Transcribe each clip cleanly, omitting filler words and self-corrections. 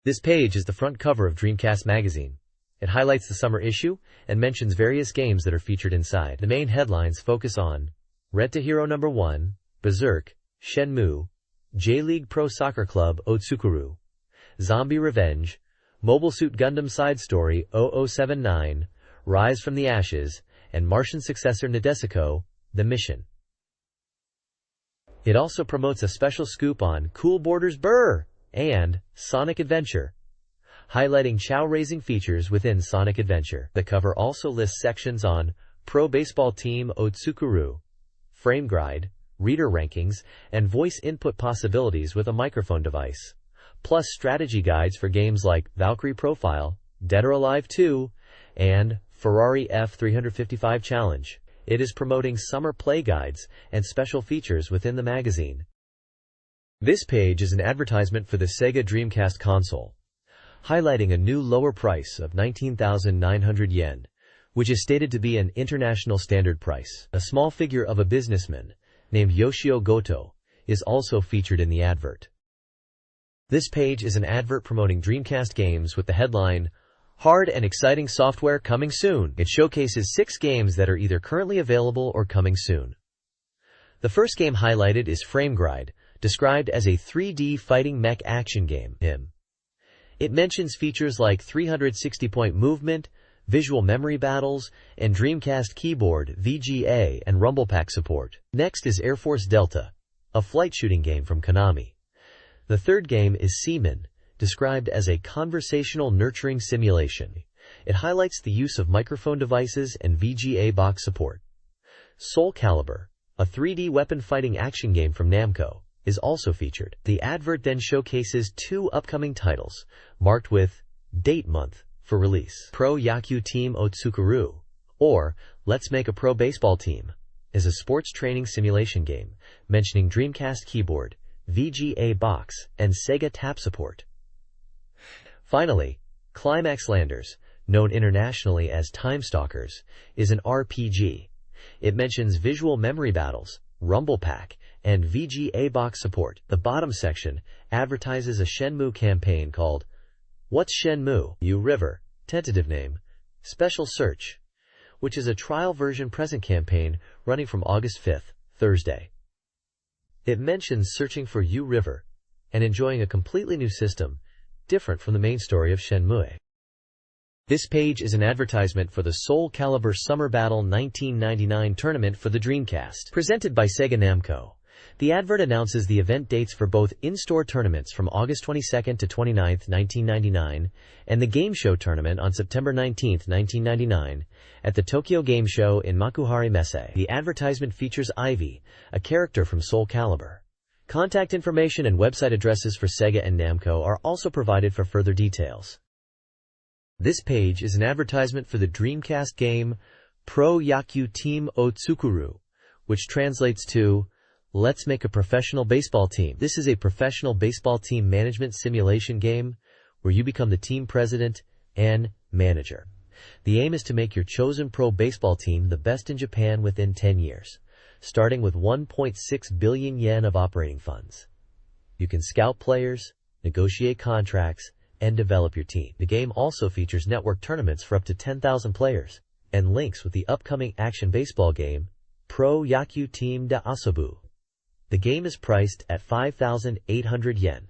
This page is the front cover of Dreamcast Magazine. It highlights the summer issue and mentions various games that are featured inside. The main headlines focus on Red to Hero No. 1, Berserk, Shenmue, J-League Pro Soccer Club Otsukuru, Zombie Revenge, Mobile Suit Gundam Side Story 0079, Rise from the Ashes, and Martian successor Nadesico, The Mission. It also promotes a special scoop on Cool Borders Brr and Sonic Adventure, highlighting chow-raising features within Sonic Adventure. The cover also lists sections on Pro Baseball Team Otsukuru, Frame Guide, reader rankings, and voice input possibilities with a microphone device, plus strategy guides for games like Valkyrie Profile, Dead or Alive 2, and Ferrari F355 Challenge. It is promoting summer play guides and special features within the magazine. This page is an advertisement for the Sega Dreamcast console, highlighting a new lower price of 19,900 yen, which is stated to be an international standard price. A small figure of a businessman named Yoshio Goto is also featured in the advert. This page is an advert promoting Dreamcast games with the headline, Hard and Exciting Software Coming Soon. It showcases 6 games that are either currently available or coming soon. The first game highlighted is Frame Guide, described as a 3D fighting mech action game. It mentions features like 360-point movement, visual memory battles, and Dreamcast keyboard, VGA, and Rumble Pack support. Next is Air Force Delta, a flight shooting game from Konami. The third game is Seaman, described as a conversational nurturing simulation. It highlights the use of microphone devices and VGA box support. Soul Calibur, a 3D weapon fighting action game from Namco, is also featured. The advert then showcases 2 upcoming titles, marked with Date Month for release. Pro Yaku Team Otsukuru, or Let's Make a Pro Baseball Team, is a sports training simulation game, mentioning Dreamcast keyboard, VGA box, and Sega tap support. Finally, Climax Landers, known internationally as Time Stalkers, is an RPG. It mentions visual memory battles, Rumble Pack, and VGA box support. The bottom section advertises a Shenmue campaign called What's Shenmue? U River, tentative name, Special Search, which is a trial version present campaign running from August 5th, Thursday. It mentions searching for U River and enjoying a completely new system, different from the main story of Shenmue. This page is an advertisement for the Soul Calibur Summer Battle 1999 tournament for the Dreamcast, presented by Sega Namco. The advert announces the event dates for both in-store tournaments from August 22nd to 29th, 1999, and the Game Show tournament on September 19th, 1999, at the Tokyo Game Show in Makuhari Messe. The advertisement features Ivy, a character from Soul Calibur. Contact information and website addresses for Sega and Namco are also provided for further details. This page is an advertisement for the Dreamcast game Pro Yaku Team Otsukuru, which translates to Let's Make a Professional Baseball Team. This is a professional baseball team management simulation game where you become the team president and manager. The aim is to make your chosen pro baseball team the best in Japan within 10 years, starting with 1.6 billion yen of operating funds. You can scout players, negotiate contracts, and develop your team. The game also features network tournaments for up to 10,000 players and links with the upcoming action baseball game Pro Yaku Team de Asobu. The game is priced at 5,800 yen.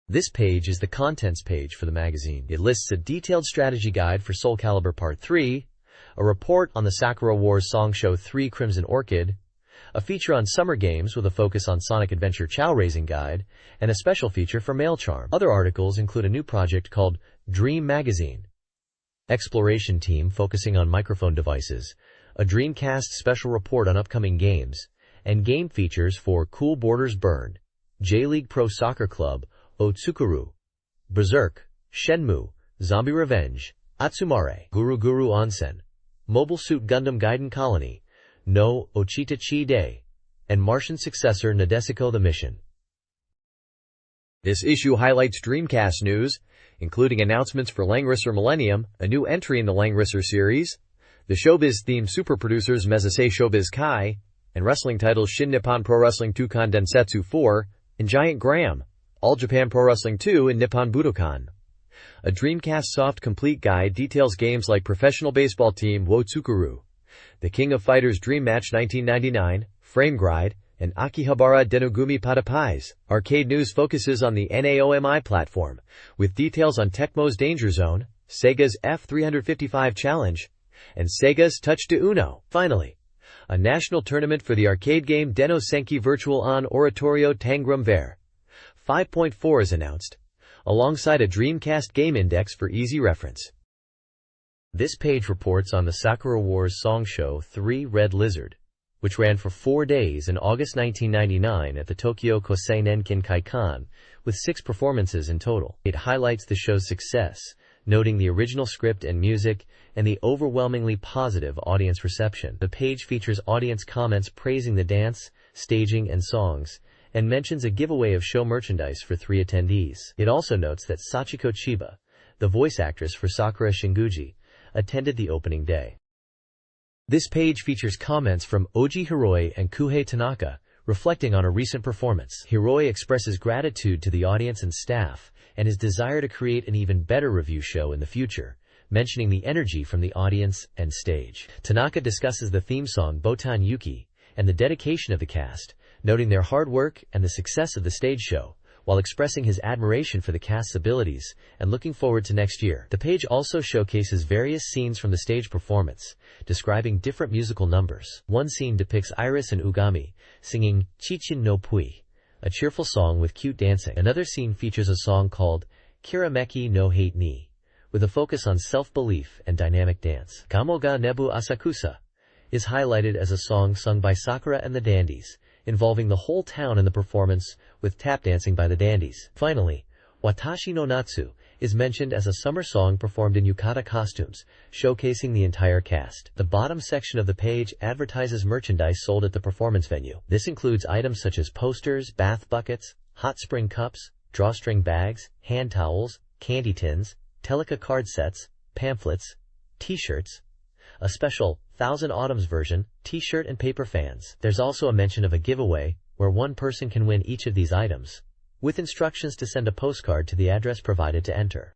This page is the contents page for the magazine. It lists a detailed strategy guide for Soul Calibur Part 3, a report on the Sakura Wars Song Show 3 Crimson Orchid, a feature on summer games with a focus on Sonic Adventure Chow Raising Guide, and a special feature for Mail Charm. Other articles include a new project called Dream Magazine, Exploration Team focusing on microphone devices, a Dreamcast special report on upcoming games, and game features for Cool Borders Burn, J-League Pro Soccer Club, Otsukuru, Berserk, Shenmue, Zombie Revenge, Atsumare, Guru Guru Onsen, Mobile Suit Gundam Gaiden Colony, No Ochita Chi Day, and Martian successor Nadesico The Mission. This issue highlights Dreamcast news, including announcements for Langrisser Millennium, a new entry in the Langrisser series, the Showbiz-themed super producers Mezase Showbiz Kai, and wrestling titles Shin Nippon Pro Wrestling 2 Kondensetsu 4, and Giant Graham, All Japan Pro Wrestling 2 and Nippon Budokan. A Dreamcast Soft Complete Guide details games like Professional Baseball Team Wo Tsukuru, The King of Fighters Dream Match 1999, Frame Gride, and Akihabara Denogumi Patapais. Arcade News focuses on the NAOMI platform, with details on Tecmo's Danger Zone, Sega's F355 Challenge, and Sega's Touch de Uno. Finally, a national tournament for the arcade game Denno Senki Virtual on Oratorio Tangram Ver 5.4 is announced, alongside a Dreamcast Game Index for easy reference. This page reports on the Sakura Wars Song Show 3 Red Lizard, which ran for 4 days in August 1999 at the Tokyo Kosei Nenkin Kaikan, with 6 performances in total. It highlights the show's success, noting the original script and music, and the overwhelmingly positive audience reception. The page features audience comments praising the dance, staging, and songs, and mentions a giveaway of show merchandise for 3 attendees. It also notes that Sachiko Chiba, the voice actress for Sakura Shinguji, attended the opening day. This page features comments from Oji Hiroi and Kuhei Tanaka, reflecting on a recent performance. Hiroi expresses gratitude to the audience and staff, and his desire to create an even better review show in the future, mentioning the energy from the audience and stage. Tanaka discusses the theme song Botan Yuki and the dedication of the cast, noting their hard work and the success of the stage show, while expressing his admiration for the cast's abilities and looking forward to next year. The page also showcases various scenes from the stage performance, describing different musical numbers. One scene depicts Iris and Ugami singing Chichin no Pui, a cheerful song with cute dancing. Another scene features a song called Kirameki no Hate Ni, with a focus on self-belief and dynamic dance. Kamo ga Nebu Asakusa is highlighted as a song sung by Sakura and the Dandies, involving the whole town in the performance, with tap dancing by the Dandies. Finally, Watashi no Natsu is mentioned as a summer song performed in yukata costumes, showcasing the entire cast. The bottom section of the page advertises merchandise sold at the performance venue. This includes items such as posters, bath buckets, hot spring cups, drawstring bags, hand towels, candy tins, Telica card sets, pamphlets, t-shirts, a special Thousand Autumns version, t-shirt and paper fans. There's also a mention of a giveaway, where one person can win each of these items, with instructions to send a postcard to the address provided to enter.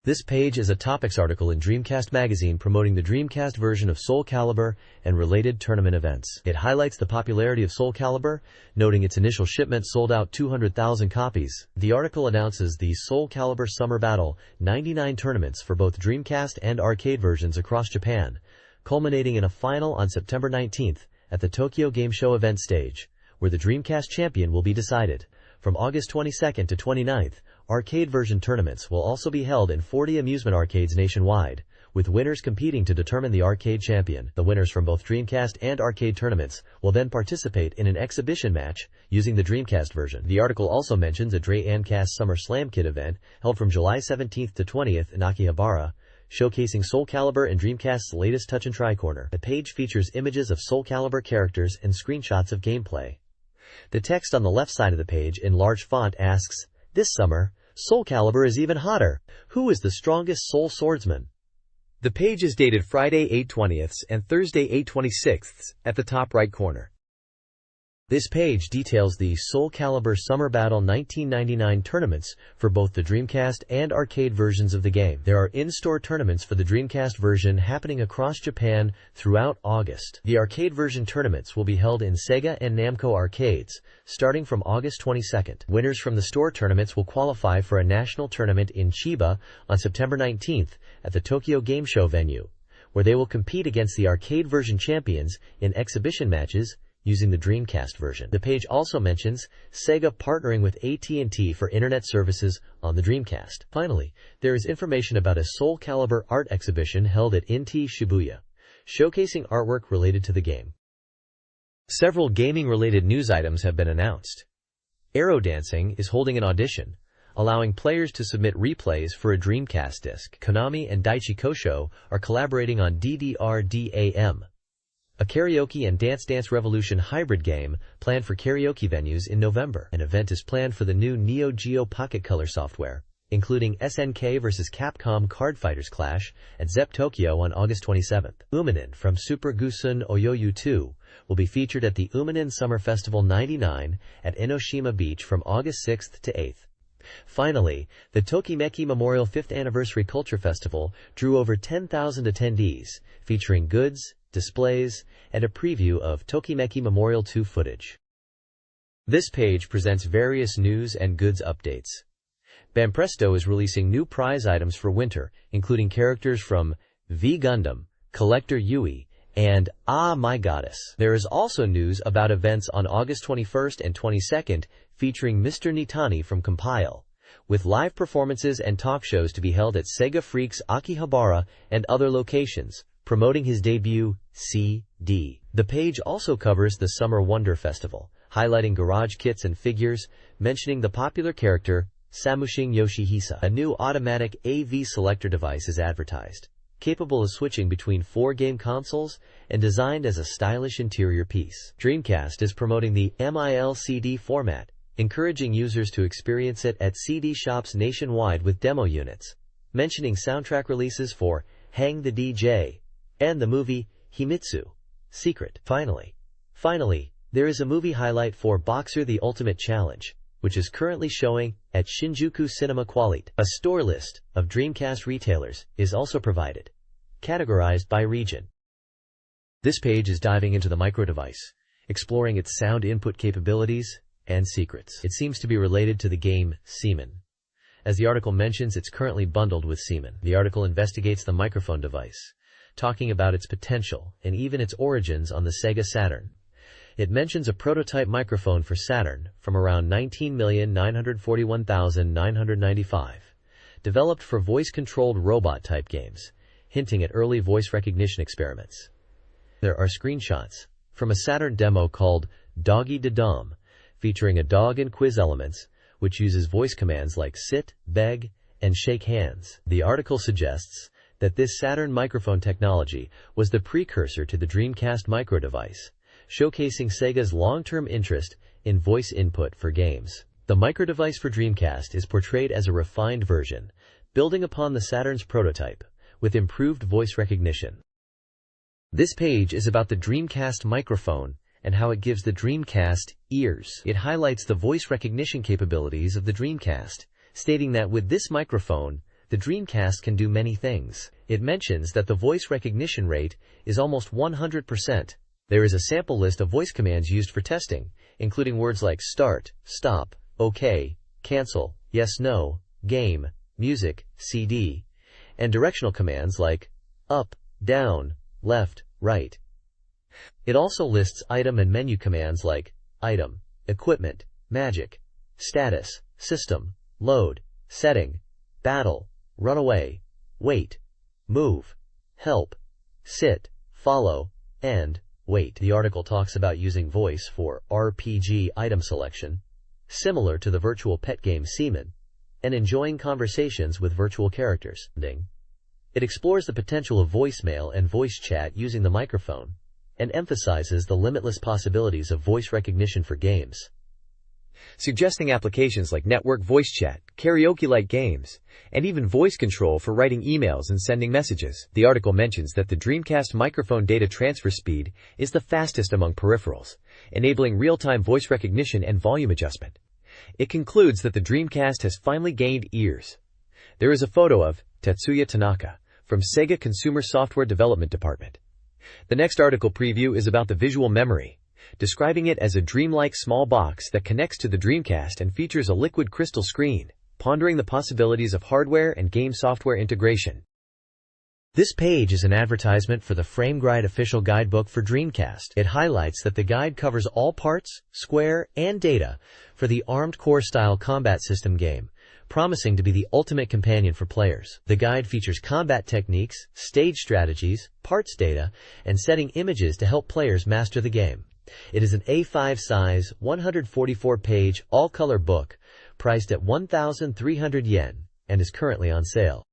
This page is a topics article in Dreamcast Magazine promoting the Dreamcast version of Soul Calibur and related tournament events. It highlights the popularity of Soul Calibur, noting its initial shipment sold out 200,000 copies. The article announces the Soul Calibur Summer Battle 99 tournaments for both Dreamcast and arcade versions across Japan, culminating in a final on September 19th at the Tokyo Game Show event stage, where the Dreamcast champion will be decided. From August 22nd to 29th, arcade version tournaments will also be held in 40 amusement arcades nationwide, with winners competing to determine the arcade champion. The winners from both Dreamcast and arcade tournaments will then participate in an exhibition match using the Dreamcast version. The article also mentions a Dreamcast Summer Slam Kit event held from July 17th to 20th in Akihabara, showcasing Soul Calibur and Dreamcast's latest touch and try corner. The page features images of Soul Calibur characters and screenshots of gameplay. The text on the left side of the page in large font asks, "This summer, Soul Calibur is even hotter. Who is the strongest soul swordsman?" The page is dated Friday 8/20 and Thursday 8/26 at the top right corner. This page details the Soul Calibur Summer Battle 1999 tournaments for both the Dreamcast and arcade versions of the game. There are in-store tournaments for the Dreamcast version happening across Japan throughout August. The arcade version tournaments will be held in Sega and Namco arcades, starting from August 22nd. Winners from the store tournaments will qualify for a national tournament in Chiba on September 19th at the Tokyo Game Show venue, where they will compete against the arcade version champions in exhibition matches using the Dreamcast version. The page also mentions Sega partnering with AT&T for internet services on the Dreamcast. Finally, there is information about a Soul Calibur art exhibition held at INTI Shibuya, showcasing artwork related to the game. Several gaming-related news items have been announced. Aero Dancing is holding an audition, allowing players to submit replays for a Dreamcast disc. Konami and Daiichi Kosho are collaborating on DDR-DAM, a karaoke and Dance Dance Revolution hybrid game planned for karaoke venues in November. An event is planned for the new Neo Geo Pocket Color software, including SNK vs. Capcom Card Fighters Clash at ZEP Tokyo on August 27th. Uminin from Super Gusun Oyoyu 2 will be featured at the Umanin Summer Festival 99 at Enoshima Beach from August 6th to 8th. Finally, the Tokimeki Memorial 5th Anniversary Culture Festival drew over 10,000 attendees, featuring goods, displays, and a preview of Tokimeki Memorial 2 footage. This page presents various news and goods updates. Banpresto is releasing new prize items for winter, including characters from V Gundam, Collector Yui, and Ah My Goddess. There is also news about events on August 21st and 22nd featuring Mr. Nitani from Compile, with live performances and talk shows to be held at Sega Freaks Akihabara and other locations, promoting his debut, CD. The page also covers the Summer Wonder Festival, highlighting garage kits and figures, mentioning the popular character, Samushin Yoshihisa. A new automatic AV selector device is advertised, capable of switching between 4 game consoles and designed as a stylish interior piece. Dreamcast is promoting the MIL CD format, encouraging users to experience it at CD shops nationwide with demo units, mentioning soundtrack releases for Hang the DJ and the movie Himitsu Secret. Finally, there is a movie highlight for Boxer: The Ultimate Challenge, which is currently showing at Shinjuku Cinema Qualite. A store list of Dreamcast retailers is also provided, categorized by region. This page is diving into the micro device, exploring its sound input capabilities and secrets. It seems to be related to the game Seaman. As the article mentions, it's currently bundled with Seaman. The article investigates the microphone device, talking about its potential and even its origins on the Sega Saturn. It mentions a prototype microphone for Saturn from around 19,941,995, developed for voice-controlled robot-type games, hinting at early voice recognition experiments. There are screenshots from a Saturn demo called Doggy Da Dom, featuring a dog and quiz elements, which uses voice commands like sit, beg, and shake hands. The article suggests that this Saturn microphone technology was the precursor to the Dreamcast micro device, showcasing Sega's long-term interest in voice input for games. The microdevice for Dreamcast is portrayed as a refined version, building upon the Saturn's prototype, with improved voice recognition. This page is about the Dreamcast microphone and how it gives the Dreamcast ears. It highlights the voice recognition capabilities of the Dreamcast, stating that with this microphone, the Dreamcast can do many things. It mentions that the voice recognition rate is almost 100%. There is a sample list of voice commands used for testing, including words like start, stop, OK, cancel, yes, no, game, music, CD, and directional commands like up, down, left, right. It also lists item and menu commands like item, equipment, magic, status, system, load, setting, battle, runaway, wait, move, help, sit, follow, and wait. The article talks about using voice for RPG item selection, similar to the virtual pet game Seaman, and enjoying conversations with virtual characters. It explores the potential of voicemail and voice chat using the microphone, and emphasizes the limitless possibilities of voice recognition for games, suggesting applications like network voice chat, karaoke-like games, and even voice control for writing emails and sending messages. The article mentions that the Dreamcast microphone data transfer speed is the fastest among peripherals, enabling real-time voice recognition and volume adjustment. It concludes that the Dreamcast has finally gained ears. There is a photo of Tetsuya Tanaka from Sega Consumer Software Development Department. The next article preview is about the visual memory, describing it as a dreamlike small box that connects to the Dreamcast and features a liquid crystal screen, pondering the possibilities of hardware and game software integration. This page is an advertisement for the FrameGuide official guidebook for Dreamcast. It highlights that the guide covers all parts, square, and data for the Armed Core-style combat system game, promising to be the ultimate companion for players. The guide features combat techniques, stage strategies, parts data, and setting images to help players master the game. It is an A5 size, 144-page, all-color book, priced at 1,300 yen, and is currently on sale.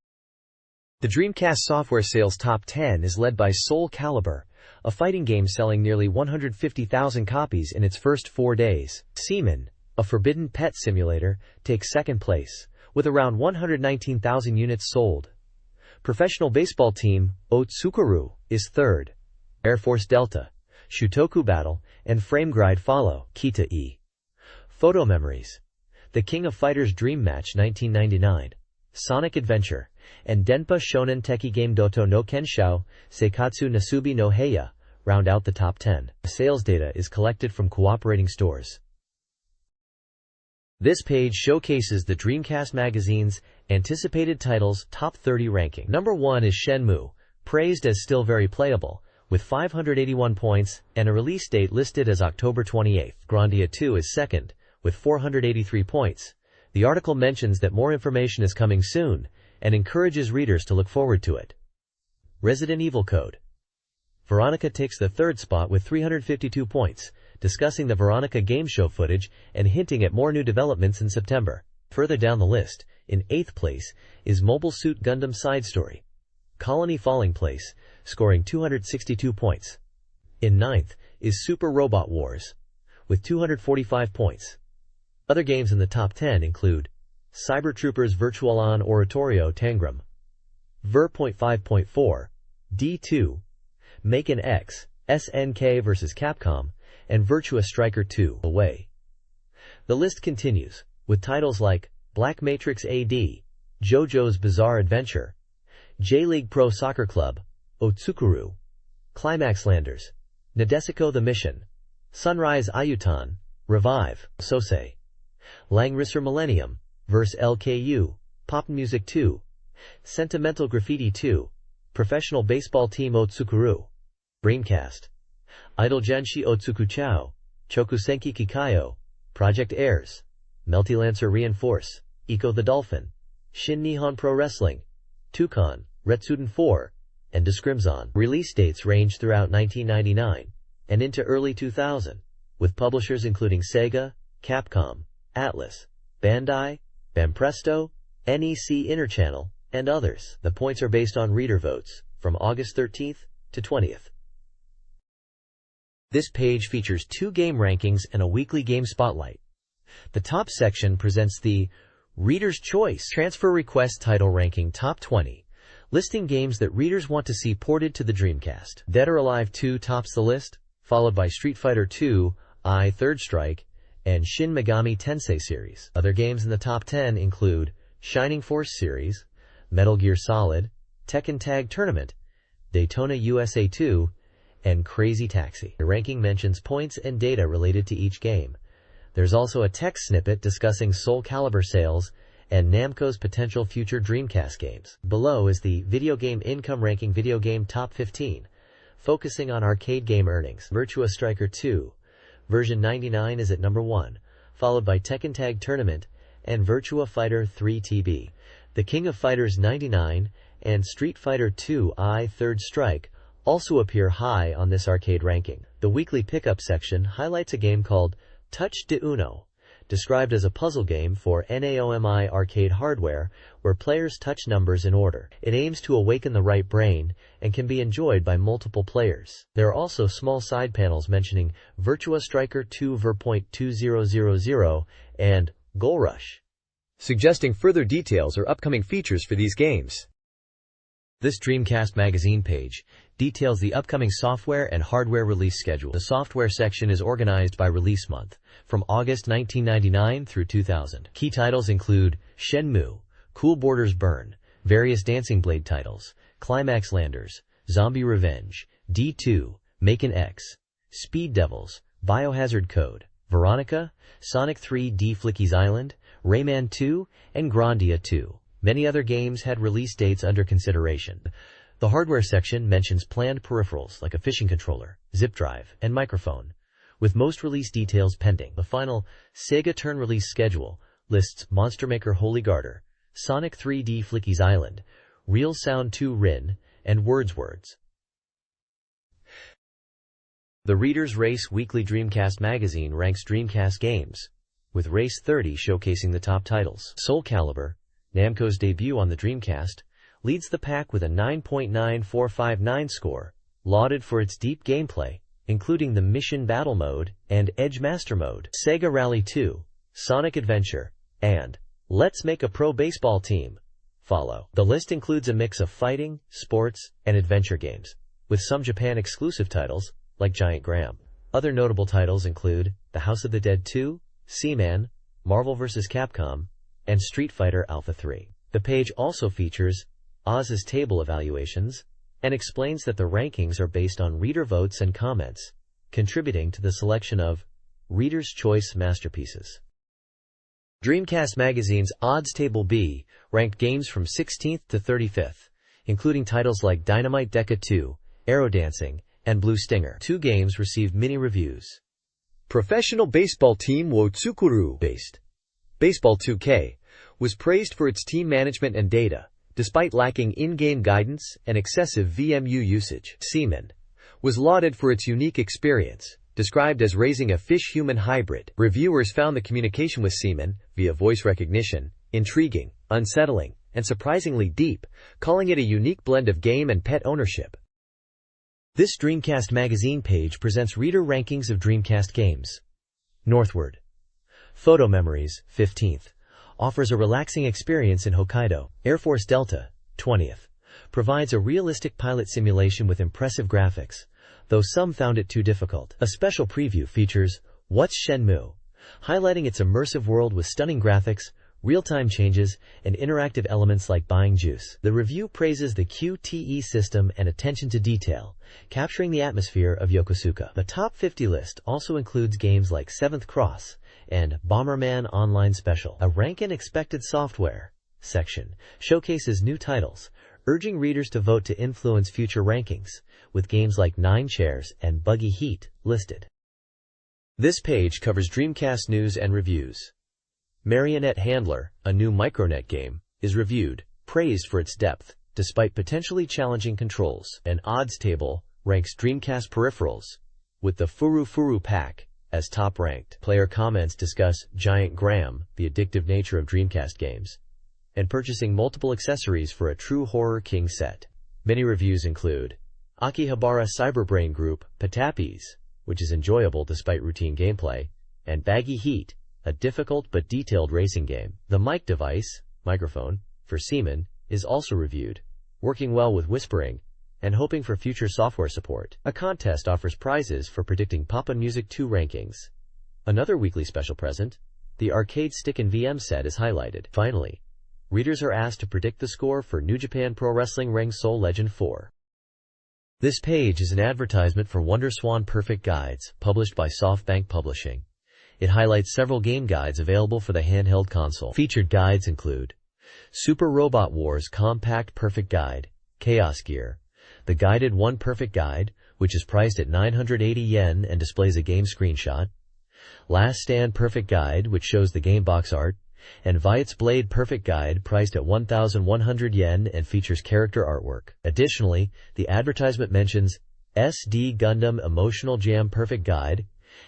The Dreamcast software sales top 10 is led by Soul Calibur, a fighting game selling nearly 150,000 copies in its first 4 days. Seaman, a forbidden pet simulator, takes second place, with around 119,000 units sold. Professional baseball team, Otsukuru, is third. Air Force Delta, Shutoku Battle, and Frame Gride follow. Kita E. Photo Memories, The King of Fighters Dream Match 1999, Sonic Adventure, and Denpa Shonen Teki Game Doto no Kenshou, Seikatsu Nasubi no Heiya round out the top 10. Sales data is collected from cooperating stores. This page showcases the Dreamcast Magazine's anticipated titles top 30 ranking. Number 1 is Shenmue, praised as still very playable, with 581 points and a release date listed as October 28. Grandia 2 is second, with 483 points. The article mentions that more information is coming soon and encourages readers to look forward to it. Resident Evil Code. Veronica takes the third spot with 352 points, discussing the Veronica game show footage and hinting at more new developments in September. Further down the list, in 8th place, is Mobile Suit Gundam Side Story. Colony Falling Place, scoring 262 points. In 9th is Super Robot Wars, with 245 points. Other games in the top 10 include Cyber Troopers Virtual-On Oratorio Tangram, Ver.5.4, D2, Maken X, SNK vs. Capcom, and Virtua Striker 2 Away. The list continues, with titles like Black Matrix AD, JoJo's Bizarre Adventure, J-League Pro Soccer Club, Otsukuru, Climax Landers, Nadesico the Mission, Sunrise Ayutan, Revive, Sosei, Langrisser Millennium, vs. LKU, Pop Music 2, Sentimental Graffiti 2, Professional Baseball Team Otsukuru, Dreamcast, Idol Genshi Otsukuchou, Chokusenki Kikayo, Project Airs, Melty Lancer Reinforce, Eco the Dolphin, Shin Nihon Pro Wrestling, Tucon, Retsuden 4, and Descrimson. Release dates range throughout 1999 and into early 2000, with publishers including Sega, Capcom, Atlas, Bandai, Banpresto, NEC Interchannel, and others. The points are based on reader votes from August 13th to 20th. This page features 2 game rankings and a weekly game spotlight. The top section presents the Reader's Choice Transfer Request Title Ranking Top 20, listing games that readers want to see ported to the Dreamcast. Dead or Alive 2 tops the list, followed by Street Fighter II, Third Strike, and Shin Megami Tensei series. Other games in the top 10 include Shining Force series, Metal Gear Solid, Tekken Tag Tournament, Daytona USA 2, and Crazy Taxi. The ranking mentions points and data related to each game. There's also a text snippet discussing Soul Calibur sales and Namco's potential future Dreamcast games. Below is the Video Game Income Ranking Video Game Top 15, focusing on arcade game earnings. Virtua Striker 2, version 99 is at number 1, followed by Tekken Tag Tournament and Virtua Fighter 3 TB. The King of Fighters 99 and Street Fighter II Third Strike also appear high on this arcade ranking. The weekly pickup section highlights a game called Touch de Uno, described as a puzzle game for NAOMI arcade hardware where players touch numbers in order. It aims to awaken the right brain and can be enjoyed by multiple players. There are also small side panels mentioning Virtua Striker 2 Ver.2000 and Goal Rush, suggesting further details or upcoming features for these games. This Dreamcast Magazine page details the upcoming software and hardware release schedule. The software section is organized by release month, from August 1999 through 2000. Key titles include Shenmue, Cool Borders Burn, various Dancing Blade titles, Climax Landers, Zombie Revenge, D2, Maken X, Speed Devils, Biohazard Code, Veronica, Sonic 3D Flicky's Island, Rayman 2, and Grandia 2. Many other games had release dates under consideration. The hardware section mentions planned peripherals like a fishing controller, zip drive, and microphone, with most release details pending. The final Sega Saturn release schedule lists Monster Maker Holy Garter, Sonic 3D Flicky's Island, Real Sound 2 Rin, and Words. The Reader's Race Weekly Dreamcast Magazine ranks Dreamcast games, with Race 30 showcasing the top titles. Soul Calibur, Namco's debut on the Dreamcast, leads the pack with a 9.9459 score, lauded for its deep gameplay, including the Mission Battle Mode and Edge Master Mode. Sega Rally 2, Sonic Adventure, and Let's Make a Pro Baseball Team follow. The list includes a mix of fighting, sports, and adventure games, with some Japan-exclusive titles like Giant Graham. Other notable titles include The House of the Dead 2, Seaman, Marvel vs. Capcom, and Street Fighter Alpha 3. The page also features Oz's table evaluations and explains that the rankings are based on reader votes and comments, contributing to the selection of Reader's Choice Masterpieces. Dreamcast Magazine's Odds Table B ranked games from 16th to 35th, including titles like Dynamite Deca 2, Aerodancing, and Blue Stinger. 2 games received mini reviews. Professional baseball team Wotsukuru based Baseball 2K was praised for its team management and data, despite lacking in-game guidance and excessive VMU usage. Seaman was lauded for its unique experience, described as raising a fish-human hybrid. Reviewers found the communication with Seaman, via voice recognition, intriguing, unsettling, and surprisingly deep, calling it a unique blend of game and pet ownership. This Dreamcast Magazine page presents reader rankings of Dreamcast games. Northward. Photo Memories, 15th. Offers a relaxing experience in Hokkaido. Air Force Delta, 20th. Provides a realistic pilot simulation with impressive graphics, though some found it too difficult. A special preview features What's Shenmue, highlighting its immersive world with stunning graphics, real-time changes, and interactive elements like buying juice. The review praises the QTE system and attention to detail, capturing the atmosphere of Yokosuka. The top 50 list also includes games like 7th Cross and Bomberman Online Special. A Rank and Expected Software section showcases new titles, urging readers to vote to influence future rankings, with games like 9 Chairs and Buggy Heat listed. This page covers Dreamcast news and reviews. Marionette Handler, a new Micronet game, is reviewed, praised for its depth, despite potentially challenging controls. An odds table ranks Dreamcast peripherals, with the Furu Furu pack as top-ranked. Player comments discuss Giant Graham, the addictive nature of Dreamcast games, and purchasing multiple accessories for a true Horror King set. Many reviews include Akihabara Cyberbrain Group, Patappies, which is enjoyable despite routine gameplay, and Baggy Heat, a difficult but detailed racing game. The mic device, microphone, for Seaman, is also reviewed, working well with whispering, and hoping for future software support. A contest offers prizes for predicting Papa Music 2 rankings. Another weekly special present, the arcade stick and VM set, is highlighted. Finally, readers are asked to predict the score for New Japan Pro Wrestling Ring Soul Legend 4. This page is an advertisement for WonderSwan Perfect Guides, published by SoftBank Publishing. It highlights several game guides available for the handheld console. Featured guides include Super Robot Wars Compact Perfect Guide, Chaos Gear, the Guided 1 Perfect Guide, which is priced at 980 yen and displays a game screenshot, Last Stand Perfect Guide, which shows the game box art, and Viet's Blade Perfect Guide, priced at 1,100 yen and features character artwork. Additionally, the advertisement mentions SD Gundam Emotional Jam Perfect Guide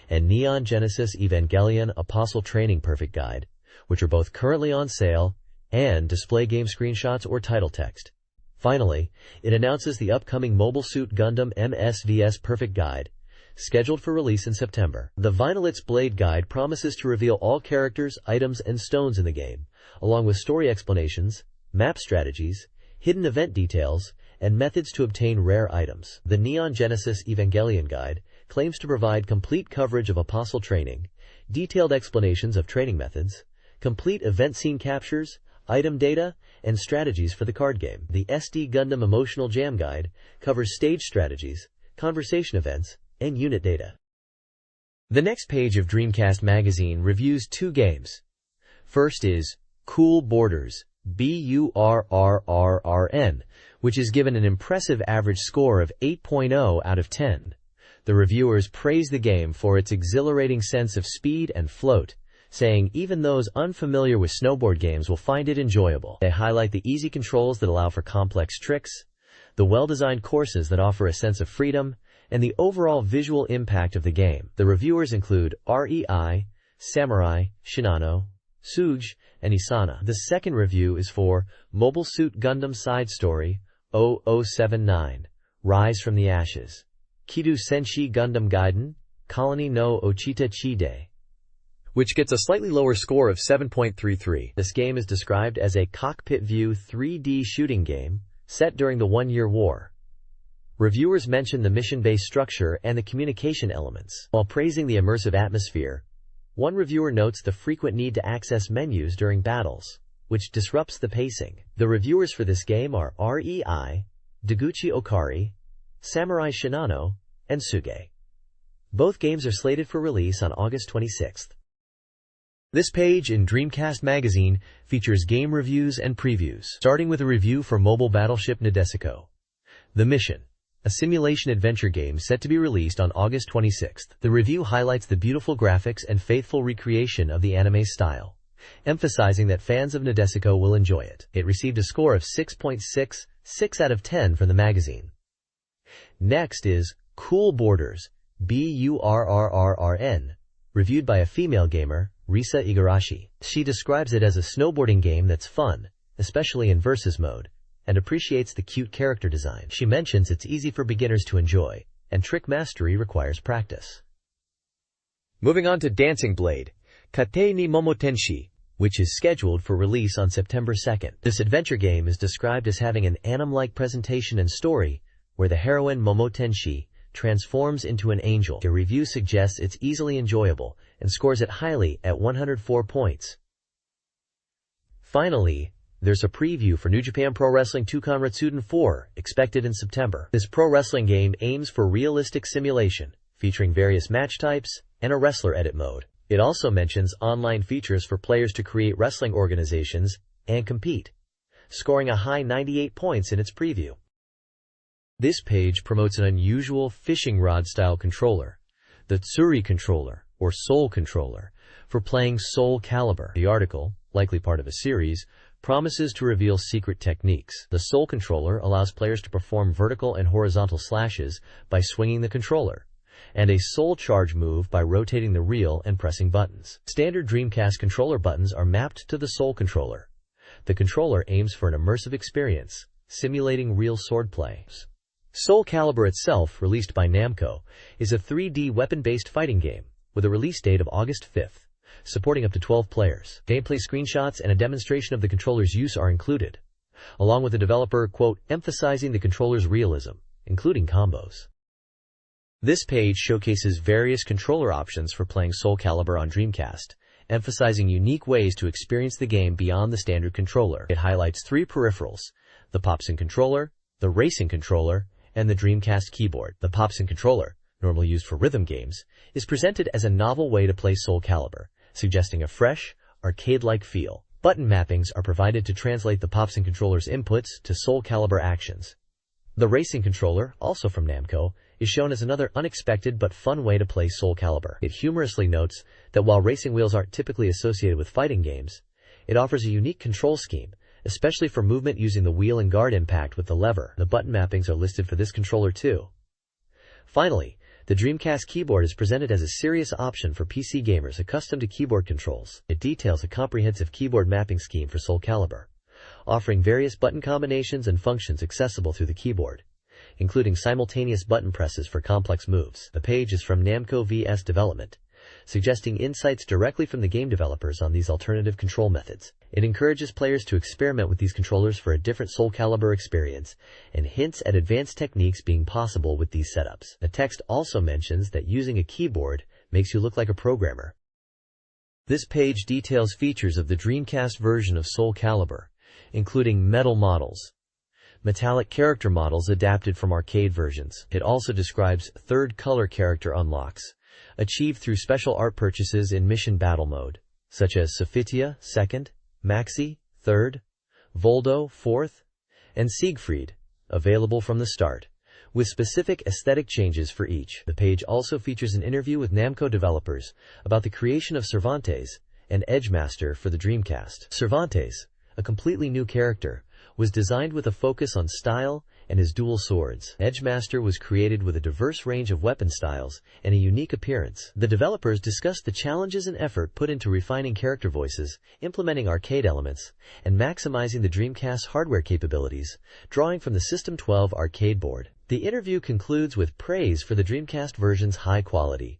and Neon Genesis Evangelion Apostle Training Perfect Guide, which are both currently on sale and display game screenshots or title text. Finally, it announces the upcoming Mobile Suit Gundam MSVS Perfect Guide, scheduled for release in September. The Vinylit's Blade Guide promises to reveal all characters, items, and stones in the game, along with story explanations, map strategies, hidden event details, and methods to obtain rare items. The Neon Genesis Evangelion Guide claims to provide complete coverage of Apostle training, detailed explanations of training methods, complete event scene captures, item data, and strategies for the card game. The SD Gundam Emotional Jam Guide covers stage strategies, conversation events, and unit data. The next page of Dreamcast Magazine reviews 2 games. First is Cool Borders, BURRRRN, which is given an impressive average score of 8.0 out of 10. The reviewers praise the game for its exhilarating sense of speed and float, saying even those unfamiliar with snowboard games will find it enjoyable. They highlight the easy controls that allow for complex tricks, the well-designed courses that offer a sense of freedom, and the overall visual impact of the game. The reviewers include REI, Samurai, Shinano, Suge, and Isana. The second review is for Mobile Suit Gundam Side Story 0079, Rise from the Ashes, Kidu Senshi Gundam Gaiden, Colony no Ochita Chide, which gets a slightly lower score of 7.33. This game is described as a cockpit view 3D shooting game set during the One-Year War. Reviewers mention the mission-based structure and the communication elements. While praising the immersive atmosphere, one reviewer notes the frequent need to access menus during battles, which disrupts the pacing. The reviewers for this game are REI, Deguchi Okari, Samurai Shinano, and Suge. Both games are slated for release on August 26th. This page in Dreamcast Magazine features game reviews and previews, starting with a review for mobile battleship Nadesico. The Mission, a simulation adventure game set to be released on August 26th. The review highlights the beautiful graphics and faithful recreation of the anime style, emphasizing that fans of Nadesico will enjoy it. It received a score of 6.66 out of 10 from the magazine. Next is Cool Borders, BURRRRN, reviewed by a female gamer, Risa Igarashi. She describes it as a snowboarding game that's fun, especially in versus mode, and appreciates the cute character design. She mentions it's easy for beginners to enjoy, and trick mastery requires practice. Moving on to Dancing Blade, Kate ni Momotenshi, which is scheduled for release on September 2nd. This adventure game is described as having an anime-like presentation and story, where the heroine Momotenshi transforms into an angel. The review suggests it's easily enjoyable and scores it highly at 104 points. Finally, there's a preview for New Japan Pro Wrestling 2 Retsuden 4, expected in September. This pro wrestling game aims for realistic simulation, featuring various match types and a wrestler edit mode. It also mentions online features for players to create wrestling organizations and compete, scoring a high 98 points in its preview. This page promotes an unusual fishing rod-style controller, the Tsuri controller, or Soul controller, for playing Soul Calibur. The article, likely part of a series, promises to reveal secret techniques. The Soul controller allows players to perform vertical and horizontal slashes by swinging the controller, and a Soul charge move by rotating the reel and pressing buttons. Standard Dreamcast controller buttons are mapped to the Soul controller. The controller aims for an immersive experience, simulating real swordplay. Soul Calibur itself, released by Namco, is a 3D weapon-based fighting game, with a release date of August 5th, supporting up to 12 players. Gameplay screenshots and a demonstration of the controller's use are included, along with the developer, quote, emphasizing the controller's realism, including combos. This page showcases various controller options for playing Soul Calibur on Dreamcast, emphasizing unique ways to experience the game beyond the standard controller. It highlights 3 peripherals: the Popsin controller, the Racing controller, and the Dreamcast keyboard. The Popsin controller, normally used for rhythm games, is presented as a novel way to play Soul Calibur, suggesting a fresh, arcade-like feel. Button mappings are provided to translate the Popsin controller's inputs to Soul Calibur actions. The Racing controller, also from Namco, is shown as another unexpected but fun way to play Soul Calibur. It humorously notes that while racing wheels aren't typically associated with fighting games, it offers a unique control scheme, especially for movement using the wheel and guard impact with the lever. The button mappings are listed for this controller too. Finally, the Dreamcast keyboard is presented as a serious option for PC gamers accustomed to keyboard controls. It details a comprehensive keyboard mapping scheme for Soul Calibur, offering various button combinations and functions accessible through the keyboard, including simultaneous button presses for complex moves. The page is from Namco vs Development, suggesting insights directly from the game developers on these alternative control methods. It encourages players to experiment with these controllers for a different Soul Calibur experience and hints at advanced techniques being possible with these setups. The text also mentions that using a keyboard makes you look like a programmer. This page details features of the Dreamcast version of Soul Calibur, including metal models, metallic character models adapted from arcade versions. It also describes third color character unlocks, achieved through special art purchases in Mission Battle Mode, such as Sophitia, 2nd, Maxi, 3rd, Voldo, 4th, and Siegfried, available from the start, with specific aesthetic changes for each. The page also features an interview with Namco developers about the creation of Cervantes and Edgemaster for the Dreamcast. Cervantes, a completely new character, was designed with a focus on style and his dual swords. Edgemaster was created with a diverse range of weapon styles and a unique appearance. The developers discussed the challenges and effort put into refining character voices, implementing arcade elements, and maximizing the Dreamcast's hardware capabilities, drawing from the System 12 arcade board. The interview concludes with praise for the Dreamcast version's high quality.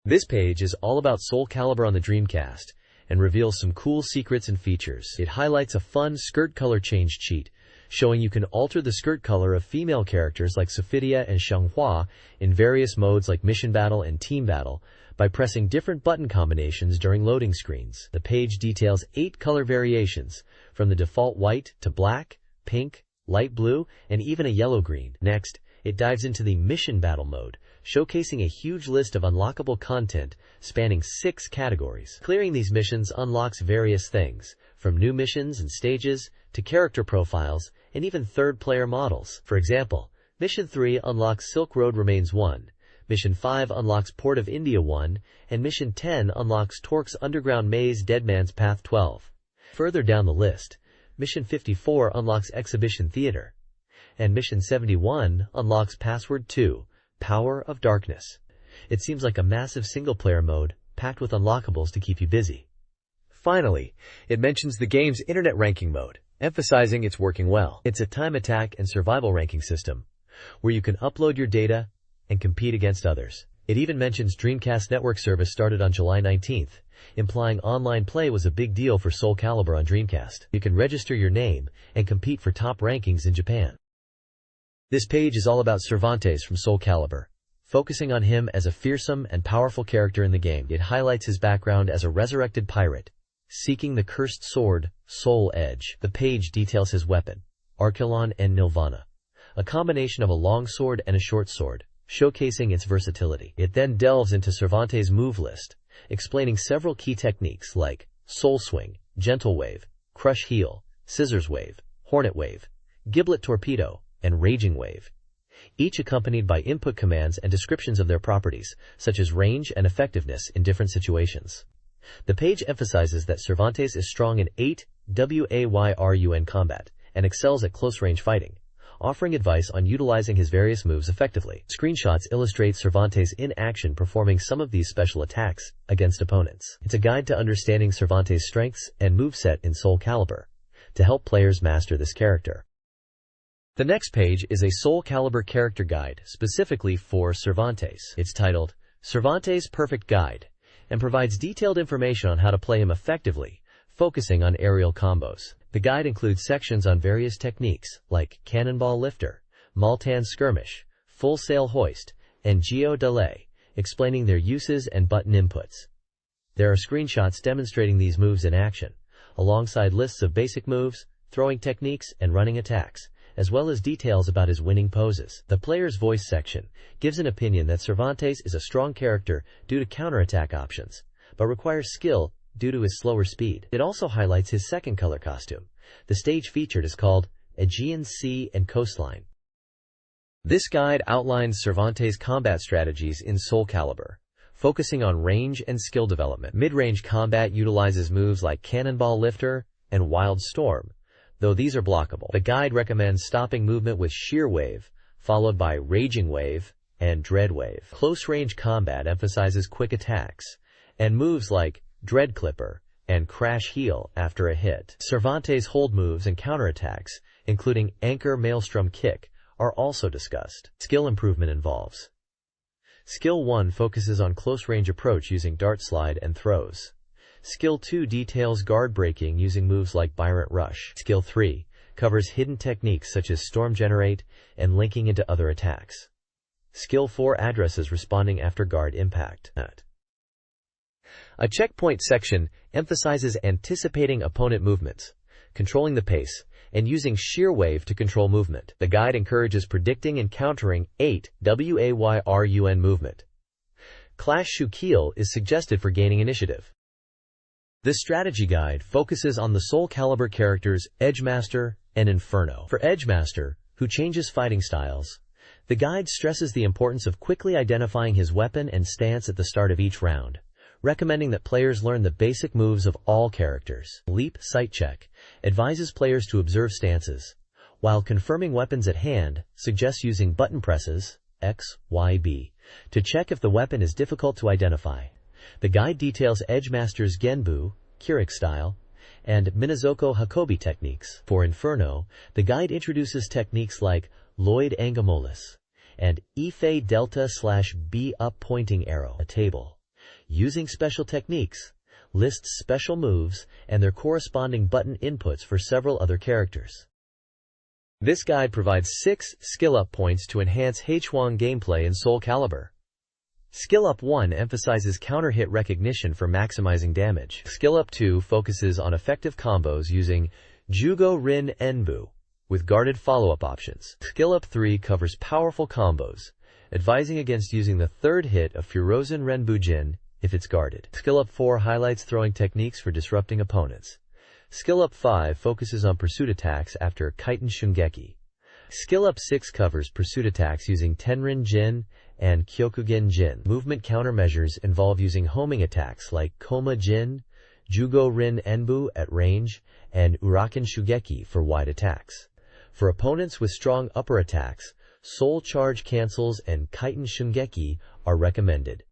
This page is all about Soul Calibur on the Dreamcast, and reveals some cool secrets and features. It highlights a fun skirt color change cheat, showing you can alter the skirt color of female characters like Sophidia and Xianghua in various modes like Mission Battle and Team Battle by pressing different button combinations during loading screens. The page details 8 color variations, from the default white to black, pink, light blue, and even a yellow-green. Next, it dives into the Mission Battle mode, showcasing a huge list of unlockable content spanning 6 categories. Clearing these missions unlocks various things, from new missions and stages to character profiles and even third-player models. For example, Mission 3 unlocks Silk Road Remains 1, Mission 5 unlocks Port of India 1, and Mission 10 unlocks Torque's Underground Maze Deadman's Path 12. Further down the list, Mission 54 unlocks Exhibition Theater, and Mission 71 unlocks Password 2, Power of Darkness. It seems like a massive single-player mode, packed with unlockables to keep you busy. Finally, it mentions the game's internet ranking mode, emphasizing it's working well. It's a time attack and survival ranking system, where you can upload your data and compete against others. It even mentions Dreamcast Network service started on July 19th, implying online play was a big deal for Soul Calibur on Dreamcast. You can register your name and compete for top rankings in Japan. This page is all about Cervantes from Soul Calibur, focusing on him as a fearsome and powerful character in the game. It highlights his background as a resurrected pirate, seeking the cursed sword, Soul Edge. The page details his weapon, Archelon and Nirvana, a combination of a long sword and a short sword, showcasing its versatility. It then delves into Cervantes' move list, explaining several key techniques like Soul Swing, Gentle Wave, Crush Heal, Scissors Wave, Hornet Wave, Giblet Torpedo, and Raging Wave, each accompanied by input commands and descriptions of their properties, such as range and effectiveness in different situations. The page emphasizes that Cervantes is strong in 8 WAYRUN combat and excels at close-range fighting, offering advice on utilizing his various moves effectively. Screenshots illustrate Cervantes in action performing some of these special attacks against opponents. It's a guide to understanding Cervantes' strengths and moveset in Soul Calibur, to help players master this character. The next page is a Soul Calibur character guide specifically for Cervantes. It's titled, Cervantes Perfect Guide, and provides detailed information on how to play him effectively, focusing on aerial combos. The guide includes sections on various techniques like Cannonball Lifter, Maltan Skirmish, Full Sail Hoist, and Geo Delay, explaining their uses and button inputs. There are screenshots demonstrating these moves in action, alongside lists of basic moves, throwing techniques, and running attacks, as well as details about his winning poses. The player's voice section gives an opinion that Cervantes is a strong character due to counterattack options, but requires skill due to his slower speed. It also highlights his second color costume. The stage featured is called Aegean Sea and Coastline. This guide outlines Cervantes' combat strategies in Soul Calibur, focusing on range and skill development. Mid-range combat utilizes moves like Cannonball Lifter and Wild Storm, though these are blockable. The guide recommends stopping movement with Sheer Wave, followed by Raging Wave and Dread Wave. Close-range combat emphasizes quick attacks, and moves like Dread Clipper and Crash Heal after a hit. Cervantes' hold moves and counterattacks, including Anchor Maelstrom Kick, are also discussed. Skill improvement involves. Skill 1 focuses on close-range approach using Dart Slide and throws. Skill 2 details guard breaking using moves like Byrant Rush. Skill 3 covers hidden techniques such as Storm Generate and linking into other attacks. Skill 4 addresses responding after guard impact. A checkpoint section emphasizes anticipating opponent movements, controlling the pace, and using Sheer Wave to control movement. The guide encourages predicting and countering 8 WAYRUN movement. Clash Shukil is suggested for gaining initiative. This strategy guide focuses on the Soul Calibur characters Edgemaster and Inferno. For Edgemaster, who changes fighting styles, the guide stresses the importance of quickly identifying his weapon and stance at the start of each round, recommending that players learn the basic moves of all characters. Leap Sight Check advises players to observe stances, while confirming weapons at hand suggests using button presses, X, Y, B, to check if the weapon is difficult to identify. The guide details Edgemaster's Genbu, Keurig style, and Minazoko Hakobi techniques. For Inferno, the guide introduces techniques like Lloyd Angamolis and Ife Delta/B up pointing arrow, a table. Using special techniques lists special moves and their corresponding button inputs for several other characters. This guide provides 6 skill-up points to enhance H1 gameplay in Soul Calibur. Skill Up 1 emphasizes counter-hit recognition for maximizing damage. Skill Up 2 focuses on effective combos using Jugo Rin Enbu with guarded follow-up options. Skill Up 3 covers powerful combos, advising against using the third hit of Furozen Renbujin if it's guarded. Skill Up 4 highlights throwing techniques for disrupting opponents. Skill Up 5 focuses on pursuit attacks after Kaiten Shungeki. Skill Up 6 covers pursuit attacks using Tenrin Jin and Kyokugin Jin. Movement countermeasures involve using homing attacks like Koma Jin, Jugo Rin Enbu at range, and Uraken Shugeki for wide attacks. For opponents with strong upper attacks, Soul Charge Cancels and Kaiten Shungeki are recommended.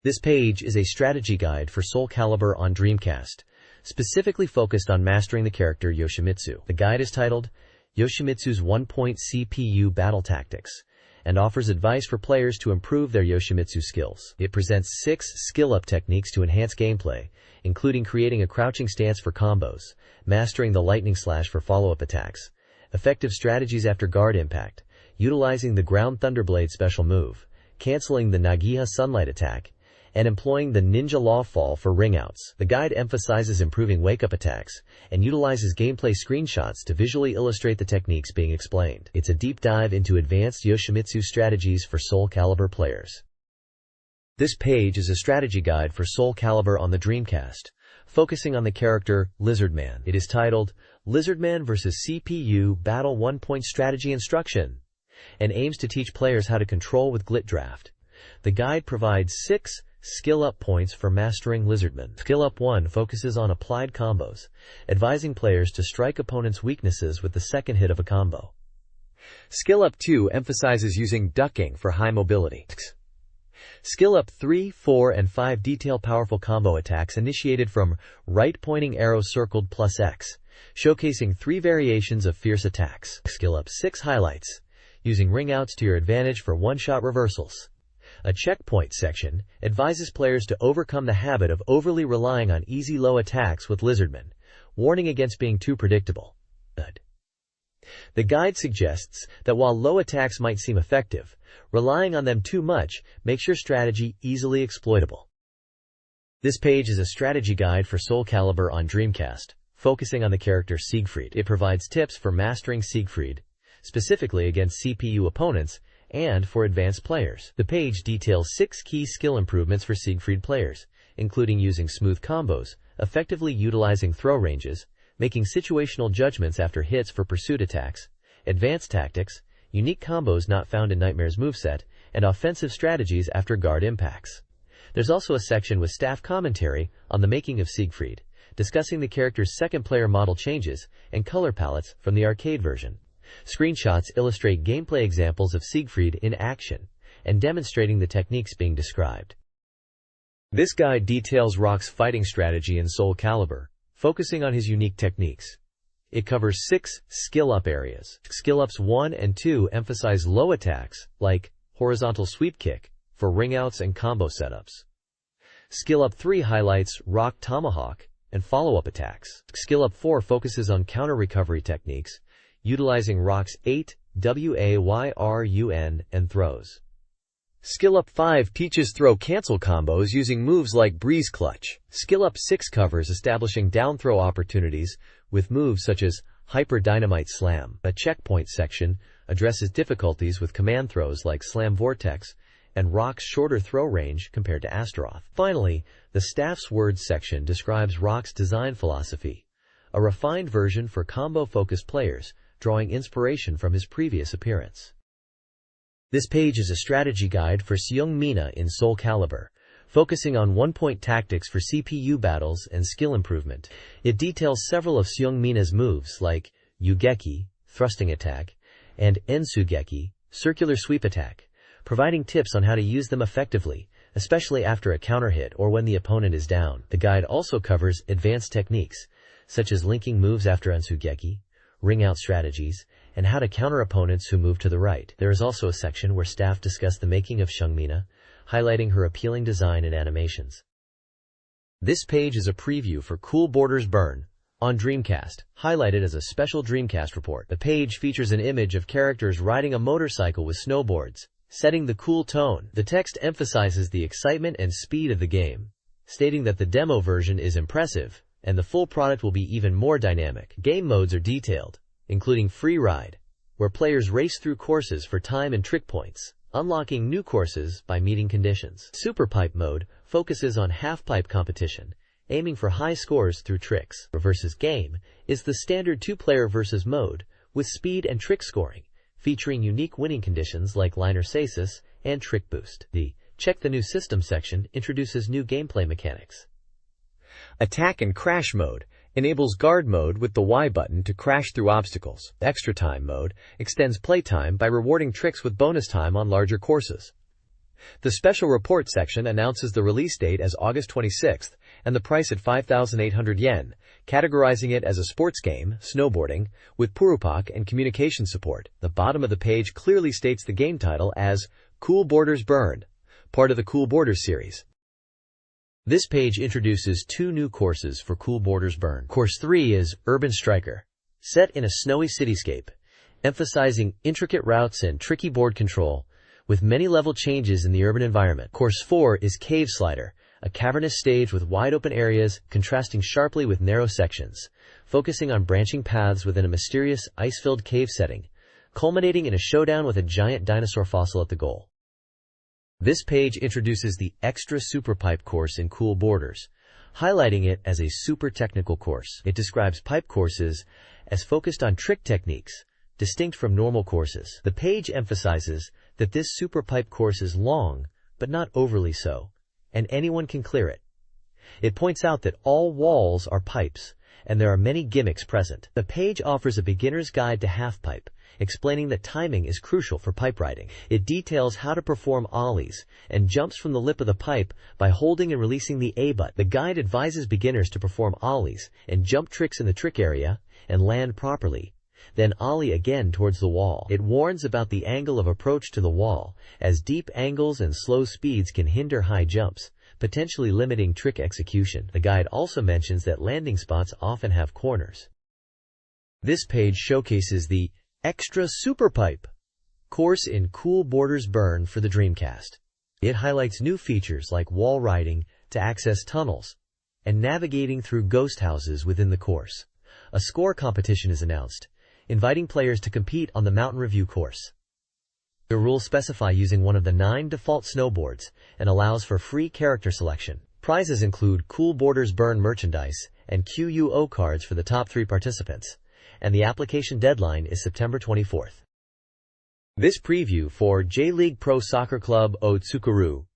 This page is a strategy guide for Soul Calibur on Dreamcast, specifically focused on mastering the character Yoshimitsu. The guide is titled Yoshimitsu's 1-Point CPU Battle Tactics and offers advice for players to improve their Yoshimitsu skills. It presents 6 skill-up techniques to enhance gameplay, including creating a crouching stance for combos, mastering the lightning slash for follow-up attacks, effective strategies after guard impact, utilizing the ground thunderblade special move, canceling the Nagiha sunlight attack, and employing the ninja law fall for ring-outs. The guide emphasizes improving wake-up attacks and utilizes gameplay screenshots to visually illustrate the techniques being explained. It's a deep dive into advanced Yoshimitsu strategies for Soul Calibur players. This page is a strategy guide for Soul Calibur on the Dreamcast, focusing on the character Lizardman. It is titled Lizardman vs. CPU Battle 1-Point Strategy Instruction and aims to teach players how to control with Glit Draft. The guide provides 6 skill-up points for mastering Lizardman. Skill Up 1 focuses on applied combos, advising players to strike opponents' weaknesses with the second hit of a combo. Skill Up 2 emphasizes using ducking for high mobility. Skill Up 3, 4, and 5 detail powerful combo attacks initiated from right-pointing arrow circled +X, showcasing 3 variations of fierce attacks. Skill Up 6 highlights using ring-outs to your advantage for one-shot reversals. A checkpoint section advises players to overcome the habit of overly relying on easy low attacks with Lizardman, warning against being too predictable. The guide suggests that while low attacks might seem effective, relying on them too much makes your strategy easily exploitable. This page is a strategy guide for Soul Calibur on Dreamcast, focusing on the character Siegfried. It provides tips for mastering Siegfried, specifically against CPU opponents, and for advanced players. The page details 6 key skill improvements for Siegfried players, including using smooth combos, effectively utilizing throw ranges, making situational judgments after hits for pursuit attacks, advanced tactics, unique combos not found in Nightmare's moveset, and offensive strategies after guard impacts. There's also a section with staff commentary on the making of Siegfried, discussing the character's second-player model changes and color palettes from the arcade version. Screenshots illustrate gameplay examples of Siegfried in action and demonstrating the techniques being described. This guide details Rock's fighting strategy in Soul Calibur, focusing on his unique techniques. It covers 6 skill-up areas. Skill-ups 1 and 2 emphasize low attacks, like horizontal sweep kick, for ring-outs and combo setups. Skill-up 3 highlights Rock Tomahawk and follow-up attacks. Skill-up 4 focuses on counter-recovery techniques, utilizing Rock's 8, WAYRUN, and throws. Skill Up 5 teaches throw-cancel combos using moves like Breeze Clutch. Skill Up 6 covers establishing down-throw opportunities with moves such as Hyper Dynamite Slam. A checkpoint section addresses difficulties with command throws like Slam Vortex and Rock's shorter throw range compared to Astaroth. Finally, the Staff's Words section describes Rock's design philosophy, a refined version for combo-focused players, drawing inspiration from his previous appearance. This page is a strategy guide for Seung Mina in Soul Calibur, focusing on 1-point tactics for CPU battles and skill improvement. It details several of Seung Mina's moves like Yugeki, thrusting attack, and Ensugeki, circular sweep attack, providing tips on how to use them effectively, especially after a counter hit or when the opponent is down. The guide also covers advanced techniques, such as linking moves after Ensugeki, ring-out strategies, and how to counter opponents who move to the right. There is also a section where staff discuss the making of Seung Mina, highlighting her appealing design and animations. This page is a preview for Cool Borders Burn on Dreamcast, highlighted as a special Dreamcast report. The page features an image of characters riding a motorcycle with snowboards, setting the cool tone. The text emphasizes the excitement and speed of the game, stating that the demo version is impressive and the full product will be even more dynamic. Game modes are detailed, including Free Ride, where players race through courses for time and trick points, unlocking new courses by meeting conditions. Super Pipe mode focuses on half-pipe competition, aiming for high scores through tricks. Versus Game is the standard two-player versus mode with speed and trick scoring, featuring unique winning conditions like liner stasis and trick boost. The Check the New System section introduces new gameplay mechanics. Attack and Crash mode enables guard mode with the Y button to crash through obstacles. Extra Time mode extends playtime by rewarding tricks with bonus time on larger courses. The Special Report section announces the release date as August 26th and the price at 5,800 yen, categorizing it as a sports game, snowboarding, with Purupak and communication support. The bottom of the page clearly states the game title as Cool Borders Burn, part of the Cool Borders series. This page introduces two new courses for Cool Borders Burn. Course 3 is Urban Striker, set in a snowy cityscape, emphasizing intricate routes and tricky board control, with many level changes in the urban environment. Course 4 is Cave Slider, a cavernous stage with wide-open areas contrasting sharply with narrow sections, focusing on branching paths within a mysterious, ice-filled cave setting, culminating in a showdown with a giant dinosaur fossil at the goal. This page introduces the Extra Super Pipe course in Cool Borders, highlighting it as a super technical course. It describes pipe courses as focused on trick techniques, distinct from normal courses. The page emphasizes that this super pipe course is long, but not overly so, and anyone can clear it. It points out that all walls are pipes, and there are many gimmicks present. The page offers a beginner's guide to half-pipe, explaining that timing is crucial for pipe riding. It details how to perform ollies and jumps from the lip of the pipe by holding and releasing the A button. The guide advises beginners to perform ollies and jump tricks in the trick area and land properly, then ollie again towards the wall. It warns about the angle of approach to the wall, as deep angles and slow speeds can hinder high jumps, potentially limiting trick execution. The guide also mentions that landing spots often have corners. This page showcases the Extra Super Pipe course in Cool Borders Burn for the Dreamcast. It highlights new features like wall riding to access tunnels and navigating through ghost houses within the course. A score competition is announced, inviting players to compete on the Mountain Review course. The rules specify using one of the 9 default snowboards and allows for free character selection. Prizes include Cool Borders Burn merchandise and QUO cards for the top 3 participants, and the application deadline is September 24th. This preview for J-League Pro Soccer Club Otsukuru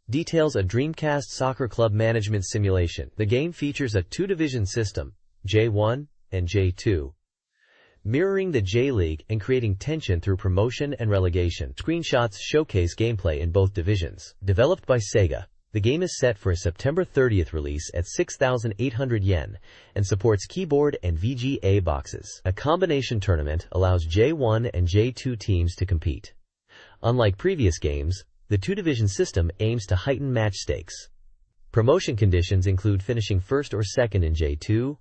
details a Dreamcast soccer club management simulation. The game features a 2-division system, J1 and J2, mirroring the J-League and creating tension through promotion and relegation. Screenshots showcase gameplay in both divisions. Developed by Sega, the game is set for a September 30th release at 6,800 yen and supports keyboard and VGA boxes. A combination tournament allows J1 and J2 teams to compete. Unlike previous games, the 2-division system aims to heighten match stakes. Promotion conditions include finishing first or second in J2,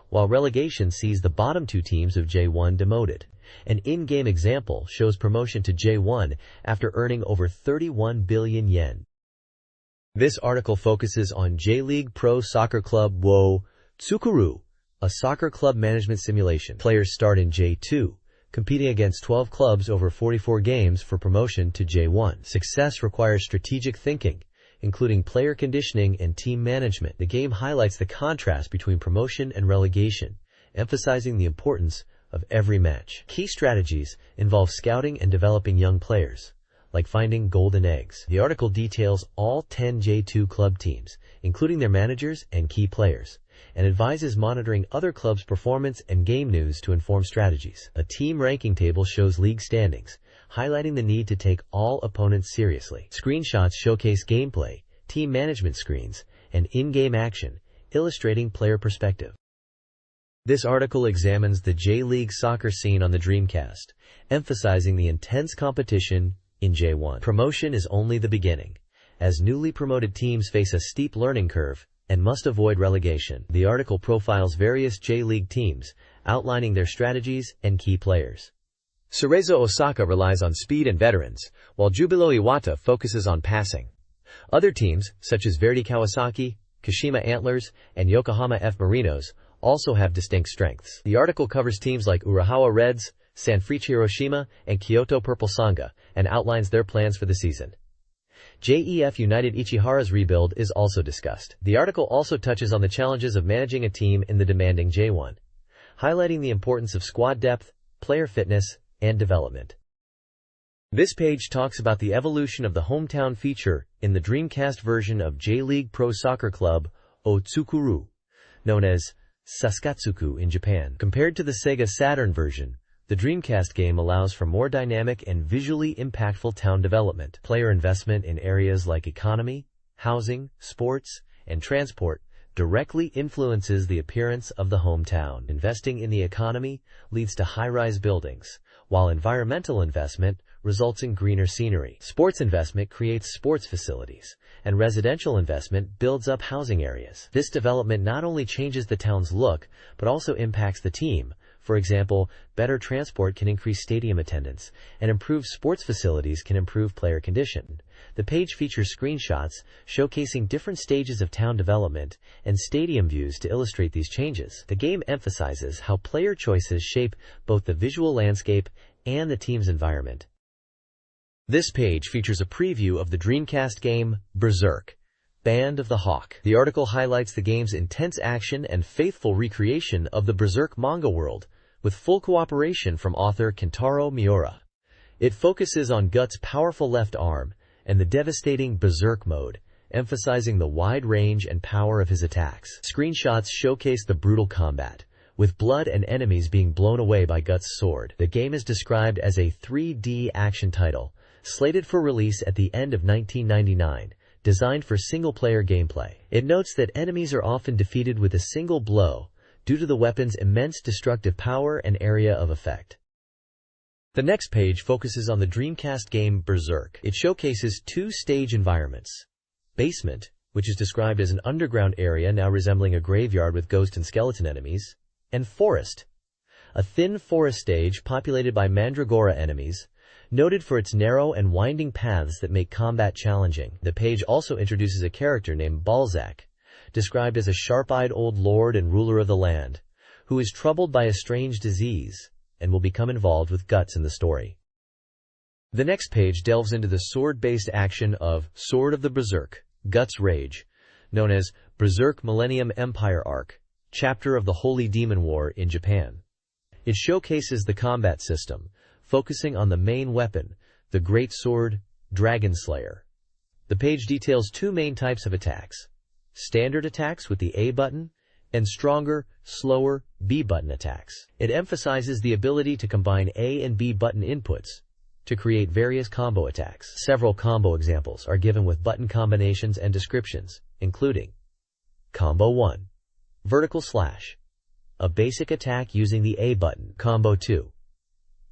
while relegation sees the bottom 2 teams of J1 demoted. An in-game example shows promotion to J1 after earning over 31 billion yen. This article focuses on J-League Pro Soccer Club Wo Tsukuru, a soccer club management simulation. Players start in J2, competing against 12 clubs over 44 games for promotion to J1. Success requires strategic thinking, including player conditioning and team management. The game highlights the contrast between promotion and relegation, emphasizing the importance of every match. Key strategies involve scouting and developing young players, like finding golden eggs. The article details all 10 J2 club teams, including their managers and key players, and advises monitoring other clubs' performance and game news to inform strategies. A team ranking table shows league standings, highlighting the need to take all opponents seriously. Screenshots showcase gameplay, team management screens, and in-game action, illustrating player perspective. This article examines the J-League soccer scene on the Dreamcast, emphasizing the intense competition in J1. Promotion is only the beginning, as newly promoted teams face a steep learning curve and must avoid relegation. The article profiles various J-League teams, outlining their strategies and key players. Cerezo Osaka relies on speed and veterans, while Jubilo Iwata focuses on passing. Other teams, such as Verdy Kawasaki, Kashima Antlers, and Yokohama F. Marinos, also have distinct strengths. The article covers teams like Urawa Reds, Sanfrecce Hiroshima, and Kyoto Purple Sanga, and outlines their plans for the season. JEF United Ichihara's rebuild is also discussed. The article also touches on the challenges of managing a team in the demanding J1, highlighting the importance of squad depth, player fitness, and development. This page talks about the evolution of the hometown feature in the Dreamcast version of J-League Pro Soccer Club Otsukuru, known as Saskatsuku in Japan. Compared to the Sega Saturn version, the Dreamcast game allows for more dynamic and visually impactful town development. Player investment in areas like economy, housing, sports, and transport directly influences the appearance of the hometown. Investing in the economy leads to high-rise buildings, while environmental investment results in greener scenery. Sports investment creates sports facilities, and residential investment builds up housing areas. This development not only changes the town's look, but also impacts the team. For example, better transport can increase stadium attendance, and improved sports facilities can improve player condition. The page features screenshots showcasing different stages of town development and stadium views to illustrate these changes. The game emphasizes how player choices shape both the visual landscape and the team's environment. This page features a preview of the Dreamcast game Berserk, Band of the Hawk. The article highlights the game's intense action and faithful recreation of the Berserk manga world, with full cooperation from author Kentaro Miura. It focuses on Guts' powerful left arm and the devastating Berserk mode, emphasizing the wide range and power of his attacks. Screenshots showcase the brutal combat, with blood and enemies being blown away by Guts' sword. The game is described as a 3D action title, slated for release at the end of 1999, designed for single-player gameplay. It notes that enemies are often defeated with a single blow, due to the weapon's immense destructive power and area of effect. The next page focuses on the Dreamcast game Berserk. It showcases two-stage environments. Basement, which is described as an underground area now resembling a graveyard with ghost and skeleton enemies, and Forest, a thin forest stage populated by Mandragora enemies, noted for its narrow and winding paths that make combat challenging. The page also introduces a character named Balzac, described as a sharp-eyed old lord and ruler of the land, who is troubled by a strange disease and will become involved with Guts in the story. The next page delves into the sword-based action of Sword of the Berserk, Guts' Rage, known as Berserk Millennium Empire Arc, Chapter of the Holy Demon War in Japan. It showcases the combat system, focusing on the main weapon, the Great Sword, Dragon Slayer. The page details two main types of attacks: standard attacks with the A button, and stronger, slower B button attacks. It emphasizes the ability to combine A and B button inputs to create various combo attacks. Several combo examples are given with button combinations and descriptions, including Combo 1, Vertical Slash, a basic attack using the A button. Combo 2,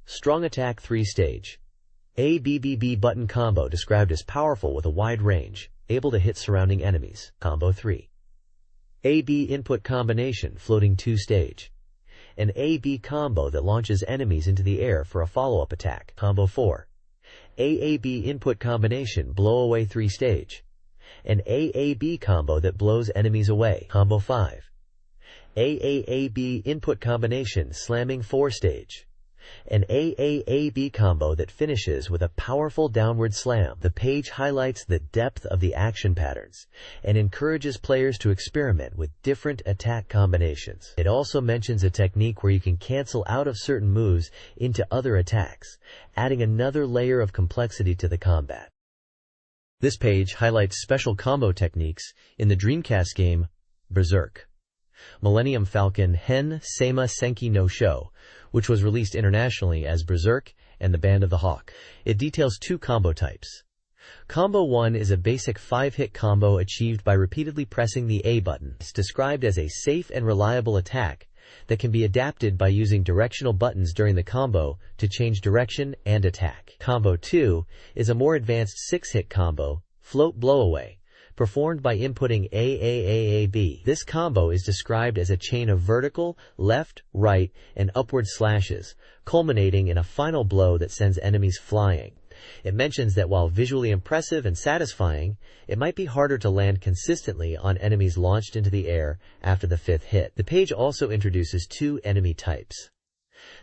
Strong Attack 3-stage, A-B-B-B button combo described as powerful with a wide range, able to hit surrounding enemies. Combo 3, A-B input combination floating 2-stage, an A-B combo that launches enemies into the air for a follow-up attack. Combo 4, A-A-B input combination blow away 3-stage, an A-A-B combo that blows enemies away. Combo 5, A-A-A-B input combination slamming 4-stage, an A-A-A-B combo that finishes with a powerful downward slam. The page highlights the depth of the action patterns and encourages players to experiment with different attack combinations. It also mentions a technique where you can cancel out of certain moves into other attacks, adding another layer of complexity to the combat. This page highlights special combo techniques in the Dreamcast game Berserk. Millennium Falcon Hen Seima Senki no Sho, which was released internationally as Berserk and the Band of the Hawk. It details two combo types. Combo 1 is a basic 5-hit combo achieved by repeatedly pressing the A button. It's described as a safe and reliable attack that can be adapted by using directional buttons during the combo to change direction and attack. Combo 2 is a more advanced 6-hit combo, Float Blow Away, performed by inputting AAAAB. This combo is described as a chain of vertical, left, right, and upward slashes, culminating in a final blow that sends enemies flying. It mentions that while visually impressive and satisfying, it might be harder to land consistently on enemies launched into the air after the fifth hit. The page also introduces two enemy types.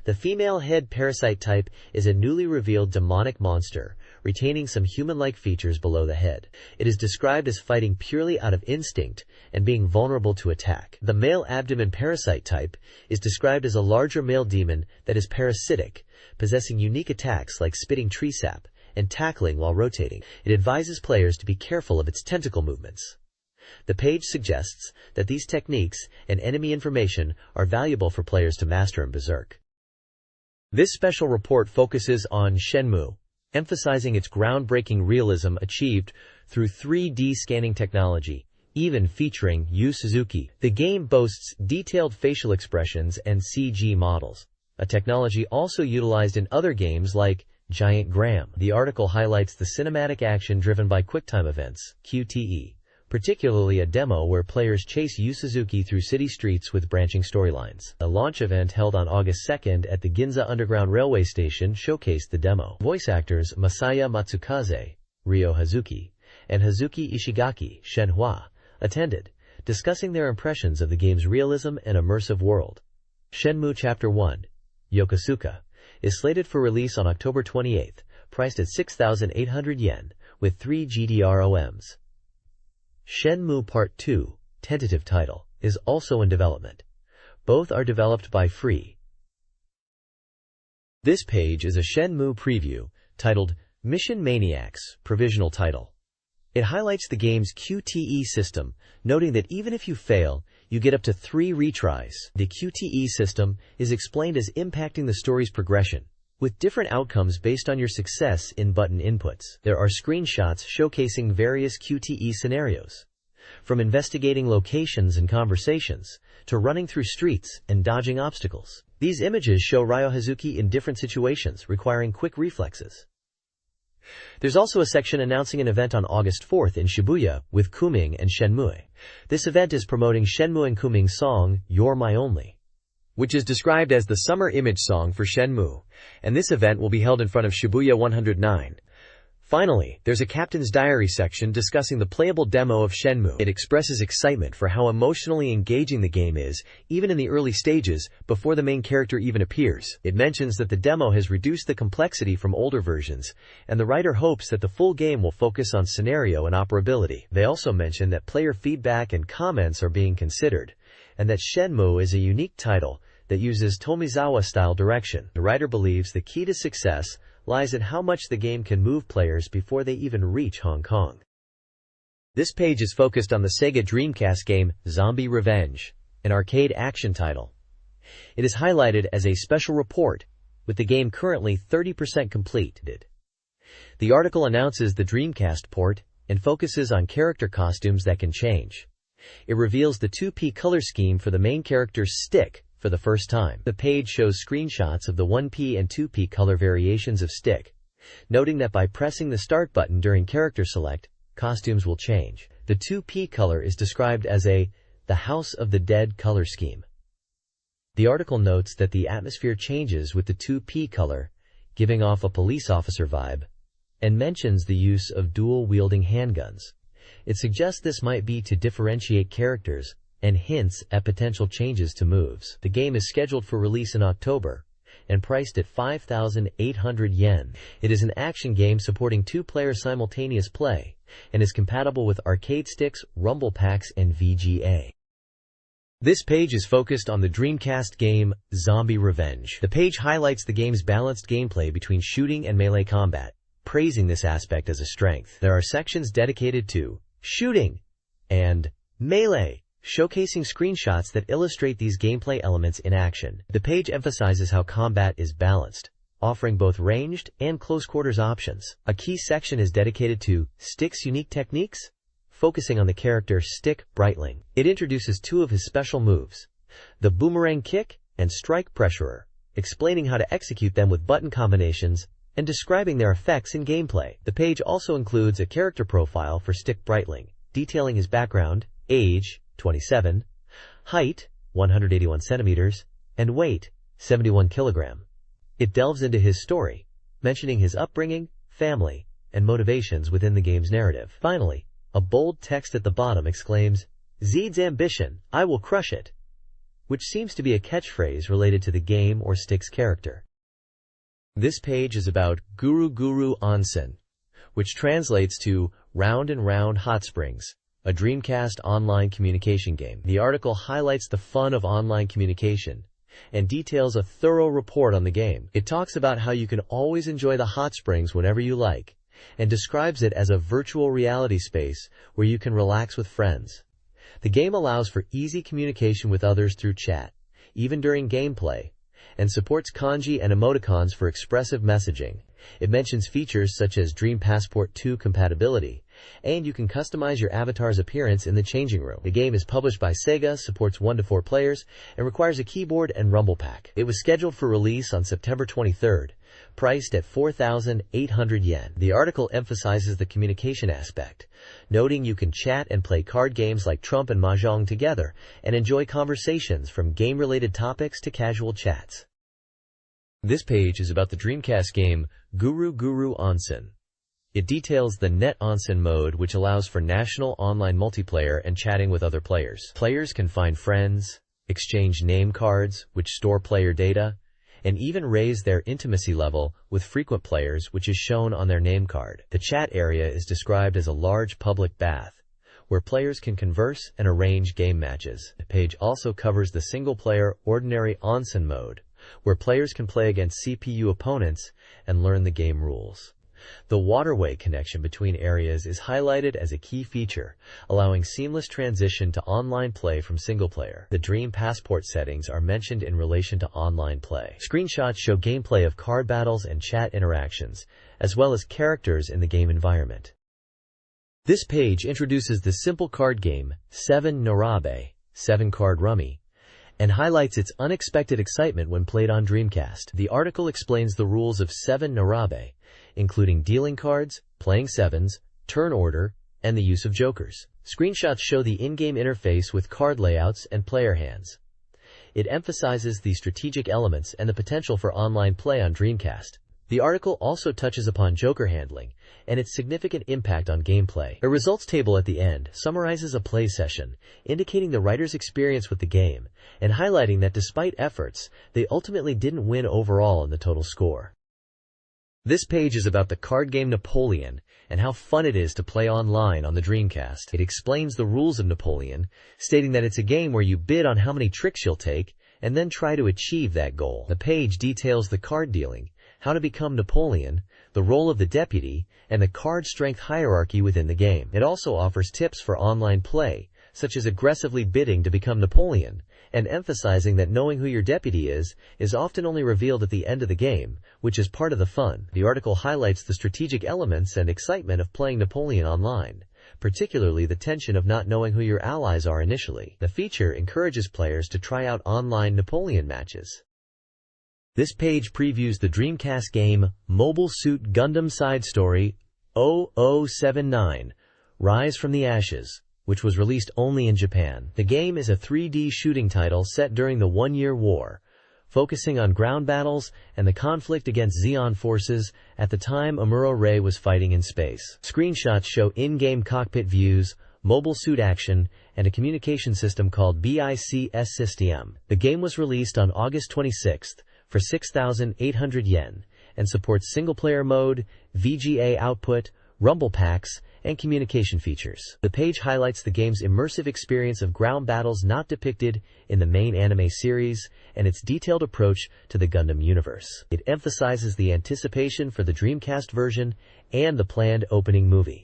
The female head parasite type is a newly revealed demonic monster, retaining some human-like features below the head. It is described as fighting purely out of instinct and being vulnerable to attack. The male abdomen parasite type is described as a larger male demon that is parasitic, possessing unique attacks like spitting tree sap and tackling while rotating. It advises players to be careful of its tentacle movements. The page suggests that these techniques and enemy information are valuable for players to master in Berserk. This special report focuses on Shenmue, emphasizing its groundbreaking realism achieved through 3D scanning technology, even featuring Yu Suzuki. The game boasts detailed facial expressions and CG models, a technology also utilized in other games like Giant Graham. The article highlights the cinematic action driven by QuickTime events, QTE, particularly a demo where players chase Yu Suzuki through city streets with branching storylines. A launch event held on August 2nd at the Ginza Underground Railway Station showcased the demo. Voice actors Masaya Matsukaze, Ryo Hazuki, and Hazuki Ishigaki, Shenhua, attended, discussing their impressions of the game's realism and immersive world. Shenmue Chapter 1, Yokosuka, is slated for release on October 28th, priced at 6,800 yen, with 3 GDROMs. Shenmue Part 2, tentative title, is also in development. Both are developed by Free. This page is a Shenmue preview, titled Mission Maniacs, provisional title. It highlights the game's QTE system, noting that even if you fail, you get up to 3 retries. The QTE system is explained as impacting the story's progression, with different outcomes based on your success in button inputs. There are screenshots showcasing various QTE scenarios, from investigating locations and conversations, to running through streets and dodging obstacles. These images show Ryo Hazuki in different situations, requiring quick reflexes. There's also a section announcing an event on August 4th in Shibuya with Kuming and Shenmue. This event is promoting Shenmue and Kuming's song, You're My Only, which is described as the summer image song for Shenmue, and this event will be held in front of Shibuya 109. Finally, there's a Captain's Diary section discussing the playable demo of Shenmue. It expresses excitement for how emotionally engaging the game is, even in the early stages, before the main character even appears. It mentions that the demo has reduced the complexity from older versions, and the writer hopes that the full game will focus on scenario and operability. They also mention that player feedback and comments are being considered, and that Shenmue is a unique title that uses Tomizawa-style direction. The writer believes the key to success lies in how much the game can move players before they even reach Hong Kong. This page is focused on the Sega Dreamcast game Zombie Revenge, an arcade action title. It is highlighted as a special report, with the game currently 30% completed. The article announces the Dreamcast port and focuses on character costumes that can change. It reveals the 2P color scheme for the main character's stick for the first time. The page shows screenshots of the 1P and 2P color variations of stick, noting that by pressing the start button during character select, costumes will change. The 2P color is described as the House of the Dead color scheme. The article notes that the atmosphere changes with the 2P color, giving off a police officer vibe, and mentions the use of dual-wielding handguns. It suggests this might be to differentiate characters, and hints at potential changes to moves. The game is scheduled for release in October, and priced at 5,800 yen. It is an action game supporting 2-player simultaneous play, and is compatible with arcade sticks, rumble packs, and VGA. This page is focused on the Dreamcast game, Zombie Revenge. The page highlights the game's balanced gameplay between shooting and melee combat, praising this aspect as a strength. There are sections dedicated to shooting and melee, showcasing screenshots that illustrate these gameplay elements in action. The page emphasizes how combat is balanced, offering both ranged and close-quarters options. A key section is dedicated to Stick's unique techniques, focusing on the character Stick Brightling. It introduces 2 of his special moves, the Boomerang Kick and Strike Pressurer, explaining how to execute them with button combinations and describing their effects in gameplay. The page also includes a character profile for Stick Brightling, detailing his background, age, 27, height, 181 centimeters, and weight, 71 kilogram. It delves into his story, mentioning his upbringing, family, and motivations within the game's narrative. Finally, a bold text at the bottom exclaims, "Zeed's ambition, I will crush it," which seems to be a catchphrase related to the game or Stick's character. This page is about Guru Guru Onsen, which translates to Round and Round Hot Springs, a Dreamcast online communication game. The article highlights the fun of online communication and details a thorough report on the game. It talks about how you can always enjoy the hot springs whenever you like, and describes it as a virtual reality space where you can relax with friends. The game allows for easy communication with others through chat, even during gameplay, and supports kanji and emoticons for expressive messaging. It mentions features such as Dream Passport 2 compatibility, and you can customize your avatar's appearance in the changing room. The game is published by Sega, supports 1 to 4 players, and requires a keyboard and rumble pack. It was scheduled for release on September 23rd, priced at 4,800 yen. The article emphasizes the communication aspect, noting you can chat and play card games like Trump and Mahjong together, and enjoy conversations from game-related topics to casual chats. This page is about the Dreamcast game Guru Guru Onsen. It details the Net Onsen mode, which allows for national online multiplayer and chatting with other players. Players can find friends, exchange name cards, which store player data, and even raise their intimacy level with frequent players, which is shown on their name card. The chat area is described as a large public bath, where players can converse and arrange game matches. The page also covers the single-player Ordinary Onsen mode, where players can play against CPU opponents and learn the game rules. The waterway connection between areas is highlighted as a key feature, allowing seamless transition to online play from single player. The Dream Passport settings are mentioned in relation to online play. Screenshots show gameplay of card battles and chat interactions, as well as characters in the game environment. This page introduces the simple card game 7 Narabe, 7-card rummy, and highlights its unexpected excitement when played on Dreamcast. The article explains the rules of 7 Narabe, including dealing cards, playing sevens, turn order, and the use of jokers. Screenshots show the in-game interface with card layouts and player hands. It emphasizes the strategic elements and the potential for online play on Dreamcast. The article also touches upon joker handling and its significant impact on gameplay. A results table at the end summarizes a play session, indicating the writer's experience with the game and highlighting that despite efforts, they ultimately didn't win overall in the total score. This page is about the card game Napoleon and how fun it is to play online on the Dreamcast. It explains the rules of Napoleon, stating that it's a game where you bid on how many tricks you'll take and then try to achieve that goal. The page details the card dealing, how to become Napoleon, the role of the deputy, and the card strength hierarchy within the game. It also offers tips for online play, such as aggressively bidding to become Napoleon, and emphasizing that knowing who your deputy is often only revealed at the end of the game, which is part of the fun. The article highlights the strategic elements and excitement of playing Napoleon online, particularly the tension of not knowing who your allies are initially. The feature encourages players to try out online Napoleon matches. This page previews the Dreamcast game Mobile Suit Gundam Side Story 0079, Rise from the Ashes, which was released only in Japan. The game is a 3D shooting title set during the One-Year War, focusing on ground battles and the conflict against Zeon forces at the time Amuro Ray was fighting in space. Screenshots show in-game cockpit views, mobile suit action, and a communication system called BICS System. The game was released on August 26th for 6,800 yen and supports single-player mode, VGA output, rumble packs, and communication features. The page highlights the game's immersive experience of ground battles not depicted in the main anime series and its detailed approach to the Gundam universe. It emphasizes the anticipation for the Dreamcast version and the planned opening movie.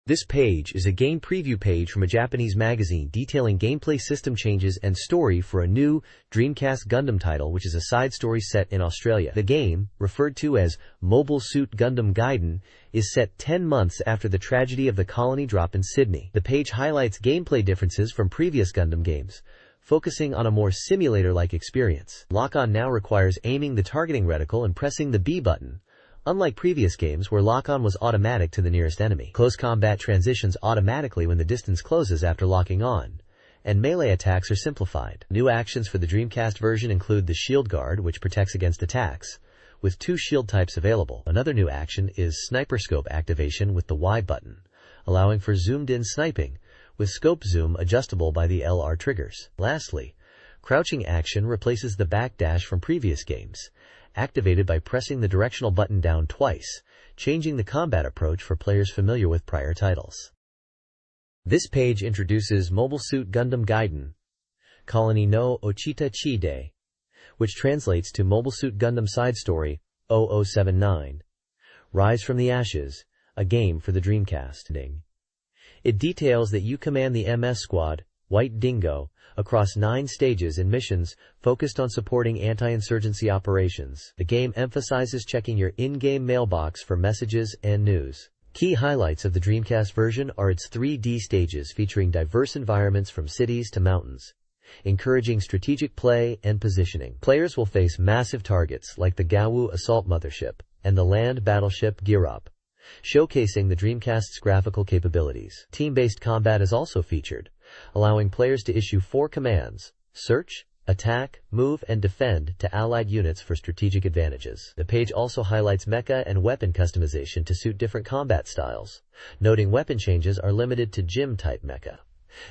This page is a game preview page from a Japanese magazine detailing gameplay system changes and story for a new Dreamcast Gundam title, which is a side story set in Australia. The game, referred to as Mobile Suit Gundam Gaiden, is set 10 months after the tragedy of the colony drop in Sydney. The page highlights gameplay differences from previous Gundam games, focusing on a more simulator-like experience. Lock-on now requires aiming the targeting reticle and pressing the B button, unlike previous games where lock-on was automatic to the nearest enemy. Close combat transitions automatically when the distance closes after locking on, and melee attacks are simplified. New actions for the Dreamcast version include the Shield Guard, which protects against attacks, with 2 shield types available. Another new action is Sniper Scope activation with the Y button, allowing for zoomed-in sniping, with scope zoom adjustable by the LR triggers. Lastly, crouching action replaces the backdash from previous games, activated by pressing the directional button down twice, changing the combat approach for players familiar with prior titles. This page introduces Mobile Suit Gundam Gaiden, Colony no Ochita Chide, which translates to Mobile Suit Gundam Side Story 0079, Rise from the Ashes, a game for the Dreamcast. It details that you command the MS Squad, White Dingo, across 9 stages and missions focused on supporting anti-insurgency operations. The game emphasizes checking your in-game mailbox for messages and news. Key highlights of the Dreamcast version are its 3D stages featuring diverse environments from cities to mountains, encouraging strategic play and positioning. Players will face massive targets like the Gawu assault mothership and the land battleship Girop, showcasing the Dreamcast's graphical capabilities. Team-based combat is also featured, allowing players to issue 4 commands: search, attack, move, and defend to allied units for strategic advantages. The page also highlights mecha and weapon customization to suit different combat styles, noting weapon changes are limited to gym-type mecha.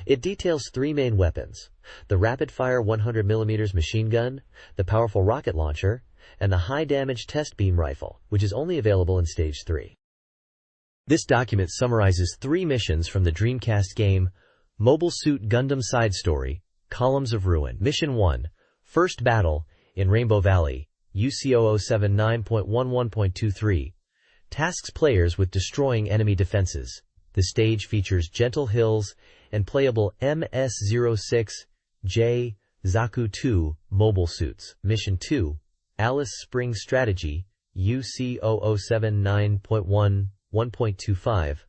It details 3 main weapons: the rapid-fire 100mm machine gun, the powerful rocket launcher, and the high-damage test beam rifle, which is only available in Stage 3. This document summarizes 3 missions from the Dreamcast game Mobile Suit Gundam Side Story, Columns of Ruin. Mission 1, First Battle, in Rainbow Valley, UC0079.11.23, tasks players with destroying enemy defenses. The stage features gentle hills and playable MS-06J Zaku 2 mobile suits. Mission 2, Alice Springs Strategy, UC0079.11.25,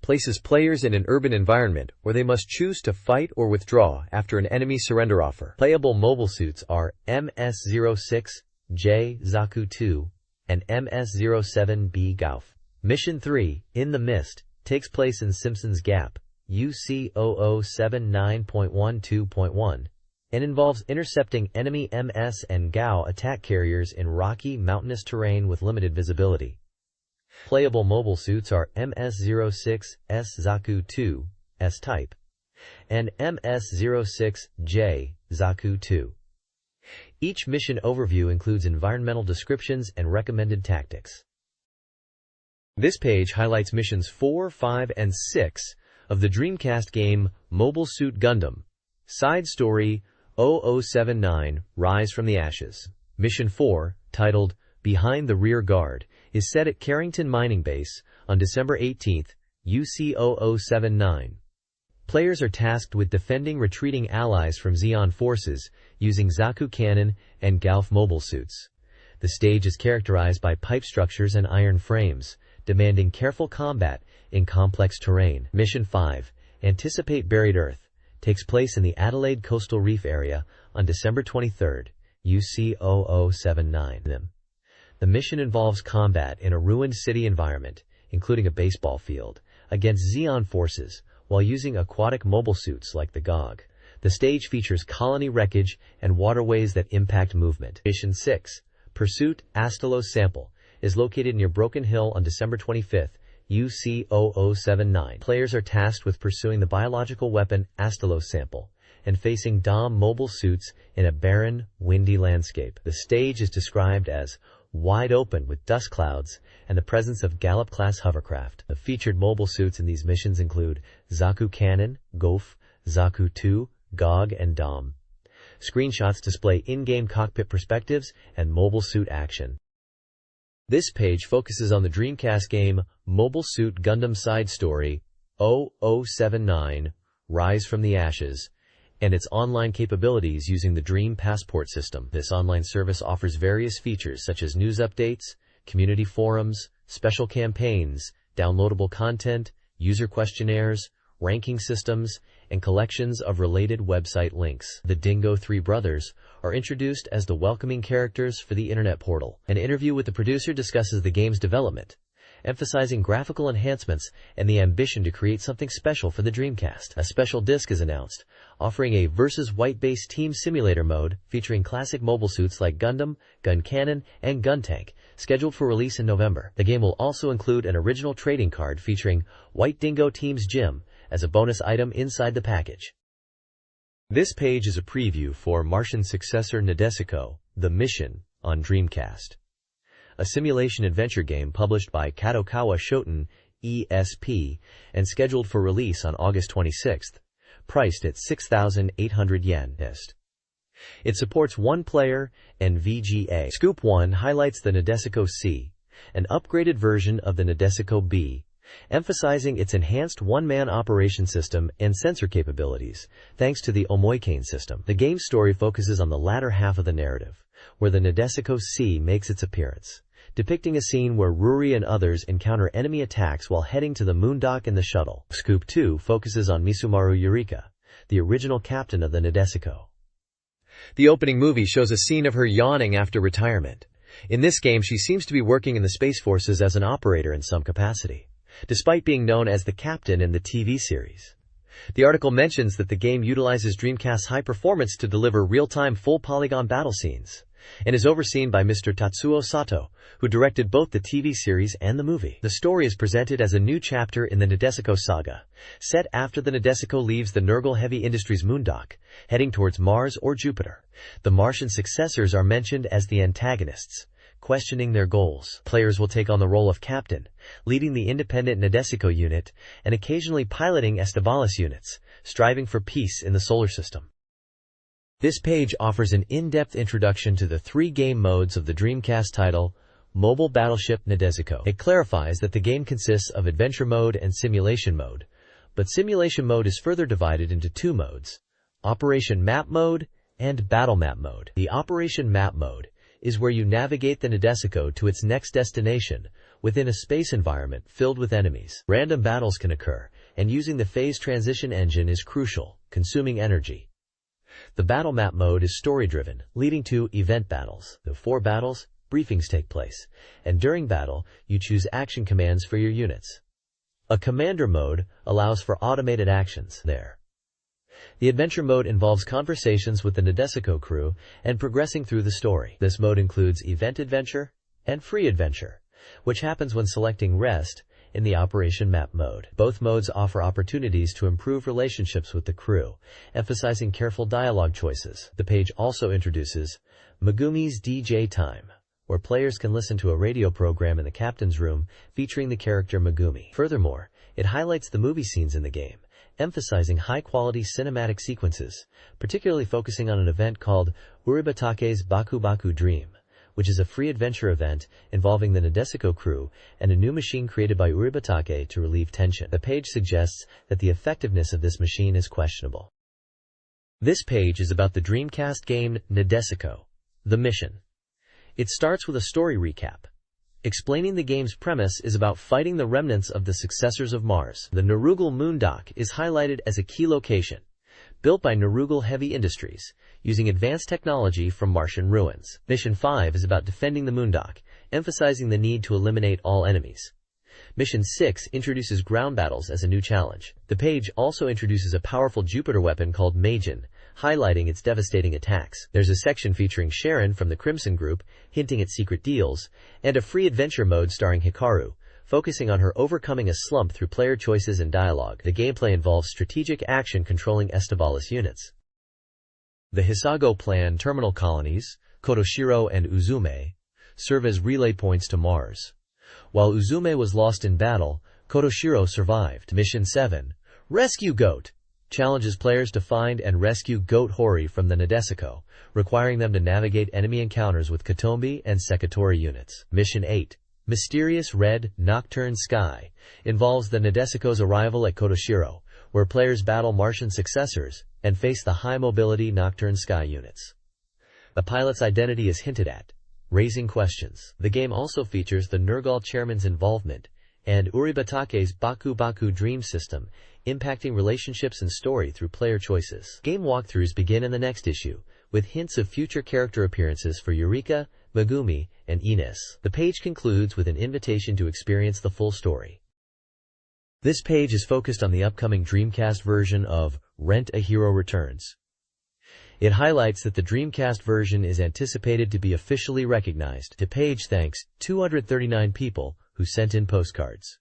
places players in an urban environment where they must choose to fight or withdraw after an enemy surrender offer. Playable mobile suits are MS-06J Zaku 2 and MS-07B Gauf. Mission 3, In the Mist, takes place in Simpsons Gap, UC0079.12.1, and involves intercepting enemy MS and GAU attack carriers in rocky, mountainous terrain with limited visibility. Playable mobile suits are MS-06S Zaku 2 S-Type and MS-06J Zaku 2. Each mission overview includes environmental descriptions and recommended tactics. This page highlights missions 4, 5, and 6 of the Dreamcast game Mobile Suit Gundam Side Story 0079 Rise from the Ashes. Mission 4, titled Behind the Rear Guard, is set at Carrington Mining Base on December 18, UC0079. Players are tasked with defending retreating allies from Zeon forces using Zaku Cannon and Gauf mobile suits. The stage is characterized by pipe structures and iron frames, demanding careful combat in complex terrain. Mission 5, Anticipate Buried Earth, takes place in the Adelaide Coastal Reef area on December 23, UC0079. The mission involves combat in a ruined city environment, including a baseball field, against Zeon forces, while using aquatic mobile suits like the GOG. The stage features colony wreckage and waterways that impact movement. Mission 6, Pursuit Astalos Sample, is located near Broken Hill on December 25, UC0079. Players are tasked with pursuing the biological weapon Astalos Sample and facing DOM mobile suits in a barren, windy landscape. The stage is described as wide open with dust clouds and the presence of Gallop-class hovercraft. The featured mobile suits in these missions include Zaku Cannon, Gauf, Zaku 2, GOG, and DOM. Screenshots display in-game cockpit perspectives and mobile suit action. This page focuses on the Dreamcast game Mobile Suit Gundam Side Story 0079 Rise from the Ashes and its online capabilities using the Dream Passport system. This online service offers various features such as news updates, community forums, special campaigns, downloadable content, user questionnaires, ranking systems, and collections of related website links. The Dingo Three Brothers are introduced as the welcoming characters for the Internet portal. An interview with the producer discusses the game's development, emphasizing graphical enhancements and the ambition to create something special for the Dreamcast. A special disc is announced, offering a versus white-based team simulator mode featuring classic mobile suits like Gundam, Gun Cannon, and Gun Tank, scheduled for release in November. The game will also include an original trading card featuring White Dingo Team's Gym as a bonus item inside the package. This page is a preview for Martian successor Nadesico, The Mission, on Dreamcast, a simulation adventure game published by Kadokawa Shoten ESP and scheduled for release on August 26th, priced at 6,800 yen. It supports one-player and VGA. Scoop 1 highlights the Nadesico C, an upgraded version of the Nadesico B, emphasizing its enhanced one-man operation system and sensor capabilities, thanks to the Omoikane system. The game's story focuses on the latter half of the narrative, where the Nadesico C makes its appearance, depicting a scene where Ruri and others encounter enemy attacks while heading to the moondock in the shuttle. Scoop 2 focuses on Misumaru Eureka, the original captain of the Nadesico. The opening movie shows a scene of her yawning after retirement. In this game, she seems to be working in the Space Forces as an operator in some capacity, despite being known as the captain in the TV series. The article mentions that the game utilizes Dreamcast's high performance to deliver real-time full-polygon battle scenes, and is overseen by Mr. Tatsuo Sato, who directed both the TV series and the movie. The story is presented as a new chapter in the Nadesico saga, set after the Nadesico leaves the Nurgle Heavy Industries moondock, heading towards Mars or Jupiter. The Martian successors are mentioned as the antagonists, questioning their goals. Players will take on the role of captain, leading the independent Nadesico unit, and occasionally piloting Estebalis units, striving for peace in the solar system. This page offers an in-depth introduction to the three game modes of the Dreamcast title, Mobile Battleship Nadesico. It clarifies that the game consists of Adventure Mode and Simulation Mode, but Simulation Mode is further divided into two modes, Operation Map Mode and Battle Map Mode. The Operation Map Mode is where you navigate the Nadesico to its next destination within a space environment filled with enemies. Random battles can occur, and using the phase transition engine is crucial, consuming energy. The battle map mode is story-driven, leading to event battles. Before battles, briefings take place, and during battle, you choose action commands for your units. A commander mode allows for automated actions there. The adventure mode involves conversations with the Nadesico crew and progressing through the story. This mode includes event adventure and free adventure, which happens when selecting rest in the Operation Map mode. Both modes offer opportunities to improve relationships with the crew, emphasizing careful dialogue choices. The page also introduces Megumi's DJ Time, where players can listen to a radio program in the captain's room featuring the character Megumi. Furthermore, it highlights the movie scenes in the game, emphasizing high-quality cinematic sequences, particularly focusing on an event called Uribatake's Baku Baku Dream, which is a free adventure event involving the Nadesico crew and a new machine created by Uribatake to relieve tension. The page suggests that the effectiveness of this machine is questionable. This page is about the Dreamcast game Nadesico, The Mission. It starts with a story recap. Explaining the game's premise is about fighting the remnants of the successors of Mars. The Narugal moondock is highlighted as a key location, built by Narugal Heavy Industries, using advanced technology from Martian ruins. Mission 5 is about defending the moondock, emphasizing the need to eliminate all enemies. Mission 6 introduces ground battles as a new challenge. The page also introduces a powerful Jupiter weapon called Majin, highlighting its devastating attacks. There's a section featuring Sharon from the Crimson Group, hinting at secret deals, and a free adventure mode starring Hikaru, focusing on her overcoming a slump through player choices and dialogue. The gameplay involves strategic action controlling Estebalis units. The Hisago Plan terminal colonies, Kotoshiro and Uzume, serve as relay points to Mars. While Uzume was lost in battle, Kotoshiro survived. Mission 7, Rescue Goat, challenges players to find and rescue Goat Hori from the Nadesico, requiring them to navigate enemy encounters with Katombi and Sekitori units. Mission 8, Mysterious Red Nocturne Sky, involves the Nadesico's arrival at Kotoshiro, where players battle Martian successors and face the high-mobility Nocturne Sky units. The pilot's identity is hinted at, raising questions. The game also features the Nurgle chairman's involvement and Uribatake's Baku Baku Dream System, impacting relationships and story through player choices. Game walkthroughs begin in the next issue, with hints of future character appearances for Eureka, Megumi, and Ines. The page concludes with an invitation to experience the full story. This page is focused on the upcoming Dreamcast version of Rent a Hero Returns. It highlights that the Dreamcast version is anticipated to be officially recognized. The page thanks 239 people who sent in postcards.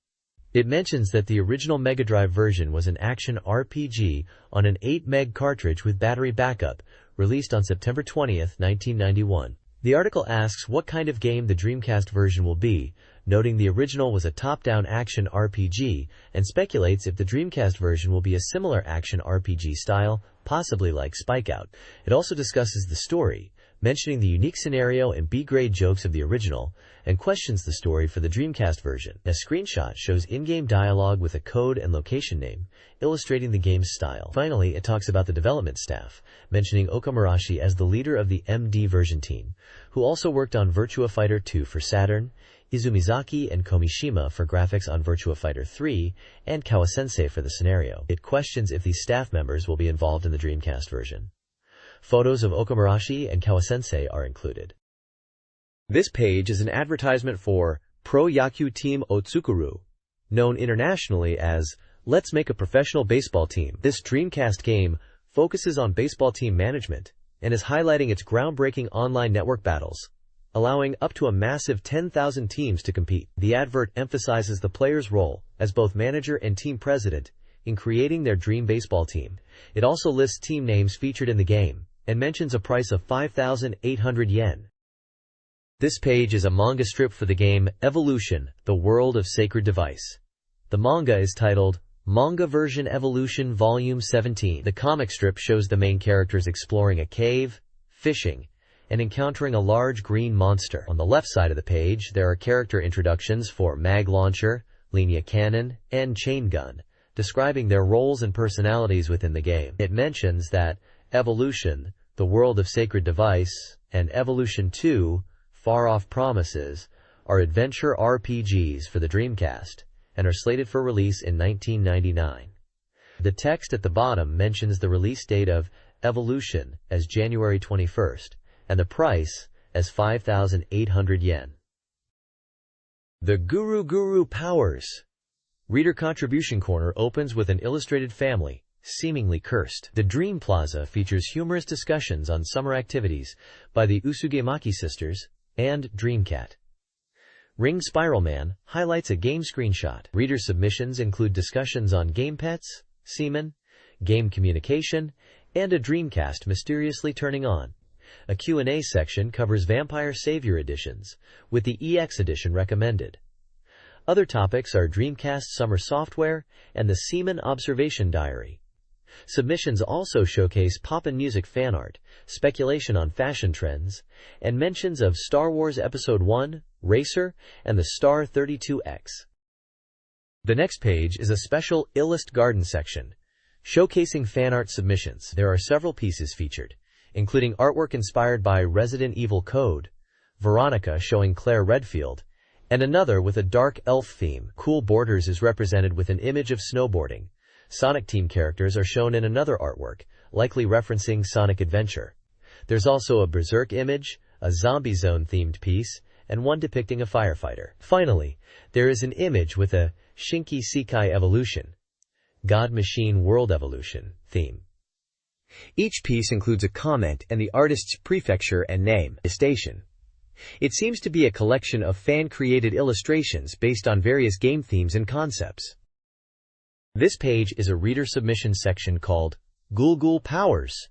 It mentions that the original Mega Drive version was an action RPG on an 8 meg cartridge with battery backup, released on September 20, 1991. The article asks what kind of game the Dreamcast version will be, noting the original was a top-down action RPG, and speculates if the Dreamcast version will be a similar action RPG style, possibly like Spike-Out. It also discusses the story, mentioning the unique scenario and B-grade jokes of the original, and questions the story for the Dreamcast version. A screenshot shows in-game dialogue with a code and location name, illustrating the game's style. Finally, it talks about the development staff, mentioning Okamurashi as the leader of the MD version team, who also worked on Virtua Fighter 2 for Saturn, Izumizaki and Komishima for graphics on Virtua Fighter 3, and Kawasensei for the scenario. It questions if these staff members will be involved in the Dreamcast version. Photos of Okamurashi and Kawasensei are included. This page is an advertisement for Pro Yaku Team Otsukuru, known internationally as Let's Make a Professional Baseball Team. This Dreamcast game focuses on baseball team management and is highlighting its groundbreaking online network battles, allowing up to a massive 10,000 teams to compete. The advert emphasizes the player's role as both manager and team president in creating their dream baseball team. It also lists team names featured in the game and mentions a price of 5,800 yen. This page is a manga strip for the game Evolution, The World of Sacred Device. The manga is titled Manga Version Evolution Volume 17. The comic strip shows the main characters exploring a cave, fishing, and encountering a large green monster. On the left side of the page, there are character introductions for Mag Launcher, Linear Cannon, and Chain Gun, describing their roles and personalities within the game. It mentions that Evolution, The World of Sacred Device, and Evolution 2, Far Off Promises, are adventure RPGs for the Dreamcast and are slated for release in 1999. The text at the bottom mentions the release date of Evolution as January 21st, and the price as 5,800 yen. The Guru Powers. Reader Contribution Corner opens with an illustrated family, seemingly cursed. The Dream Plaza features humorous discussions on summer activities by the Usugemaki sisters and Dreamcat. Ring Spiral Man highlights a game screenshot. Reader submissions include discussions on game pets, semen, game communication, and a Dreamcast mysteriously turning on. A Q&A section covers Vampire Savior editions, with the EX edition recommended. Other topics are Dreamcast Summer Software and the Seaman Observation Diary. Submissions also showcase pop-in music fan art, speculation on fashion trends, and mentions of Star Wars Episode 1, Racer, and the Star 32X. The next page is a special Illust Garden section, showcasing fan art submissions. There are several pieces featured, including artwork inspired by Resident Evil Code, Veronica showing Claire Redfield, and another with a dark elf theme. Cool Borders is represented with an image of snowboarding. Sonic Team characters are shown in another artwork, likely referencing Sonic Adventure. There's also a Berserk image, a Zombie Zone themed piece, and one depicting a firefighter. Finally, there is an image with a Shinki Sekai Evolution, God Machine World Evolution theme. Each piece includes a comment and the artist's prefecture and name. Station. It seems to be a collection of fan-created illustrations based on various game themes and concepts. This page is a reader submission section called Ghoul Powers.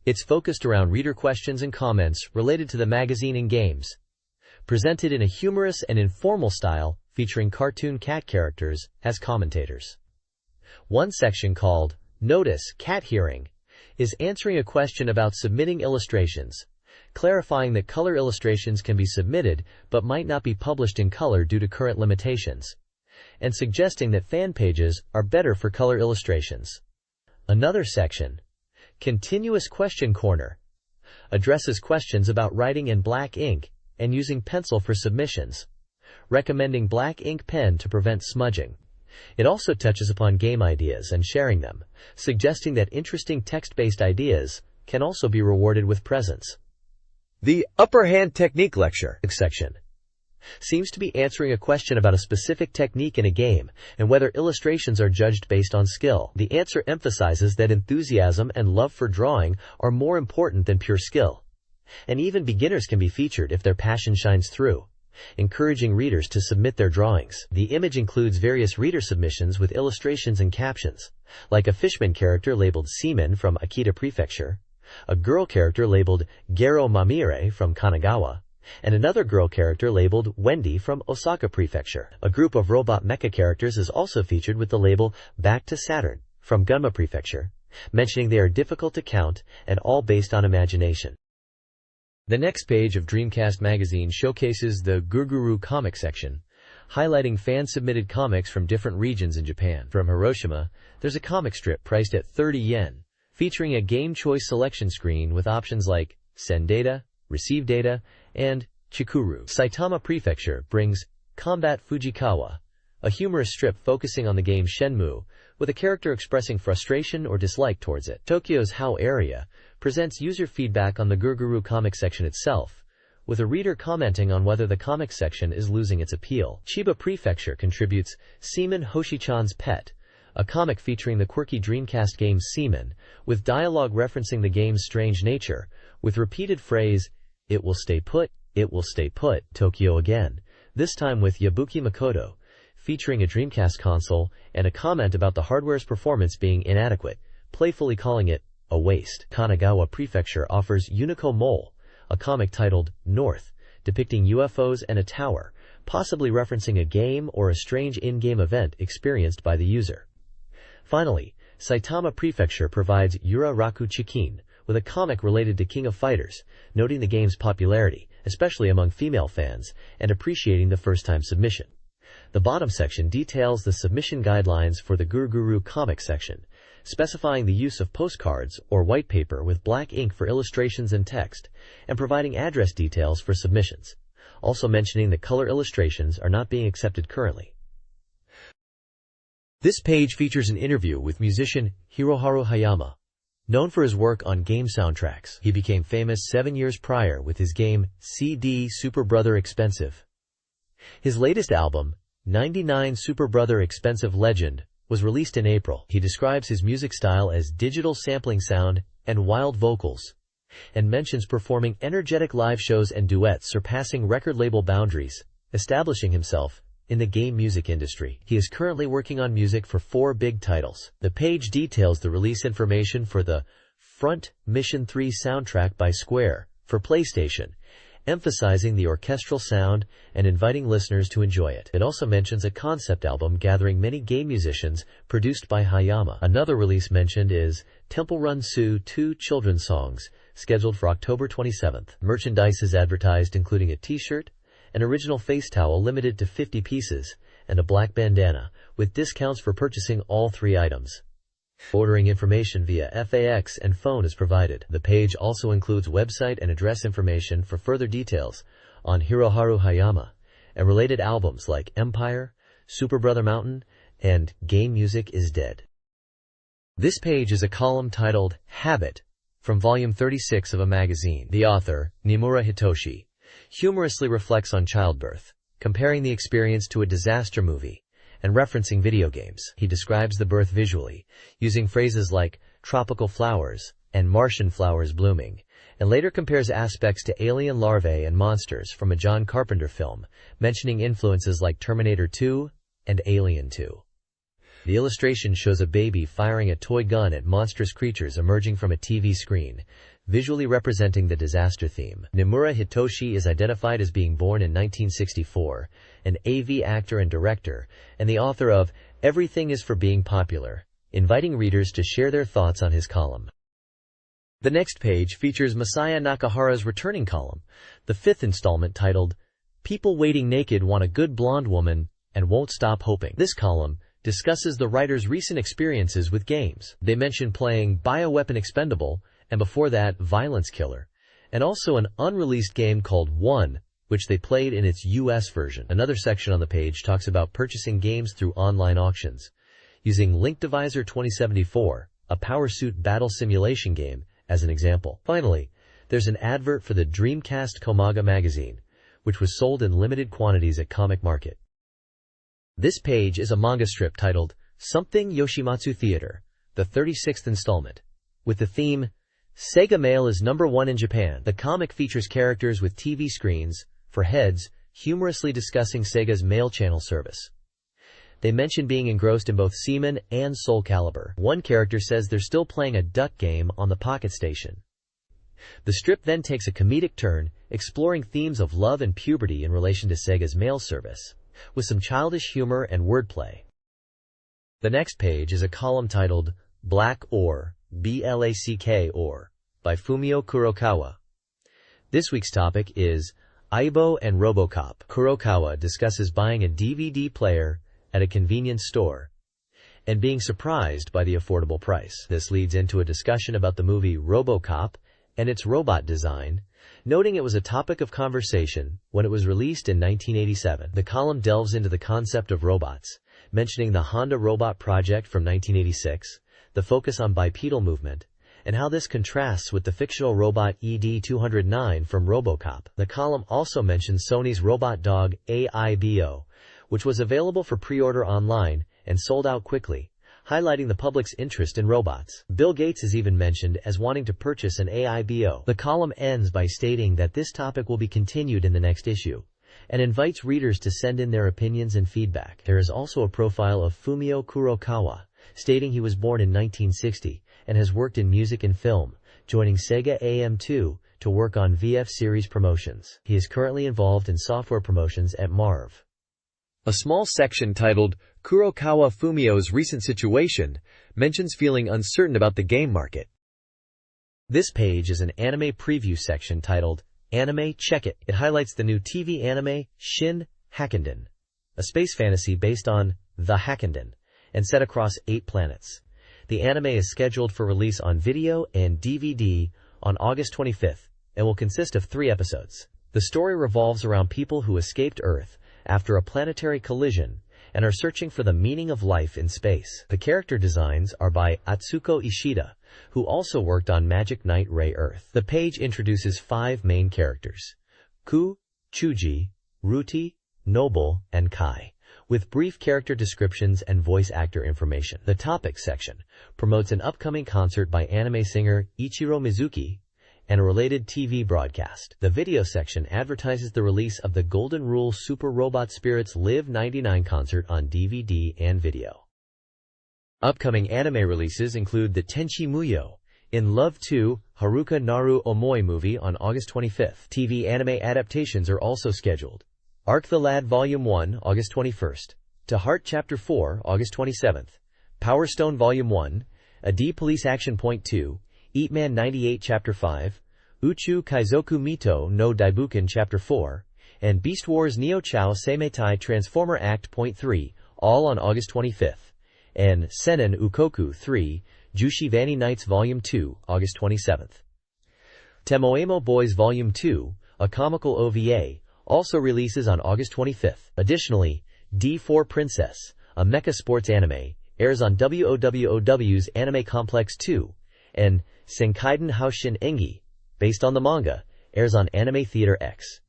It's focused around reader questions and comments related to the magazine and games, presented in a humorous and informal style featuring cartoon cat characters as commentators. One section called Notice Cat Hearing is answering a question about submitting illustrations, clarifying that color illustrations can be submitted but might not be published in color due to current limitations, and suggesting that fan pages are better for color illustrations. Another section, Continuous Question Corner, addresses questions about writing in black ink and using pencil for submissions, recommending black ink pen to prevent smudging. It also touches upon game ideas and sharing them, suggesting that interesting text-based ideas can also be rewarded with presents. The Upper Hand Technique Lecture section seems to be answering a question about a specific technique in a game and whether illustrations are judged based on skill. The answer emphasizes that enthusiasm and love for drawing are more important than pure skill, and even beginners can be featured if their passion shines through, encouraging readers to submit their drawings. The image includes various reader submissions with illustrations and captions, like a fishman character labeled Seaman from Akita Prefecture, a girl character labeled Gero Mamire from Kanagawa, and another girl character labeled Wendy from Osaka Prefecture. A group of robot mecha characters is also featured with the label Back to Saturn from Gunma Prefecture, mentioning they are difficult to count and all based on imagination. The next page of Dreamcast Magazine showcases the Guruguru comic section, highlighting fan-submitted comics from different regions in Japan. From Hiroshima, there's a comic strip priced at 30 yen, featuring a game choice selection screen with options like Send Data, Receive Data, and Chikuru. Saitama Prefecture brings Combat Fujikawa, a humorous strip focusing on the game Shenmue, with a character expressing frustration or dislike towards it. Tokyo's How area presents user feedback on the Guruguru comic section itself, with a reader commenting on whether the comic section is losing its appeal. Chiba Prefecture contributes Seaman Hoshi-chan's Pet, a comic featuring the quirky Dreamcast game Seaman, with dialogue referencing the game's strange nature, with repeated phrase, "It will stay put, Tokyo again," this time with Yabuki Makoto, featuring a Dreamcast console and a comment about the hardware's performance being inadequate, playfully calling it a waste. Kanagawa Prefecture offers Unico Mole, a comic titled North, depicting UFOs and a tower, possibly referencing a game or a strange in-game event experienced by the user. Finally, Saitama Prefecture provides Yura Raku Chikin, with a comic related to King of Fighters, noting the game's popularity, especially among female fans, and appreciating the first-time submission. The bottom section details the submission guidelines for the Guruguru comic section, specifying the use of postcards or white paper with black ink for illustrations and text, and providing address details for submissions, also mentioning that color illustrations are not being accepted currently. This page features an interview with musician Hiroharu Hayama. Known for his work on game soundtracks, he became famous 7 years prior with his game CD Super Brother Expensive. His latest album, 99 Super Brother Expensive Legend, was released in April. He describes his music style as digital sampling sound and wild vocals, and mentions performing energetic live shows and duets surpassing record label boundaries, establishing himself in the game music industry. He is currently working on music for 4 big titles. The page details the release information for the Front Mission 3 soundtrack by Square for PlayStation, emphasizing the orchestral sound and inviting listeners to enjoy it. It also mentions a concept album gathering many game musicians produced by Hayama. Another release mentioned is Temple Run Su 2 children's songs, scheduled for October 27th. Merchandise is advertised including a t-shirt, an original face towel limited to 50 pieces, and a black bandana, with discounts for purchasing all 3 items. Ordering information via FAX and phone is provided. The page also includes website and address information for further details on Hiroharu Hayama and related albums like Empire, Super Brother Mountain, and Game Music is Dead. This page is a column titled Habit from volume 36 of a magazine. The author, Nimura Hitoshi, humorously reflects on childbirth, comparing the experience to a disaster movie and referencing video games. He describes the birth visually, using phrases like tropical flowers and Martian flowers blooming, and later compares aspects to alien larvae and monsters from a John Carpenter film, mentioning influences like Terminator 2 and Alien 2. The illustration shows a baby firing a toy gun at monstrous creatures emerging from a TV screen, visually representing the disaster theme. Nimura Hitoshi is identified as being born in 1964, an AV actor and director, and the author of Everything is for Being Popular, inviting readers to share their thoughts on his column. The next page features Masaya Nakahara's returning column, the 5th installment titled People Waiting Naked Want a Good Blonde Woman and Won't Stop Hoping. This column discusses the writer's recent experiences with games. They mention playing Bioweapon Expendable, and before that, Violence Killer, and also an unreleased game called One which they played in its US version. Another section on the page talks about purchasing games through online auctions, using Link Divisor 2074, a power suit battle simulation game, as an example. Finally, there's an advert for the Dreamcast Magazine, which was sold in limited quantities at Comic Market. This page is a manga strip titled Something Yoshimatsu Theater, the 36th installment, with the theme, Sega Mail is #1 in Japan. The comic features characters with TV screens, for heads, humorously discussing Sega's mail channel service. They mention being engrossed in both Seaman and Soul Calibur. One character says they're still playing a duck game on the Pocket Station. The strip then takes a comedic turn, exploring themes of love and puberty in relation to Sega's mail service, with some childish humor and wordplay. The next page is a column titled Black Ore, Black Ore, by Fumio Kurokawa. This week's topic is Aibo and RoboCop. Kurokawa discusses buying a DVD player at a convenience store and being surprised by the affordable price. This leads into a discussion about the movie RoboCop and its robot design, noting it was a topic of conversation when it was released in 1987. The column delves into the concept of robots, mentioning the Honda Robot project from 1986, the focus on bipedal movement, and how this contrasts with the fictional robot ED-209 from RoboCop. The column also mentions Sony's robot dog AIBO, which was available for pre-order online and sold out quickly, highlighting the public's interest in robots. Bill Gates is even mentioned as wanting to purchase an AIBO. The column ends by stating that this topic will be continued in the next issue, and invites readers to send in their opinions and feedback. There is also a profile of Fumio Kurokawa, stating he was born in 1960 and has worked in music and film, joining Sega AM2 to work on VF series promotions. He is currently involved in software promotions at Marv. A small section titled Kurokawa Fumio's Recent Situation mentions feeling uncertain about the game market. This page is an anime preview section titled Anime Check It. It highlights the new TV anime Shin Hakkenden, a space fantasy based on The Hakkenden and set across 8 planets. The anime is scheduled for release on video and DVD on August 25th and will consist of 3 episodes. The story revolves around people who escaped Earth after a planetary collision and are searching for the meaning of life in space. The character designs are by Atsuko Ishida, who also worked on Magic Knight Ray Earth. The page introduces 5 main characters: Ku, Chuji, Ruti, Noble, and Kai, with brief character descriptions and voice actor information. The topics section promotes an upcoming concert by anime singer Ichiro Mizuki and a related TV broadcast. The video section advertises the release of the Golden Rule Super Robot Spirits Live 99 concert on DVD and video. Upcoming anime releases include the Tenchi Muyo, In Love 2, Haruka Naru Omoi movie on August 25th. TV anime adaptations are also scheduled. Arc the Lad Volume 1, August 21st. To Heart Chapter 4, August 27th. Power Stone Volume 1, A D Police Action Point 2, Eat Man 98 Chapter 5, Uchu Kaizoku Mito no Daibuken Chapter 4, and Beast Wars Neo Chao Seimetai Transformer Act Point 3, all on August 25th, and Sennen Ukoku 3, Jushi Vanny Nights Volume 2, August 27th. Temoemo Boys Volume 2, a comical OVA, also releases on August 25th. Additionally, D4 Princess, a mecha sports anime, airs on WOWOW's Anime Complex 2, and Senkaiden Haushin Engi, based on the manga, airs on Anime Theater X.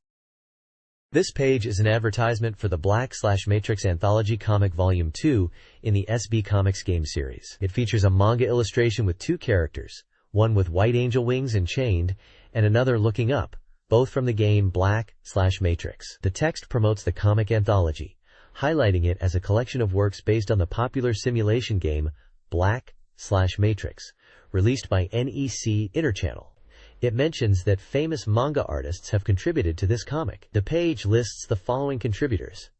This page is an advertisement for the Black/Matrix Anthology Comic Volume 2 in the SB Comics game series. It features a manga illustration with 2 characters, one with white angel wings and chained, and another looking up, both from the game Black/Matrix. The text promotes the comic anthology, highlighting it as a collection of works based on the popular simulation game Black/Matrix, released by NEC Interchannel. It mentions that famous manga artists have contributed to this comic. The page lists the following contributors: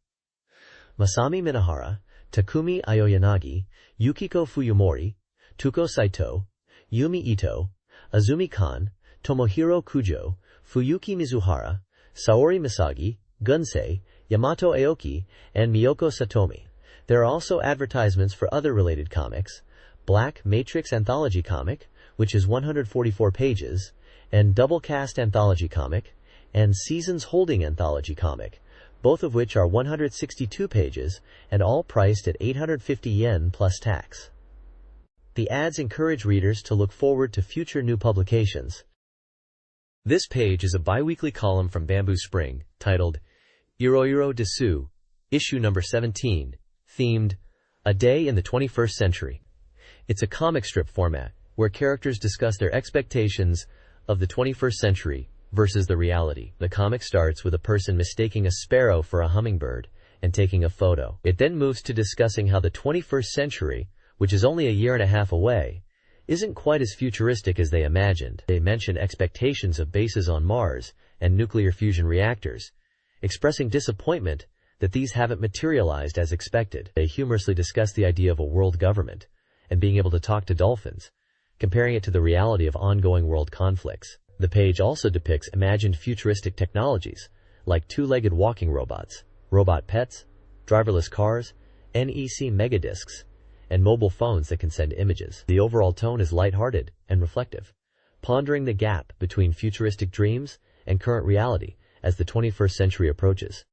Masami Minahara, Takumi Aoyanagi, Yukiko Fuyumori, Tuko Saito, Yumi Ito, Azumi Kan, Tomohiro Kujo, Fuyuki Mizuhara, Saori Misagi, Gunsei, Yamato Aoki, and Miyoko Satomi. There are also advertisements for other related comics: Black Matrix Anthology Comic, which is 144 pages, and Doublecast Anthology Comic, and Seasons Holding Anthology comic, both of which are 162 pages and all priced at 850 yen plus tax. The ads encourage readers to look forward to future new publications. This page is a bi-weekly column from Bamboo Spring, titled Iroiro Desu, issue number 17, themed A Day in the 21st Century. It's a comic strip format, where characters discuss their expectations of the 21st century versus the reality. The comic starts with a person mistaking a sparrow for a hummingbird and taking a photo. It then moves to discussing how the 21st century, which is only a year and a half away, isn't quite as futuristic as they imagined. They mention expectations of bases on Mars and nuclear fusion reactors, expressing disappointment that these haven't materialized as expected. They humorously discuss the idea of a world government and being able to talk to dolphins, comparing it to the reality of ongoing world conflicts. The page also depicts imagined futuristic technologies, like two-legged walking robots, robot pets, driverless cars, NEC megadiscs, and mobile phones that can send images. The overall tone is lighthearted and reflective, pondering the gap between futuristic dreams and current reality as the 21st century approaches.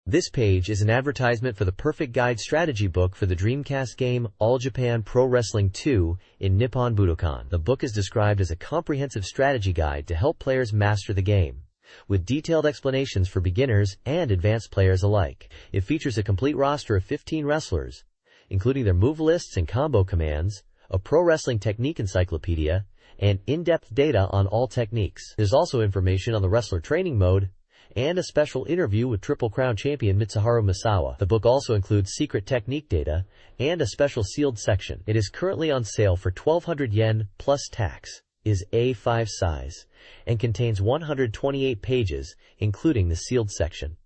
This page is an advertisement for the Perfect Guide strategy book for the Dreamcast game All Japan Pro Wrestling 2 in Nippon Budokan. The book is described as a comprehensive strategy guide to help players master the game, with detailed explanations for beginners and advanced players alike. It features a complete roster of 15 wrestlers, including their move lists and combo commands, a pro wrestling technique encyclopedia, and in-depth data on all techniques. There's also information on the wrestler training mode, and a special interview with Triple Crown champion Mitsuharu Misawa. The book also includes secret technique data and a special sealed section. It is currently on sale for 1,200 yen plus tax, is A5 size, and contains 128 pages, including the sealed section.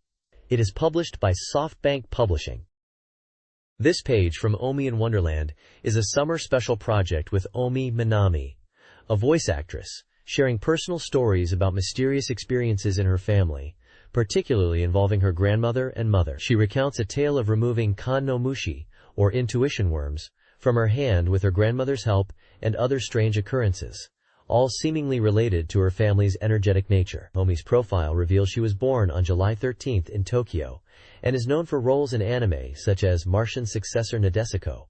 It is published by SoftBank Publishing. This page from Omi in Wonderland is a summer special project with Omi Minami, a voice actress, sharing personal stories about mysterious experiences in her family, particularly involving her grandmother and mother. She recounts a tale of removing kan no mushi, or intuition worms, from her hand with her grandmother's help and other strange occurrences, all seemingly related to her family's energetic nature. Omi's profile reveals she was born on July 13th in Tokyo, and is known for roles in anime such as Martian's successor Nadesico,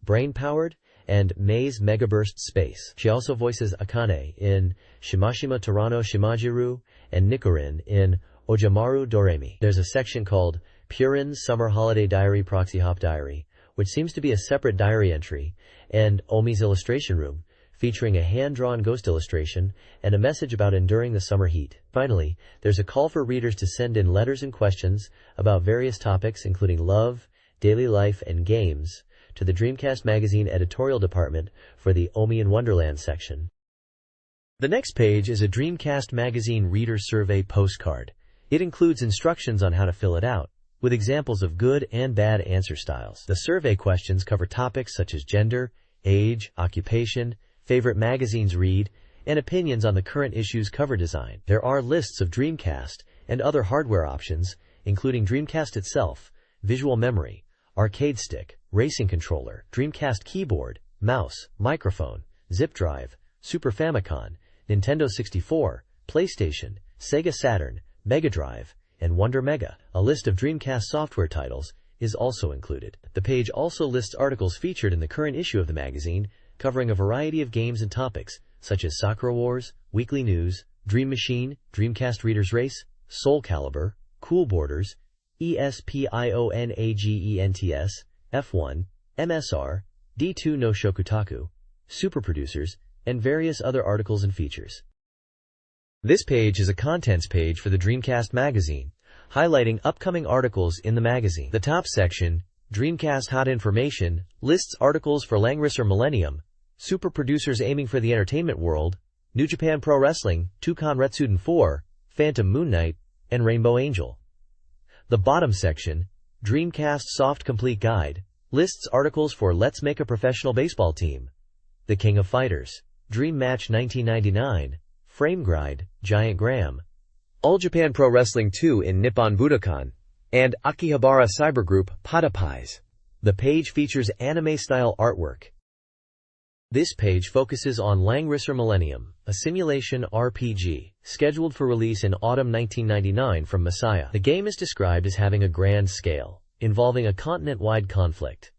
Brain-Powered, and Maze Megaburst Space. She also voices Akane in Shimashima Torano Shimajiru and Nikorin in Ojamaru Doremi. There's a section called Purin's Summer Holiday Diary Proxy Hop Diary, which seems to be a separate diary entry, and Omi's Illustration Room, featuring a hand-drawn ghost illustration and a message about enduring the summer heat. Finally, there's a call for readers to send in letters and questions about various topics including love, daily life, and games to the Dreamcast Magazine editorial department for the Omi in Wonderland section. The next page is a Dreamcast Magazine reader survey postcard. It includes instructions on how to fill it out, with examples of good and bad answer styles. The survey questions cover topics such as gender, age, occupation, favorite magazines read, and opinions on the current issue's cover design. There are lists of Dreamcast and other hardware options, including Dreamcast itself, visual memory, arcade stick, racing controller, Dreamcast keyboard, mouse, microphone, zip drive, Super Famicom, Nintendo 64, PlayStation, Sega Saturn, Mega Drive, and Wonder Mega. A list of Dreamcast software titles is also included. The page also lists articles featured in the current issue of the magazine, covering a variety of games and topics, such as Sakura Wars, Weekly News, Dream Machine, Dreamcast Reader's Race, Soul Calibur, Cool Borders, ESPIONAGENTS, F1, MSR, D2 no Shokutaku, Super Producers, and various other articles and features. This page is a contents page for the Dreamcast Magazine, highlighting upcoming articles in the magazine. The top section, Dreamcast Hot Information, lists articles for Langrisser Millennium, Super Producers Aiming for the Entertainment World, New Japan Pro Wrestling, Toukan Retsuden 4, Phantom Moon Knight, and Rainbow Angel. The bottom section, Dreamcast Soft Complete Guide, lists articles for Let's Make a Professional Baseball Team, The King of Fighters, Dream Match 1999, Frame Gride, Giant Graham, All Japan Pro Wrestling 2 in Nippon Budokan, and Akihabara Cyber Group Pada Pies. The page features anime-style artwork, This page focuses on Langrisser Millennium, a simulation RPG, scheduled for release in autumn 1999 from Messiah. The game is described as having a grand scale, involving a continent-wide conflict.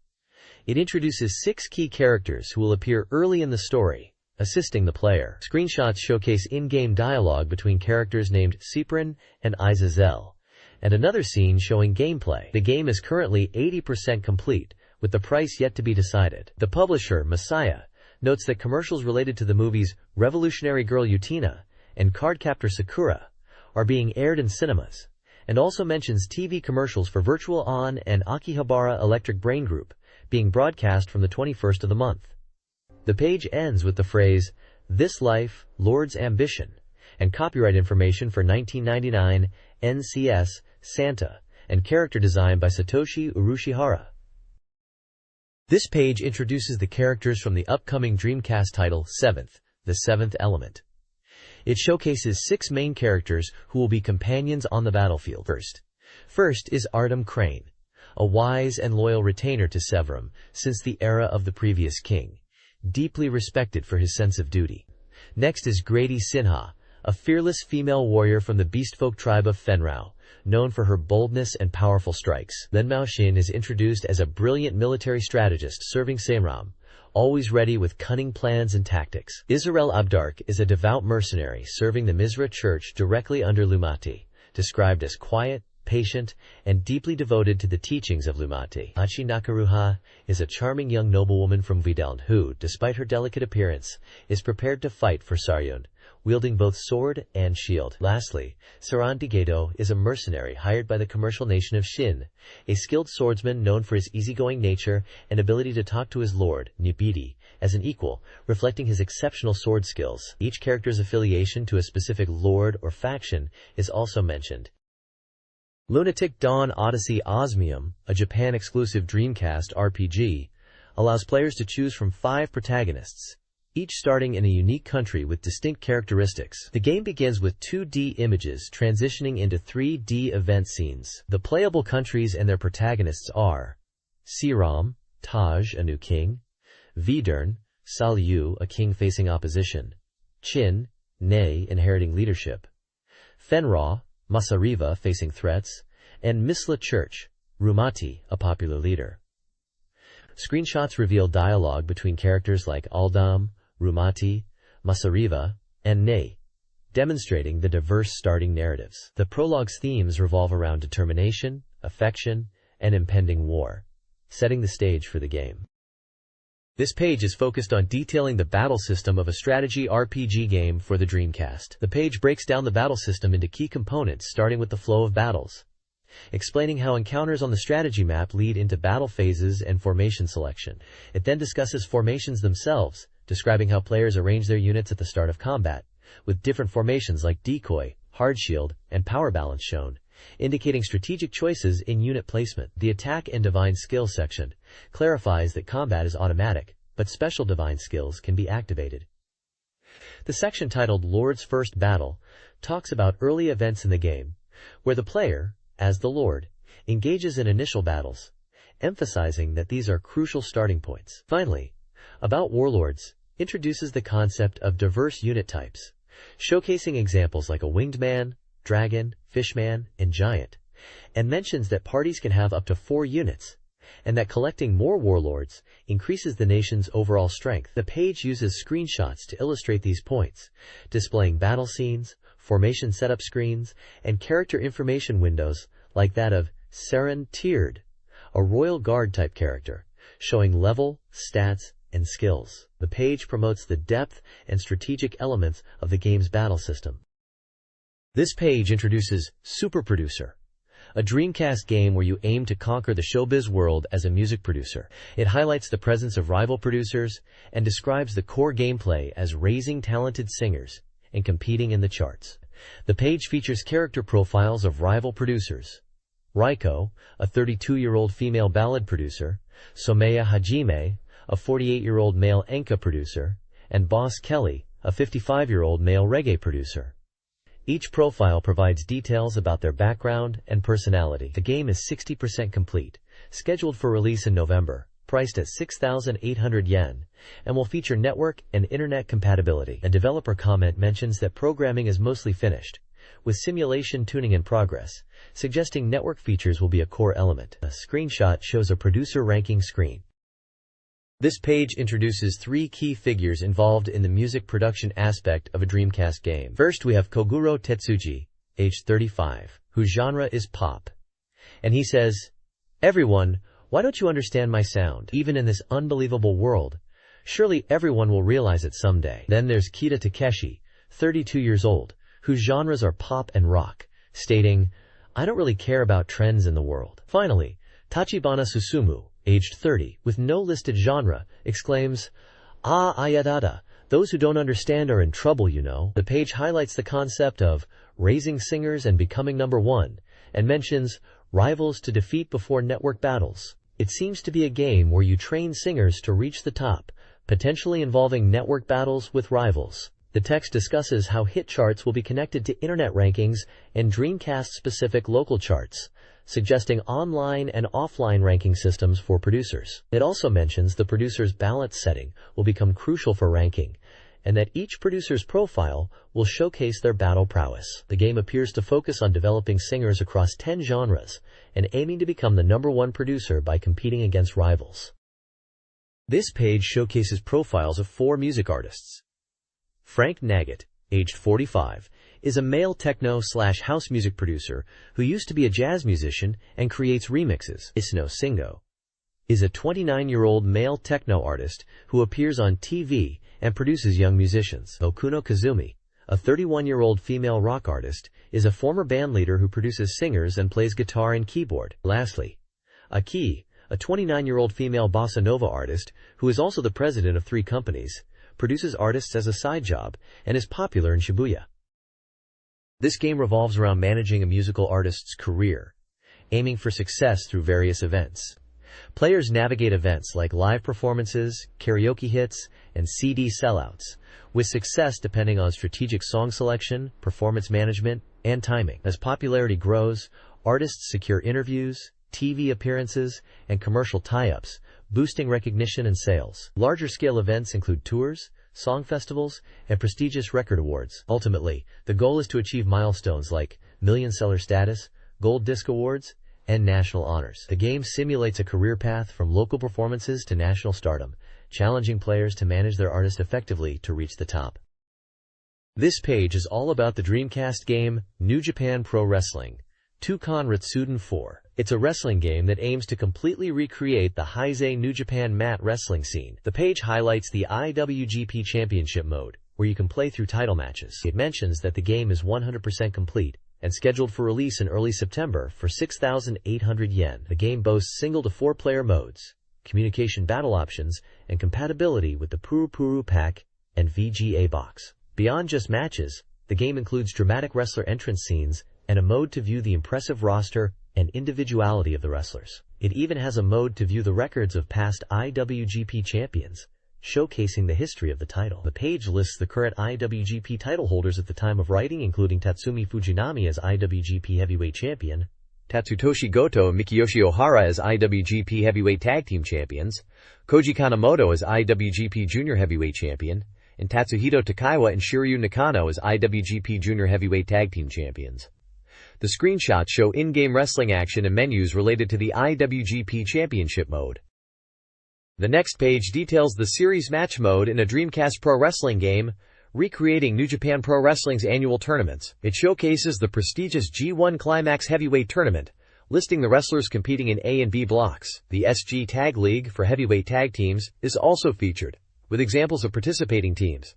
It introduces 6 key characters who will appear early in the story, assisting the player. Screenshots showcase in-game dialogue between characters named Cyprin and Izazel, and another scene showing gameplay. The game is currently 80% complete, with the price yet to be decided. The publisher, Messiah, notes that commercials related to the movies Revolutionary Girl Utena and Cardcaptor Sakura are being aired in cinemas, and also mentions TV commercials for Virtual On and Akihabara Electric Brain Group being broadcast from the 21st of the month. The page ends with the phrase, "This Life, Lord's Ambition," and copyright information for 1999 NCS Santa and character design by Satoshi Urushihara. This page introduces the characters from the upcoming Dreamcast title, Seventh, The Seventh Element. It showcases 6 main characters who will be companions on the battlefield. First is Artem Crane, a wise and loyal retainer to Severum since the era of the previous king, deeply respected for his sense of duty. Next is Grady Sinha, a fearless female warrior from the beastfolk tribe of Fenrau, known for her boldness and powerful strikes. Then Mao Xin is introduced as a brilliant military strategist serving Seimram, always ready with cunning plans and tactics. Israel Abdark is a devout mercenary serving the Mizra church directly under Lumati, described as quiet, patient, and deeply devoted to the teachings of Lumati. Achi Nakaruha is a charming young noblewoman from Vidaln who, despite her delicate appearance, is prepared to fight for Saryun, wielding both sword and shield. Lastly, Saran Digedo is a mercenary hired by the commercial nation of Shin, a skilled swordsman known for his easygoing nature and ability to talk to his lord, Nibidi, as an equal, reflecting his exceptional sword skills. Each character's affiliation to a specific lord or faction is also mentioned. Lunatic Dawn Odyssey Osmium, a Japan-exclusive Dreamcast RPG, allows players to choose from 5 protagonists, each starting in a unique country with distinct characteristics. The game begins with 2D images transitioning into 3D event scenes. The playable countries and their protagonists are Seram, Taj, a new king; Vidern, Salyu, a king facing opposition; Chin, Ne, inheriting leadership; Fenra, Masariva, facing threats; and Misla Church, Rumati, a popular leader. Screenshots reveal dialogue between characters like Aldam, Rumati, Masariva, and Ne, demonstrating the diverse starting narratives. The prologue's themes revolve around determination, affection, and impending war, setting the stage for the game. This page is focused on detailing the battle system of a strategy RPG game for the Dreamcast. The page breaks down the battle system into key components, starting with the flow of battles, explaining how encounters on the strategy map lead into battle phases and formation selection. It then discusses formations themselves, describing how players arrange their units at the start of combat, with different formations like decoy, hard shield, and power balance shown, indicating strategic choices in unit placement. The attack and divine skills section clarifies that combat is automatic, but special divine skills can be activated. The section titled Lord's First Battle talks about early events in the game, where the player, as the Lord, engages in initial battles, emphasizing that these are crucial starting points. Finally, About Warlords introduces the concept of diverse unit types, showcasing examples like a winged man, dragon, fishman, and giant, and mentions that parties can have up to 4 units, and that collecting more warlords increases the nation's overall strength. The page uses screenshots to illustrate these points, displaying battle scenes, formation setup screens, and character information windows like that of Seren Tiered, a Royal Guard type character, showing level, stats, and skills. The page promotes the depth and strategic elements of the game's battle system. This page introduces Super Producer, a Dreamcast game where you aim to conquer the showbiz world as a music producer. It highlights the presence of rival producers and describes the core gameplay as raising talented singers and competing in the charts. The page features character profiles of rival producers: Raiko, a 32-year-old female ballad producer; Someya Hajime, a 48-year-old male enka producer; and Boss Kelly, a 55-year-old male reggae producer. Each profile provides details about their background and personality. The game is 60% complete, scheduled for release in November, priced at 6,800 yen, and will feature network and internet compatibility. A developer comment mentions that programming is mostly finished, with simulation tuning in progress, suggesting network features will be a core element. A screenshot shows a producer ranking screen. This page introduces 3 key figures involved in the music production aspect of a Dreamcast game. First, we have Koguro Tetsuji, aged 35, whose genre is pop. And he says, "Everyone, why don't you understand my sound? Even in this unbelievable world, surely everyone will realize it someday." Then there's Kita Takeshi, 32 years old, whose genres are pop and rock, stating, "I don't really care about trends in the world." Finally, Tachibana Susumu, aged 30, with no listed genre, exclaims, "Ah, ayadada, those who don't understand are in trouble, you know." The page highlights the concept of raising singers and becoming number one, and mentions rivals to defeat before network battles. It seems to be a game where you train singers to reach the top, potentially involving network battles with rivals. The text discusses how hit charts will be connected to internet rankings and Dreamcast-specific local charts, suggesting online and offline ranking systems for producers. It also mentions the producer's balance setting will become crucial for ranking, and that each producer's profile will showcase their battle prowess. The game appears to focus on developing singers across 10 genres and aiming to become the number one producer by competing against rivals. This page showcases profiles of 4 music artists. Frank Nagget, aged 45, is a male techno/house music producer who used to be a jazz musician and creates remixes. Isno Singo is a 29-year-old male techno artist who appears on TV and produces young musicians. Okuno Kazumi, a 31-year-old female rock artist, is a former bandleader who produces singers and plays guitar and keyboard. Lastly, Aki, a 29-year-old female bossa nova artist who is also the president of 3 companies, produces artists as a side job and is popular in Shibuya. This game revolves around managing a musical artist's career, aiming for success through various events. Players navigate events like live performances, karaoke hits, and CD sellouts, with success depending on strategic song selection, performance management, and timing. As popularity grows, artists secure interviews, TV appearances, and commercial tie-ups, boosting recognition and sales. Larger-scale events include tours, song festivals, and prestigious record awards. Ultimately, the goal is to achieve milestones like million-seller status, gold disc awards, and national honors. The game simulates a career path from local performances to national stardom, challenging players to manage their artist effectively to reach the top. This page is all about the Dreamcast game New Japan Pro Wrestling, Tukan Retsuden 4. It's a wrestling game that aims to completely recreate the Heisei New Japan mat wrestling scene. The page highlights the IWGP Championship mode, where you can play through title matches. It mentions that the game is 100% complete and scheduled for release in early September for 6,800 yen. The game boasts single to 4-player modes, communication battle options, and compatibility with the Puru Puru Pack and VGA box. Beyond just matches, the game includes dramatic wrestler entrance scenes and a mode to view the impressive roster and individuality of the wrestlers. It even has a mode to view the records of past IWGP champions, showcasing the history of the title. The page lists the current IWGP title holders at the time of writing, including Tatsumi Fujinami as IWGP Heavyweight Champion, Tatsutoshi Goto and Mikiyoshi Ohara as IWGP Heavyweight Tag Team Champions, Koji Kanemoto as IWGP Junior Heavyweight Champion, and Tatsuhito Takaiwa and Shiryu Nakano as IWGP Junior Heavyweight Tag Team Champions. The screenshots show in-game wrestling action and menus related to the IWGP Championship mode. The next page details the series match mode in a Dreamcast Pro Wrestling game, recreating New Japan Pro Wrestling's annual tournaments. It showcases the prestigious G1 Climax Heavyweight Tournament, listing the wrestlers competing in A and B blocks. The SG Tag League for heavyweight tag teams is also featured, with examples of participating teams.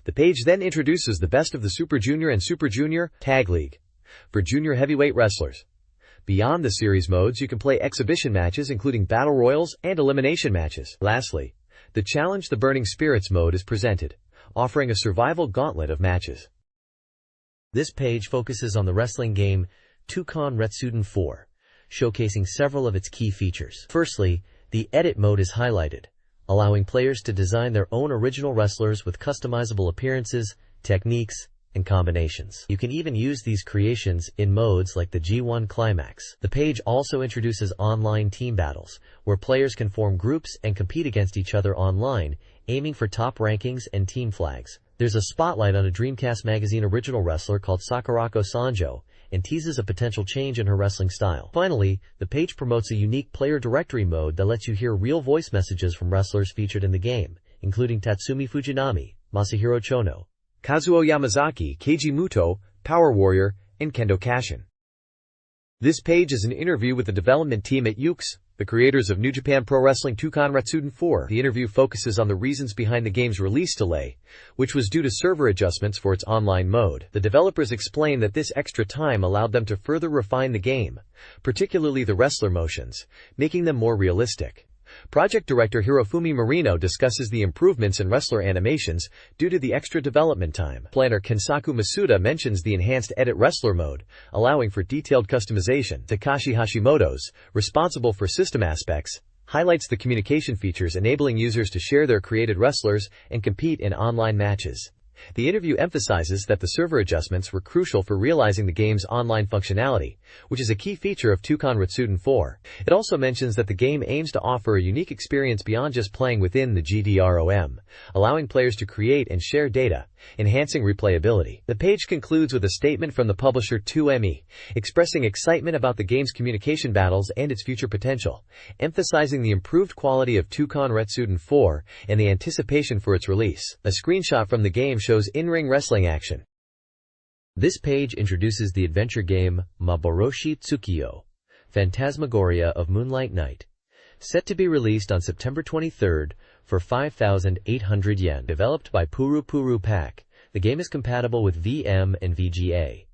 The page then introduces the best of the Super Junior and Super Junior Tag League for junior heavyweight wrestlers. Beyond the series modes, you can play exhibition matches including battle royals and elimination matches. Lastly, the Challenge the Burning Spirits mode is presented, offering a survival gauntlet of matches. This page focuses on the wrestling game Tukan Retsuden 4, showcasing several of its key features. Firstly, the Edit mode is highlighted, allowing players to design their own original wrestlers with customizable appearances, techniques, and combinations. You can even use these creations in modes like the G1 Climax. The page also introduces online team battles, where players can form groups and compete against each other online, aiming for top rankings and team flags. There's a spotlight on a Dreamcast Magazine original wrestler called Sakurako Sanjo, and teases a potential change in her wrestling style. Finally, the page promotes a unique player directory mode that lets you hear real voice messages from wrestlers featured in the game, including Tatsumi Fujinami, Masahiro Chono, Kazuo Yamazaki, Keiji Muto, Power Warrior, and Kendo Kashin. This page is an interview with the development team at Yuke's, the creators of New Japan Pro Wrestling 2 Konratsuden 4. The interview focuses on the reasons behind the game's release delay, which was due to server adjustments for its online mode. The developers explain that this extra time allowed them to further refine the game, particularly the wrestler motions, making them more realistic. Project director Hirofumi Marino discusses the improvements in wrestler animations due to the extra development time. Planner Kensaku Masuda mentions the enhanced edit wrestler mode, allowing for detailed customization. Takashi Hashimoto's, responsible for system aspects, highlights the communication features enabling users to share their created wrestlers and compete in online matches. The interview emphasizes that the server adjustments were crucial for realizing the game's online functionality, which is a key feature of 2 Konratsuden 4. It also mentions that the game aims to offer a unique experience beyond just playing within the GDROM, allowing players to create and share data, enhancing replayability. The page concludes with a statement from the publisher 2ME, expressing excitement about the game's communication battles and its future potential, emphasizing the improved quality of 2 Konratsuden 4 and the anticipation for its release. A screenshot from the game shows in-ring wrestling action. This page introduces the adventure game Maboroshi Tsukiyo, Phantasmagoria of Moonlight Night, set to be released on September 23rd for 5,800 yen. Developed by Puru Puru Pack, the game is compatible with VM and VGA.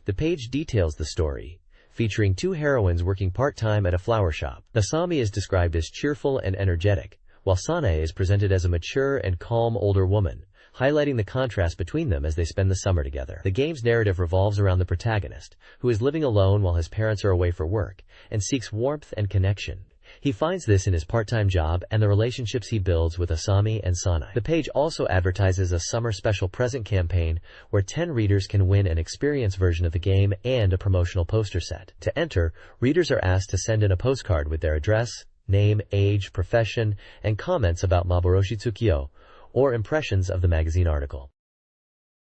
The page details the story, featuring 2 heroines working part-time at a flower shop. Asami is described as cheerful and energetic, while Sanae is presented as a mature and calm older woman, highlighting the contrast between them as they spend the summer together. The game's narrative revolves around the protagonist, who is living alone while his parents are away for work, and seeks warmth and connection. He finds this in his part-time job and the relationships he builds with Asami and Sanae. The page also advertises a summer special present campaign where 10 readers can win an experience version of the game and a promotional poster set. To enter, readers are asked to send in a postcard with their address, name, age, profession, and comments about Maboroshi Tsukiyo, or impressions of the magazine article.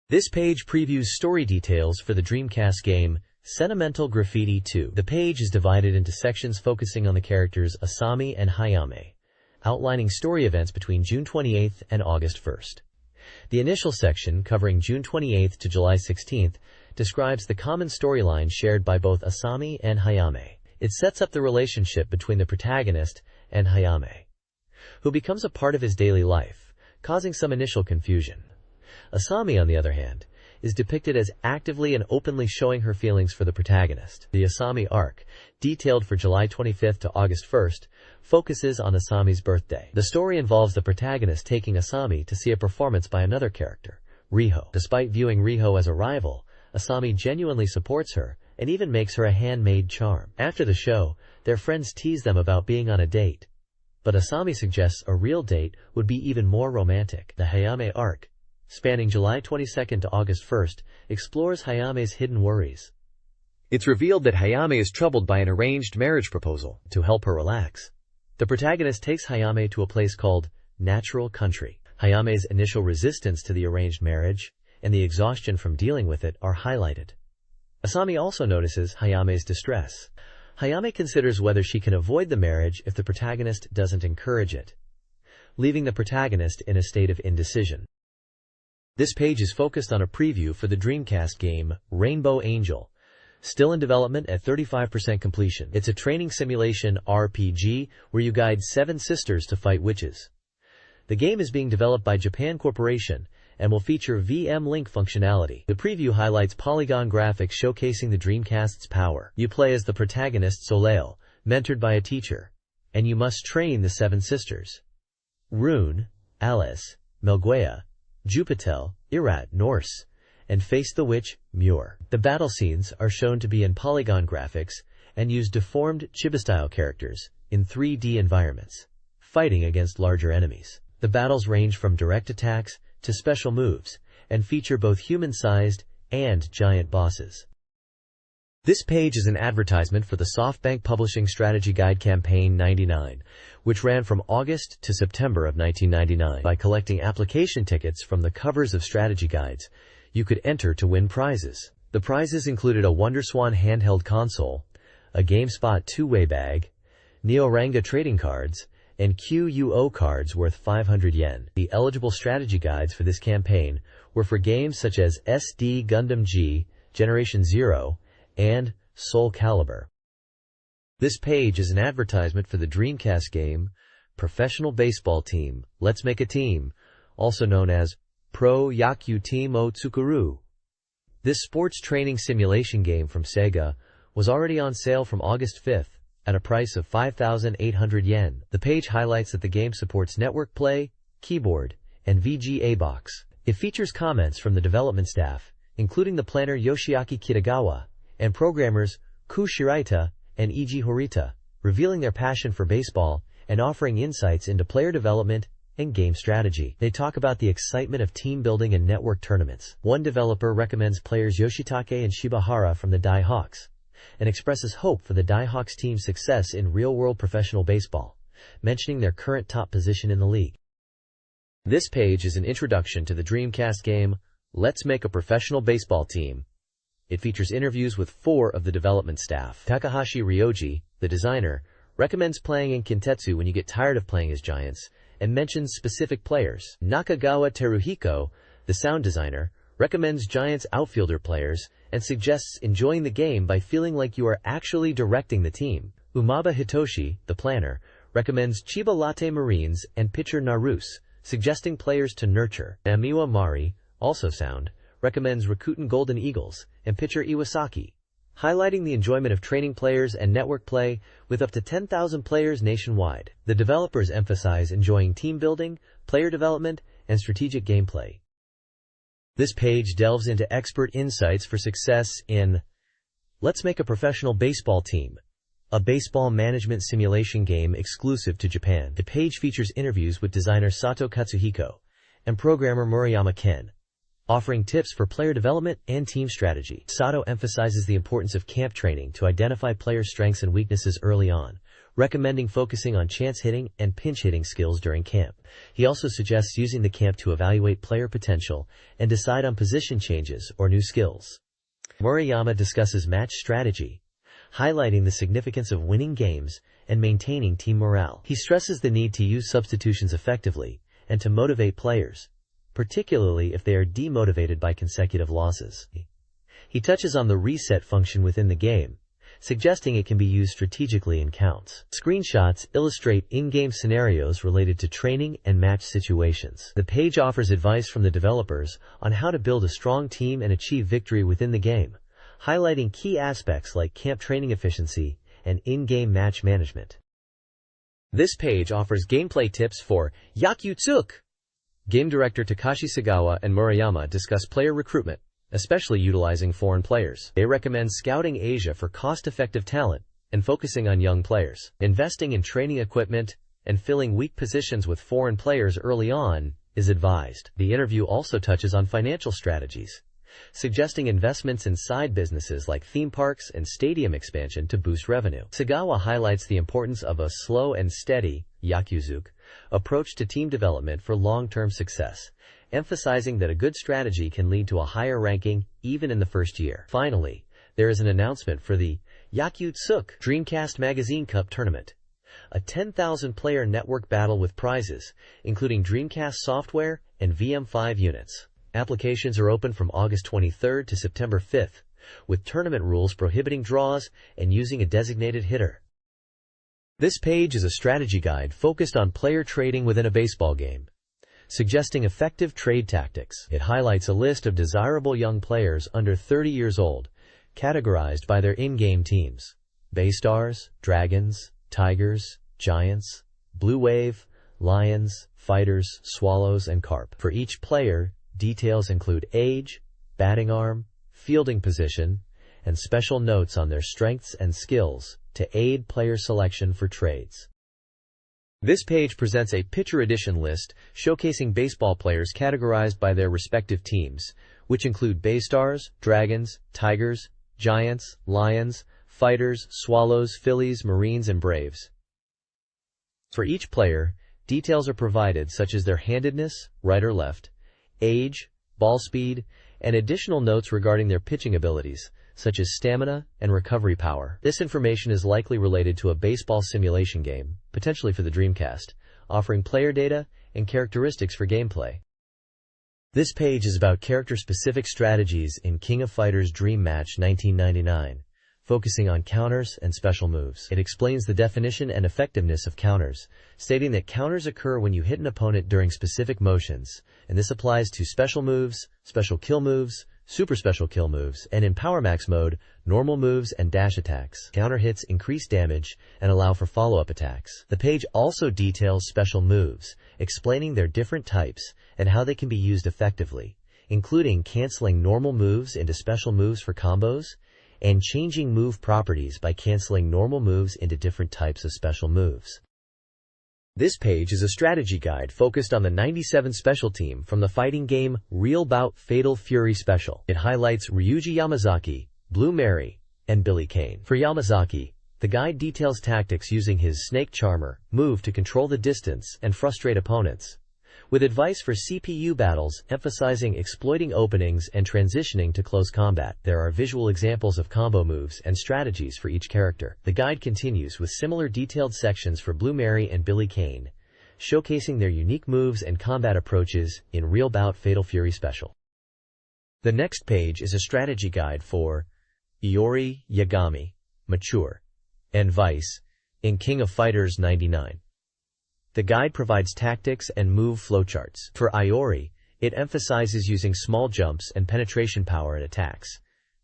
This page previews story details for the Dreamcast game Sentimental Graffiti 2. The page is divided into sections focusing on the characters Asami and Hayame, outlining story events between June 28th and August 1st. The initial section, covering June 28th to July 16th, describes the common storyline shared by both Asami and Hayame. It sets up the relationship between the protagonist and Hayame, who becomes a part of his daily life, causing some initial confusion. Asami, on the other hand, is depicted as actively and openly showing her feelings for the protagonist. The Asami arc, detailed for July 25th to August 1st, focuses on Asami's birthday. The story involves the protagonist taking Asami to see a performance by another character, Riho. Despite viewing Riho as a rival, Asami genuinely supports her and even makes her a handmade charm. After the show, their friends tease them about being on a date, but Asami suggests a real date would be even more romantic. The Hayame arc, spanning July 22nd to August 1st, explores Hayame's hidden worries. It's revealed that Hayame is troubled by an arranged marriage proposal. To help her relax, the protagonist takes Hayame to a place called Natural Country. Hayame's initial resistance to the arranged marriage and the exhaustion from dealing with it are highlighted. Asami also notices Hayame's distress. Hayame considers whether she can avoid the marriage if the protagonist doesn't encourage it, leaving the protagonist in a state of indecision. This page is focused on a preview for the Dreamcast game Rainbow Angel, still in development at 35% completion. It's a training simulation RPG where you guide 7 sisters to fight witches. The game is being developed by Japan Corporation and will feature VM Link functionality. The preview highlights polygon graphics showcasing the Dreamcast's power. You play as the protagonist Soleil, mentored by a teacher, and you must train the 7 sisters: Rune, Alice, Melguea, Jupitel, Irat, Norse, and face the witch, Muir. The battle scenes are shown to be in polygon graphics and use deformed chibi-style characters in 3D environments, fighting against larger enemies. The battles range from direct attacks to special moves, and feature both human-sized and giant bosses. This page is an advertisement for the SoftBank Publishing Strategy Guide Campaign 99, which ran from August to September of 1999. By collecting application tickets from the covers of strategy guides, you could enter to win prizes. The prizes included a WonderSwan handheld console, a GameSpot two-way bag, Neoranga trading cards, and QUO cards worth 500 yen. The eligible strategy guides for this campaign were for games such as SD Gundam G, Generation Zero, and Soul Calibur. This page is an advertisement for the Dreamcast game Professional Baseball Team, Let's Make a Team, also known as Pro Yaku Team o Tsukuru. This sports training simulation game from Sega was already on sale from August 5th at a price of 5,800 yen. The page highlights that the game supports network play, keyboard, and VGA box. It features comments from the development staff, including the planner Yoshiaki Kitagawa, and programmers Ku Shiraita and Eiji Horita, revealing their passion for baseball and offering insights into player development and game strategy. They talk about the excitement of team building and network tournaments. One developer recommends players Yoshitake and Shibahara from the Dai Hawks, and expresses hope for the Dai Hawks team's success in real-world professional baseball, mentioning their current top position in the league. This page is an introduction to the Dreamcast game Let's Make a Professional Baseball Team. It features interviews with 4 of the development staff. Takahashi Ryoji, the designer, recommends playing in Kintetsu when you get tired of playing as giants, and mentions specific players. Nakagawa Teruhiko, the sound designer, recommends Giants outfielder players and suggests enjoying the game by feeling like you are actually directing the team. Umaba Hitoshi, the planner, recommends Chiba Latte Marines and pitcher Naruse, suggesting players to nurture. Amiwa Mari, also sound, recommends Rakuten Golden Eagles and pitcher Iwasaki, highlighting the enjoyment of training players and network play with up to 10,000 players nationwide. The developers emphasize enjoying team building, player development, and strategic gameplay. This page delves into expert insights for success in Let's Make a Professional Baseball Team, a baseball management simulation game exclusive to Japan. The page features interviews with designer Sato Katsuhiko and programmer Murayama Ken, offering tips for player development and team strategy. Sato emphasizes the importance of camp training to identify player strengths and weaknesses early on, recommending focusing on chance hitting and pinch hitting skills during camp. He also suggests using the camp to evaluate player potential and decide on position changes or new skills. Murayama discusses match strategy, highlighting the significance of winning games and maintaining team morale. He stresses the need to use substitutions effectively and to motivate players, particularly if they are demotivated by consecutive losses. He touches on the reset function within the game, suggesting it can be used strategically in counts. Screenshots illustrate in-game scenarios related to training and match situations. The page offers advice from the developers on how to build a strong team and achieve victory within the game, highlighting key aspects like camp training efficiency and in-game match management. This page offers gameplay tips for Yakyutsuk. Game director Takashi Sagawa and Murayama discuss player recruitment, especially utilizing foreign players. They recommend scouting Asia for cost-effective talent and focusing on young players. Investing in training equipment and filling weak positions with foreign players early on is advised. The interview also touches on financial strategies, suggesting investments in side businesses like theme parks and stadium expansion to boost revenue. Sagawa highlights the importance of a slow and steady Yakyuzuk approach to team development for long-term success, emphasizing that a good strategy can lead to a higher ranking even in the first year. Finally, there is an announcement for the Yakyutsuk Dreamcast Magazine Cup Tournament, a 10,000-player network battle with prizes, including Dreamcast software and VM5 units. Applications are open from August 23rd to September 5th, with tournament rules prohibiting draws and using a designated hitter. This page is a strategy guide focused on player trading within a baseball game, suggesting effective trade tactics. It highlights a list of desirable young players under 30 years old, categorized by their in-game teams: Baystars, Dragons, Tigers, Giants, Blue Wave, Lions, Fighters, Swallows, and Carp. For each player, details include age, batting arm, fielding position, and special notes on their strengths and skills to aid player selection for trades. This page presents a pitcher edition list showcasing baseball players categorized by their respective teams, which include Baystars, Dragons, Tigers, Giants, Lions, Fighters, Swallows, Phillies, Marines, and Braves. For each player, details are provided such as their handedness, right or left, age, ball speed, and additional notes regarding their pitching abilities, such as stamina and recovery power. This information is likely related to a baseball simulation game, potentially for the Dreamcast, offering player data and characteristics for gameplay. This page is about character-specific strategies in King of Fighters Dream Match 1999, focusing on counters and special moves. It explains the definition and effectiveness of counters, stating that counters occur when you hit an opponent during specific motions, and this applies to special moves, special kill moves, super special kill moves, and in Power Max mode, normal moves and dash attacks. Counter hits increase damage and allow for follow-up attacks. The page also details special moves, explaining their different types and how they can be used effectively, including canceling normal moves into special moves for combos, and changing move properties by canceling normal moves into different types of special moves. This page is a strategy guide focused on the 97 special team from the fighting game Real Bout Fatal Fury Special. It highlights Ryuji Yamazaki, Blue Mary, and Billy Kane. For Yamazaki, the guide details tactics using his Snake Charmer move to control the distance and frustrate opponents, with advice for CPU battles emphasizing exploiting openings and transitioning to close combat. There are visual examples of combo moves and strategies for each character. The guide continues with similar detailed sections for Blue Mary and Billy Kane, showcasing their unique moves and combat approaches in Real Bout Fatal Fury Special. The next page is a strategy guide for Iori, Yagami, Mature, and Vice in King of Fighters 99. The guide provides tactics and move flowcharts. For Iori, it emphasizes using small jumps and penetration power in attacks,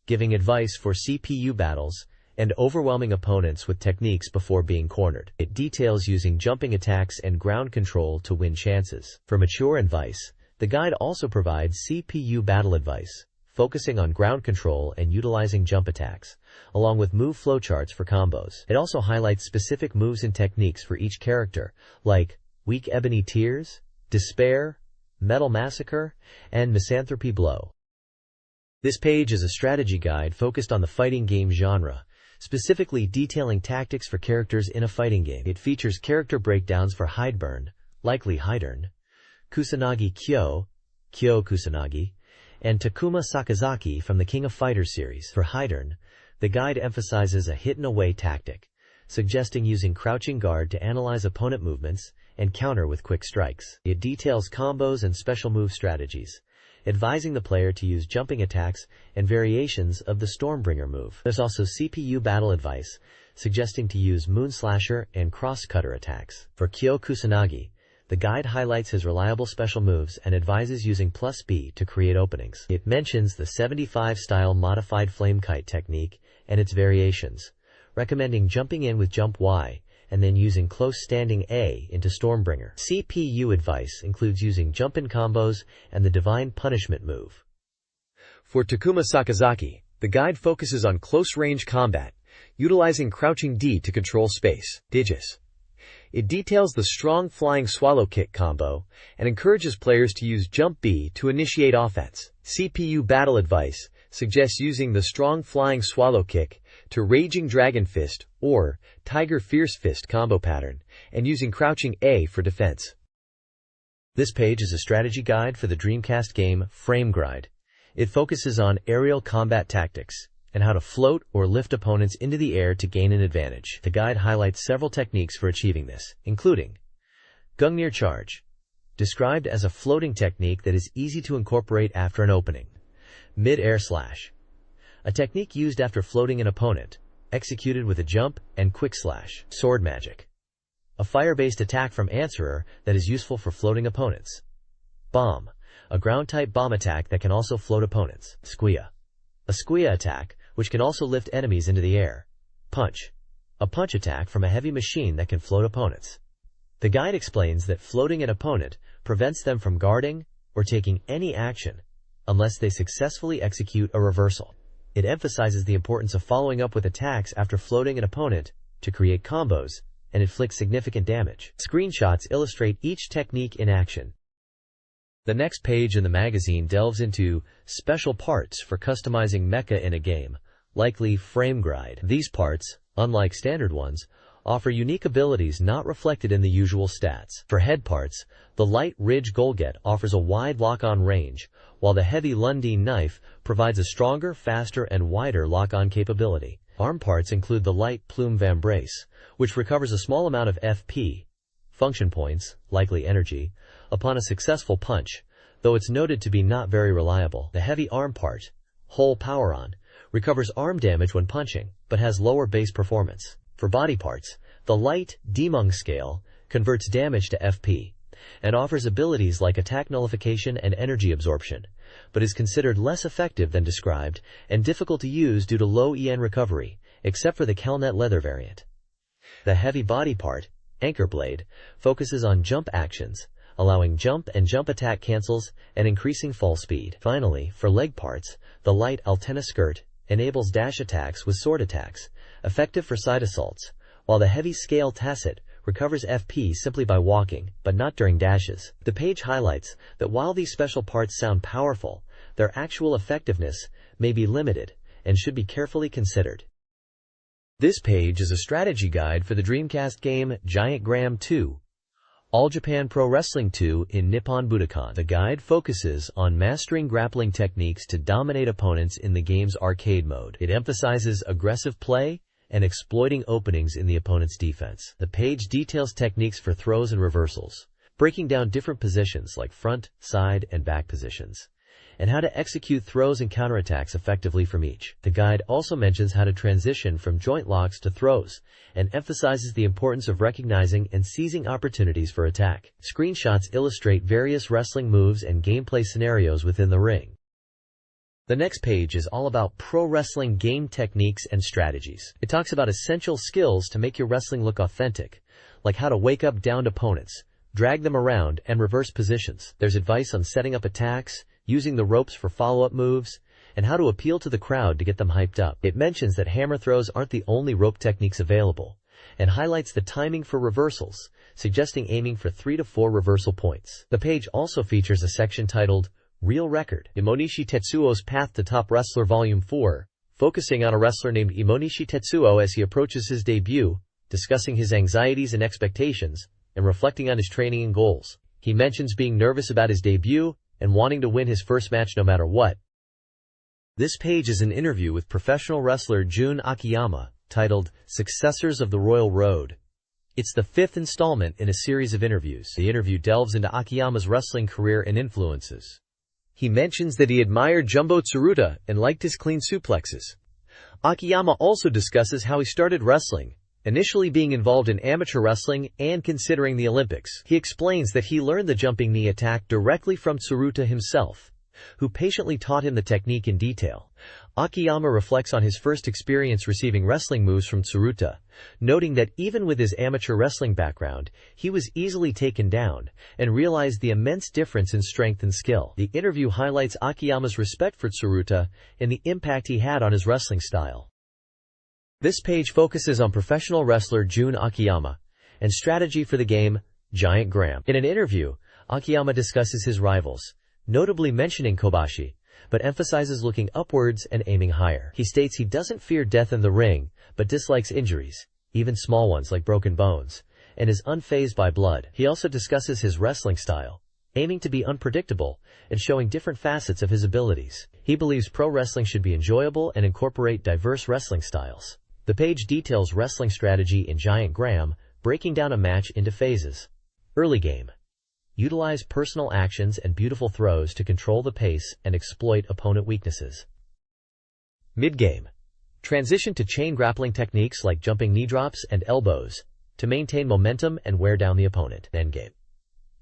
giving advice for CPU battles and overwhelming opponents with techniques before being cornered. It details using jumping attacks and ground control to win chances. For Mature and Vice, the guide also provides CPU battle advice, focusing on ground control and utilizing jump attacks, along with move flowcharts for combos. It also highlights specific moves and techniques for each character, like Weak Ebony Tears, Despair, Metal Massacre, and Misanthropy Blow. This page is a strategy guide focused on the fighting game genre, specifically detailing tactics for characters in a fighting game. It features character breakdowns for Hideburn, likely Hidern, Kusanagi Kyo, Kyo Kusanagi, and Takuma Sakazaki from the King of Fighters series. For Hidern, the guide emphasizes a hit-and-away tactic, suggesting using crouching guard to analyze opponent movements and counter with quick strikes. It details combos and special move strategies, advising the player to use jumping attacks and variations of the Stormbringer move. There's also CPU battle advice, suggesting to use Moonslasher and Cross-Cutter attacks. For Kyo Kusanagi, the guide highlights his reliable special moves and advises using +B to create openings. It mentions the 75-style modified flame kite technique and its variations, recommending jumping in with jump Y and then using close standing A into Stormbringer. CPU advice includes using jump-in combos and the Divine Punishment move. For Takuma Sakazaki, the guide focuses on close-range combat, utilizing crouching D to control space. Digis. It details the strong flying swallow kick combo and encourages players to use jump B to initiate offense. CPU battle advice suggests using the strong flying swallow kick to Raging Dragon Fist or Tiger Fierce Fist combo pattern and using crouching A for defense. This page is a strategy guide for the Dreamcast game Frame Gride. It focuses on aerial combat tactics and how to float or lift opponents into the air to gain an advantage. The guide highlights several techniques for achieving this, including Gungnir Charge, described as a floating technique that is easy to incorporate after an opening. Mid-Air Slash, a technique used after floating an opponent, executed with a jump and quick slash. Sword Magic, a fire-based attack from Answerer that is useful for floating opponents. Bomb, a ground-type bomb attack that can also float opponents. Squia, a Squia attack which can also lift enemies into the air. Punch, a punch attack from a heavy machine that can float opponents. The guide explains that floating an opponent prevents them from guarding or taking any action unless they successfully execute a reversal. It emphasizes the importance of following up with attacks after floating an opponent to create combos and inflict significant damage. Screenshots illustrate each technique in action. The next page in the magazine delves into special parts for customizing mecha in a game, likely frame guide. These parts, unlike standard ones, offer unique abilities not reflected in the usual stats. For head parts, the light Ridge Golget offers a wide lock-on range, while the heavy Lundin knife provides a stronger, faster, and wider lock-on capability. Arm parts include the light Plume Vambrace, which recovers a small amount of FP, function points, likely energy, upon a successful punch, though it's noted to be not very reliable. The heavy arm part, Whole Power On, recovers arm damage when punching, but has lower base performance. For body parts, the light Demung Scale converts damage to FP, and offers abilities like attack nullification and energy absorption, but is considered less effective than described and difficult to use due to low EN recovery, except for the Kelnet leather variant. The heavy body part, Anchor Blade, focuses on jump actions, allowing jump and jump attack cancels and increasing fall speed. Finally, for leg parts, the light Altena Skirt enables dash attacks with sword attacks, effective for side assaults, while the heavy scale Tacit recovers FP simply by walking, but not during dashes. The page highlights that while these special parts sound powerful, their actual effectiveness may be limited and should be carefully considered. This page is a strategy guide for the Dreamcast game Giant Graham 2, All Japan Pro Wrestling 2 in Nippon Budokan. The guide focuses on mastering grappling techniques to dominate opponents in the game's arcade mode. It emphasizes aggressive play and exploiting openings in the opponent's defense. The page details techniques for throws and reversals, breaking down different positions like front, side, and back positions, and how to execute throws and counterattacks effectively from each. The guide also mentions how to transition from joint locks to throws, and emphasizes the importance of recognizing and seizing opportunities for attack. Screenshots illustrate various wrestling moves and gameplay scenarios within the ring. The next page is all about pro wrestling game techniques and strategies. It talks about essential skills to make your wrestling look authentic, like how to wake up downed opponents, drag them around, and reverse positions. There's advice on setting up attacks, using the ropes for follow-up moves, and how to appeal to the crowd to get them hyped up. It mentions that hammer throws aren't the only rope techniques available, and highlights the timing for reversals, suggesting aiming for 3 to 4 reversal points. The page also features a section titled Real Record, Imonishi Tetsuo's Path to Top Wrestler Volume 4, focusing on a wrestler named Imonishi Tetsuo as he approaches his debut, discussing his anxieties and expectations, and reflecting on his training and goals. He mentions being nervous about his debut and wanting to win his first match no matter what. This page is an interview with professional wrestler Jun Akiyama, titled Successors of the Royal Road. It's the 5th installment in a series of interviews. The interview delves into Akiyama's wrestling career and influences. He mentions that he admired Jumbo Tsuruta and liked his clean suplexes. Akiyama also discusses how he started wrestling, initially being involved in amateur wrestling and considering the Olympics. He explains that he learned the jumping knee attack directly from Tsuruta himself, who patiently taught him the technique in detail. Akiyama reflects on his first experience receiving wrestling moves from Tsuruta, noting that even with his amateur wrestling background, he was easily taken down, and realized the immense difference in strength and skill. The interview highlights Akiyama's respect for Tsuruta and the impact he had on his wrestling style. This page focuses on professional wrestler Jun Akiyama and strategy for the game Giant Graham. In an interview, Akiyama discusses his rivals, notably mentioning Kobashi, but emphasizes looking upwards and aiming higher. He states he doesn't fear death in the ring, but dislikes injuries, even small ones like broken bones, and is unfazed by blood. He also discusses his wrestling style, aiming to be unpredictable and showing different facets of his abilities. He believes pro wrestling should be enjoyable and incorporate diverse wrestling styles. The page details wrestling strategy in Giant Graham, breaking down a match into phases. Early game. Utilize personal actions and beautiful throws to control the pace and exploit opponent weaknesses. Mid-game. Transition to chain grappling techniques like jumping knee drops and elbows to maintain momentum and wear down the opponent. Endgame.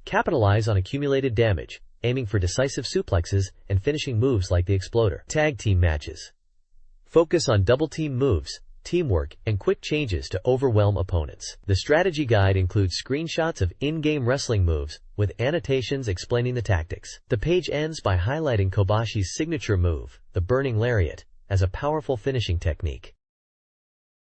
Capitalize on accumulated damage, aiming for decisive suplexes and finishing moves like the Exploder. Tag team matches. Focus on double-team moves, teamwork, and quick changes to overwhelm opponents. The strategy guide includes screenshots of in-game wrestling moves, with annotations explaining the tactics. The page ends by highlighting Kobashi's signature move, the Burning Lariat, as a powerful finishing technique.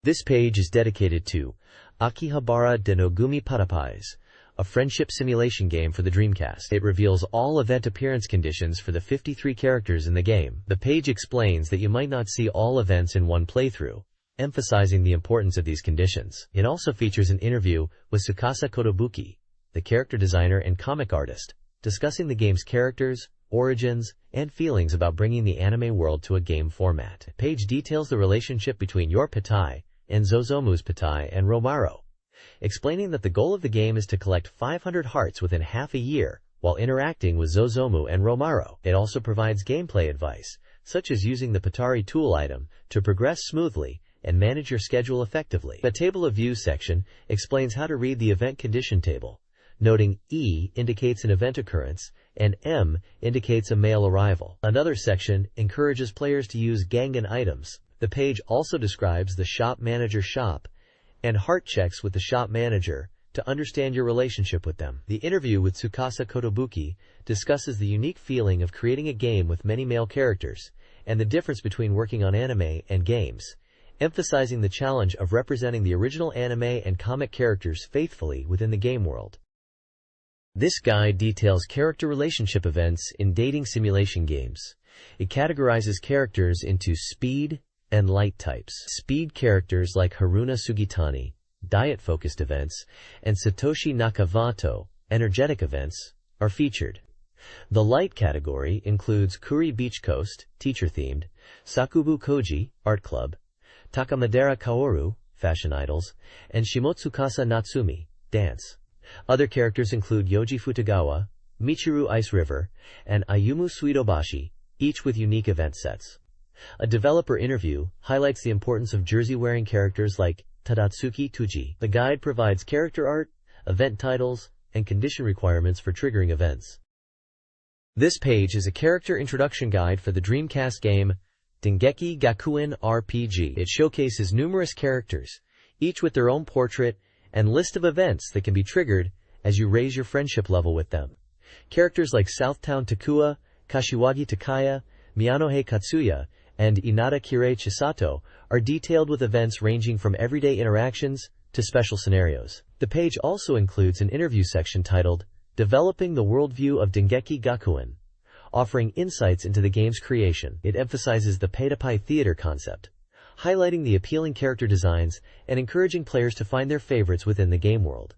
This page is dedicated to Akihabara de Nogumi Patapais, a friendship simulation game for the Dreamcast. It reveals all event appearance conditions for the 53 characters in the game. The page explains that you might not see all events in one playthrough, emphasizing the importance of these conditions. It also features an interview with Tsukasa Kotobuki, the character designer and comic artist, discussing the game's characters, origins, and feelings about bringing the anime world to a game format. The page details the relationship between your Patai and Zozomu's Patai and Romaro, explaining that the goal of the game is to collect 500 hearts within half a year while interacting with Zozomu and Romaro. It also provides gameplay advice, such as using the Patari tool item to progress smoothly and manage your schedule effectively. The Table of Views section explains how to read the event condition table, noting E indicates an event occurrence and M indicates a mail arrival. Another section encourages players to use Gangan items. The page also describes the shop manager shop and heart checks with the shop manager to understand your relationship with them. The interview with Tsukasa Kotobuki discusses the unique feeling of creating a game with many male characters and the difference between working on anime and games, emphasizing the challenge of representing the original anime and comic characters faithfully within the game world. This guide details character relationship events in dating simulation games. It categorizes characters into speed and light types. Speed characters like Haruna Sugitani, diet-focused events, and Satoshi Nakamoto, energetic events, are featured. The light category includes Kuri Beach Coast, teacher-themed, Sakubu Koji, art club, Takamadera Kaoru, fashion idols, and Shimotsukasa Natsumi, dance. Other characters include Yoji Futagawa, Michiru Ice River, and Ayumu Suidobashi, each with unique event sets. A developer interview highlights the importance of jersey-wearing characters like Tadatsuki Tuji. The guide provides character art, event titles, and condition requirements for triggering events. This page is a character introduction guide for the Dreamcast game Dengeki Gakuen RPG. It showcases numerous characters, each with their own portrait and list of events that can be triggered as you raise your friendship level with them. Characters like Southtown Takua, Kashiwagi Takaya, Miyanohe Katsuya, and Inada Kirei Chisato are detailed with events ranging from everyday interactions to special scenarios. The page also includes an interview section titled Developing the Worldview of Dengeki Gakuen, offering insights into the game's creation. It emphasizes the pay-to-pie theater concept, highlighting the appealing character designs and encouraging players to find their favorites within the game world.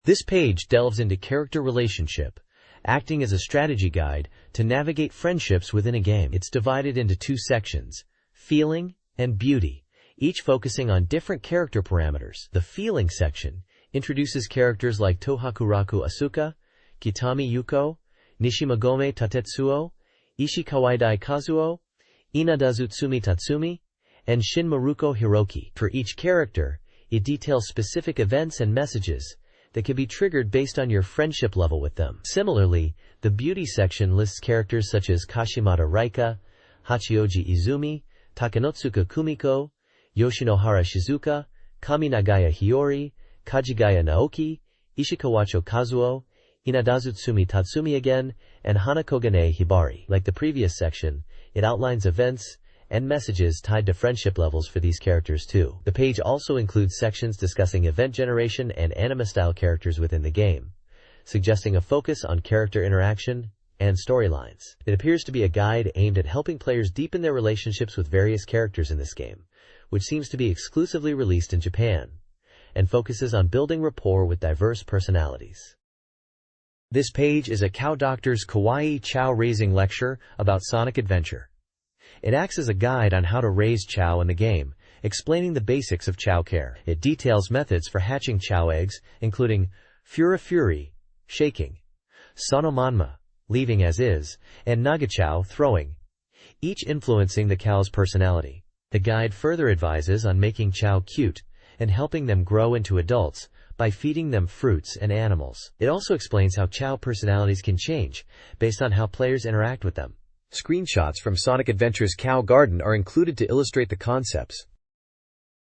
This page delves into character relationship, acting as a strategy guide to navigate friendships within a game. It's divided into two sections, feeling and beauty, each focusing on different character parameters. The feeling section introduces characters like Tohakuraku Asuka, Kitami Yuko, Nishimagome Tatetsuo, Ishikawaidai Kazuo, Inadazutsumi Tatsumi, and Shin Maruko Hiroki. For each character, it details specific events and messages that can be triggered based on your friendship level with them. Similarly, the beauty section lists characters such as Kashimata Raika, Hachioji Izumi, Takenotsuka Kumiko, Yoshinohara Shizuka, Kaminagaya Hiyori, Kajigaya Naoki, Ishikawacho Kazuo, Inadazutsumi Tatsumi again, and Hanakogane Hibari. Like the previous section, it outlines events and messages tied to friendship levels for these characters too. The page also includes sections discussing event generation and anime-style characters within the game, suggesting a focus on character interaction and storylines. It appears to be a guide aimed at helping players deepen their relationships with various characters in this game, which seems to be exclusively released in Japan, and focuses on building rapport with diverse personalities. This page is a Cow Doctor's Kawaii Chow Raising lecture about Sonic Adventure. It acts as a guide on how to raise chow in the game, explaining the basics of chow care. It details methods for hatching chow eggs, including Fura-Furi, shaking, Sonomanma, leaving as is, and Nagachow, throwing, each influencing the cow's personality. The guide further advises on making chow cute and helping them grow into adults by feeding them fruits and animals. It also explains how chow personalities can change based on how players interact with them. Screenshots from Sonic Adventure's Cow Garden are included to illustrate the concepts.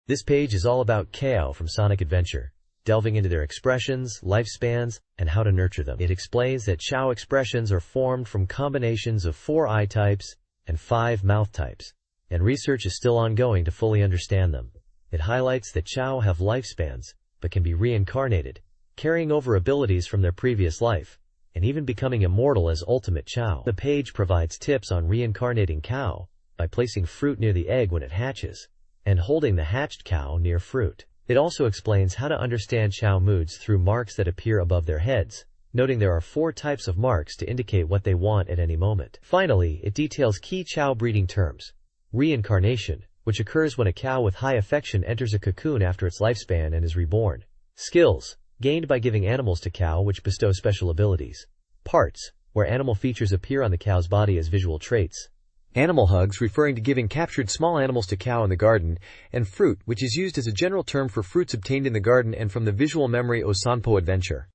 This page is all about cow from Sonic Adventure, delving into their expressions, lifespans, and how to nurture them. It explains that chow expressions are formed from combinations of 4 eye types and 5 mouth types, and research is still ongoing to fully understand them. It highlights that Chow have lifespans, but can be reincarnated, carrying over abilities from their previous life, and even becoming immortal as ultimate Chow. The page provides tips on reincarnating cow by placing fruit near the egg when it hatches, and holding the hatched cow near fruit. It also explains how to understand Chow moods through marks that appear above their heads, noting there are 4 types of marks to indicate what they want at any moment. Finally, it details key Chow breeding terms. Reincarnation, which occurs when a cow with high affection enters a cocoon after its lifespan and is reborn. Skills, gained by giving animals to cow which bestow special abilities. Parts, where animal features appear on the cow's body as visual traits. Animal hugs, referring to giving captured small animals to cow in the garden, and fruit, which is used as a general term for fruits obtained in the garden and from the visual memory o Sanpo adventure.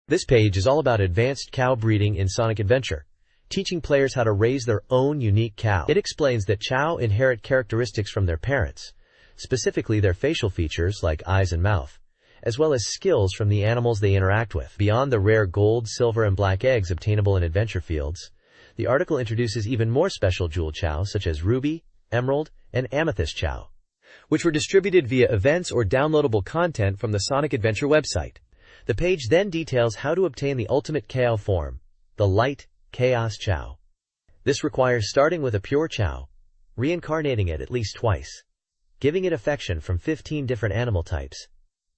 This page is all about advanced cow breeding in Sonic Adventure, teaching players how to raise their own unique cow. It explains that Chow inherit characteristics from their parents, specifically their facial features like eyes and mouth, as well as skills from the animals they interact with. Beyond the rare gold, silver, and black eggs obtainable in adventure fields, the article introduces even more special jewel Chow such as ruby, emerald, and amethyst Chow, which were distributed via events or downloadable content from the Sonic Adventure website. The page then details how to obtain the ultimate Chow form, the Light Chaos Chow. This requires starting with a pure Chow, reincarnating it at least twice, giving it affection from 15 different animal types,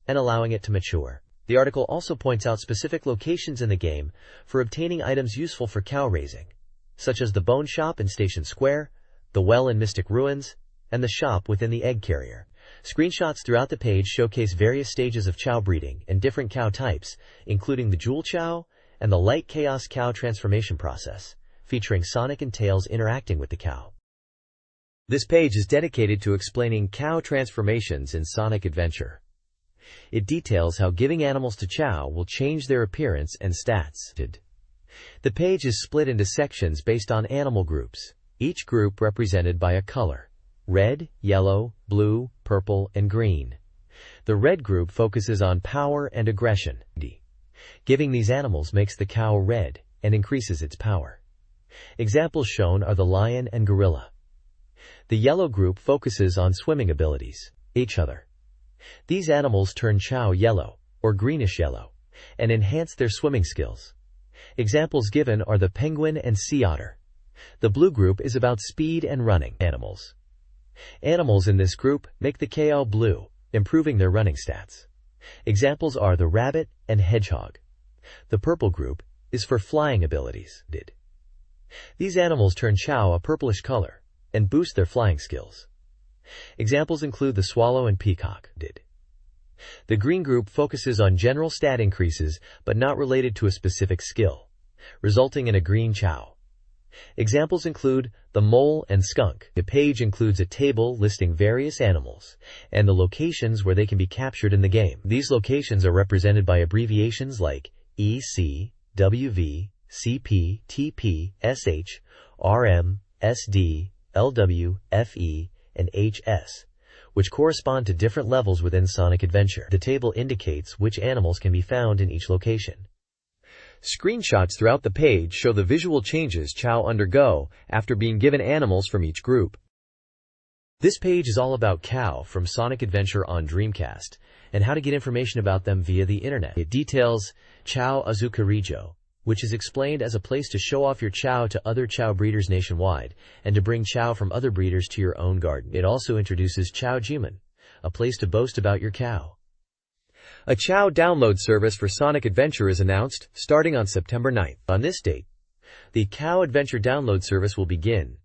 and allowing it to mature. The article also points out specific locations in the game for obtaining items useful for cow raising, such as the Bone Shop in Station Square, the Well in Mystic Ruins, and the shop within the Egg Carrier. Screenshots throughout the page showcase various stages of Chow breeding and different cow types, including the Jewel Chow and the Light Chaos Cow transformation process, featuring Sonic and Tails interacting with the cow. This page is dedicated to explaining cow transformations in Sonic Adventure. It details how giving animals to Chow will change their appearance and stats. The page is split into sections based on animal groups, each group represented by a color: red, yellow, blue, purple, and green. The red group focuses on power and aggression. Giving these animals makes the cow red and increases its power. Examples shown are the lion and gorilla. The yellow group focuses on swimming abilities. Each other. These animals turn Chow yellow, or greenish yellow, and enhance their swimming skills. Examples given are the penguin and sea otter. The blue group is about speed and running animals. Animals in this group make the Chow blue, improving their running stats. Examples are the rabbit and hedgehog. The purple group is for flying abilities. These animals turn Chow a purplish color and boost their flying skills. Examples include the swallow and peacock. The green group focuses on general stat increases but not related to a specific skill, resulting in a green Chow. Examples include the mole and skunk. The page includes a table listing various animals and the locations where they can be captured in the game. These locations are represented by abbreviations like EC, WV, CP, TP, SH, RM, SD, LW, FE, and HS, which correspond to different levels within Sonic Adventure. The table indicates which animals can be found in each location. Screenshots throughout the page show the visual changes Chow undergo after being given animals from each group. This page is all about cow from Sonic Adventure on Dreamcast and how to get information about them via the internet. It details Chow Azukarijo, which is explained as a place to show off your Chow to other Chow breeders nationwide and to bring Chow from other breeders to your own garden. It also introduces Chow Jiman, a place to boast about your cow. A Chow download service for Sonic Adventure is announced, starting on September 9th. On this date, the Cow Adventure download service will begin,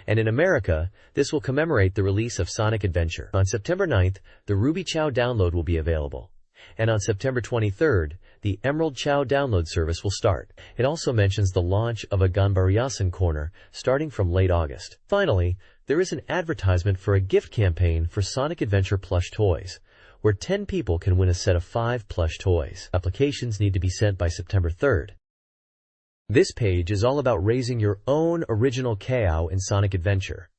and in America, this will commemorate the release of Sonic Adventure. On September 9th, the Ruby Chow download will be available, and on September 23rd, the Emerald Chow download service will start. It also mentions the launch of a Ganbariyasan corner starting from late August. Finally, there is an advertisement for a gift campaign for Sonic Adventure plush toys, where 10 people can win a set of 5 plush toys. Applications need to be sent by September 3rd. This page is all about raising your own original cow in Sonic Adventure.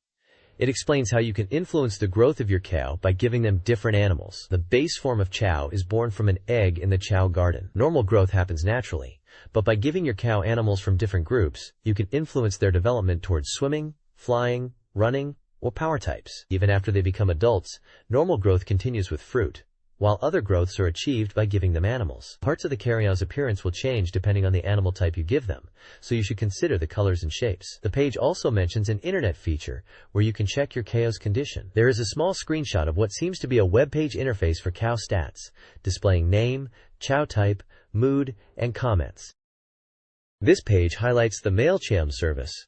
It explains how you can influence the growth of your cow by giving them different animals. The base form of Chow is born from an egg in the Chow garden. Normal growth happens naturally, but by giving your cow animals from different groups, you can influence their development towards swimming, flying, running, or power types. Even after they become adults, normal growth continues with fruit, while other growths are achieved by giving them animals. Parts of the carrion's appearance will change depending on the animal type you give them, so you should consider the colors and shapes. The page also mentions an internet feature where you can check your cow's condition. There is a small screenshot of what seems to be a web page interface for cow stats, displaying name, chow type, mood, and comments. This page highlights the MailChimp service,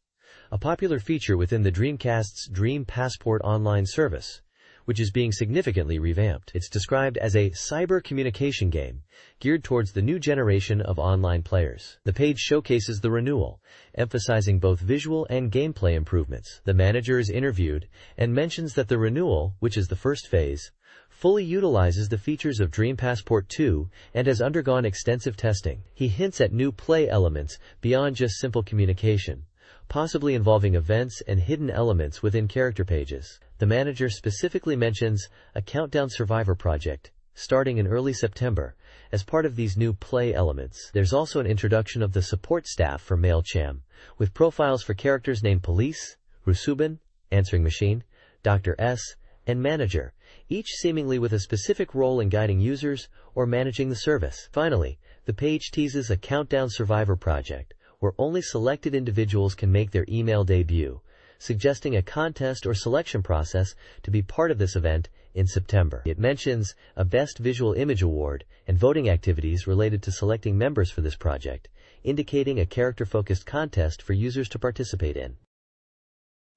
a popular feature within the Dreamcast's Dream Passport online service, which is being significantly revamped. It's described as a cyber communication game geared towards the new generation of online players. The page showcases the renewal, emphasizing both visual and gameplay improvements. The manager is interviewed and mentions that the renewal, which is the first phase, fully utilizes the features of Dream Passport 2 and has undergone extensive testing. He hints at new play elements beyond just simple communication, possibly involving events and hidden elements within character pages. The manager specifically mentions a Countdown Survivor project, starting in early September, as part of these new play elements. There's also an introduction of the support staff for MailChimp, with profiles for characters named Police, Rusubin, Answering Machine, Dr. S, and Manager, each seemingly with a specific role in guiding users or managing the service. Finally, the page teases a Countdown Survivor project, where only selected individuals can make their email debut, suggesting a contest or selection process to be part of this event in September. It mentions a Best Visual Image Award and voting activities related to selecting members for this project, indicating a character-focused contest for users to participate in.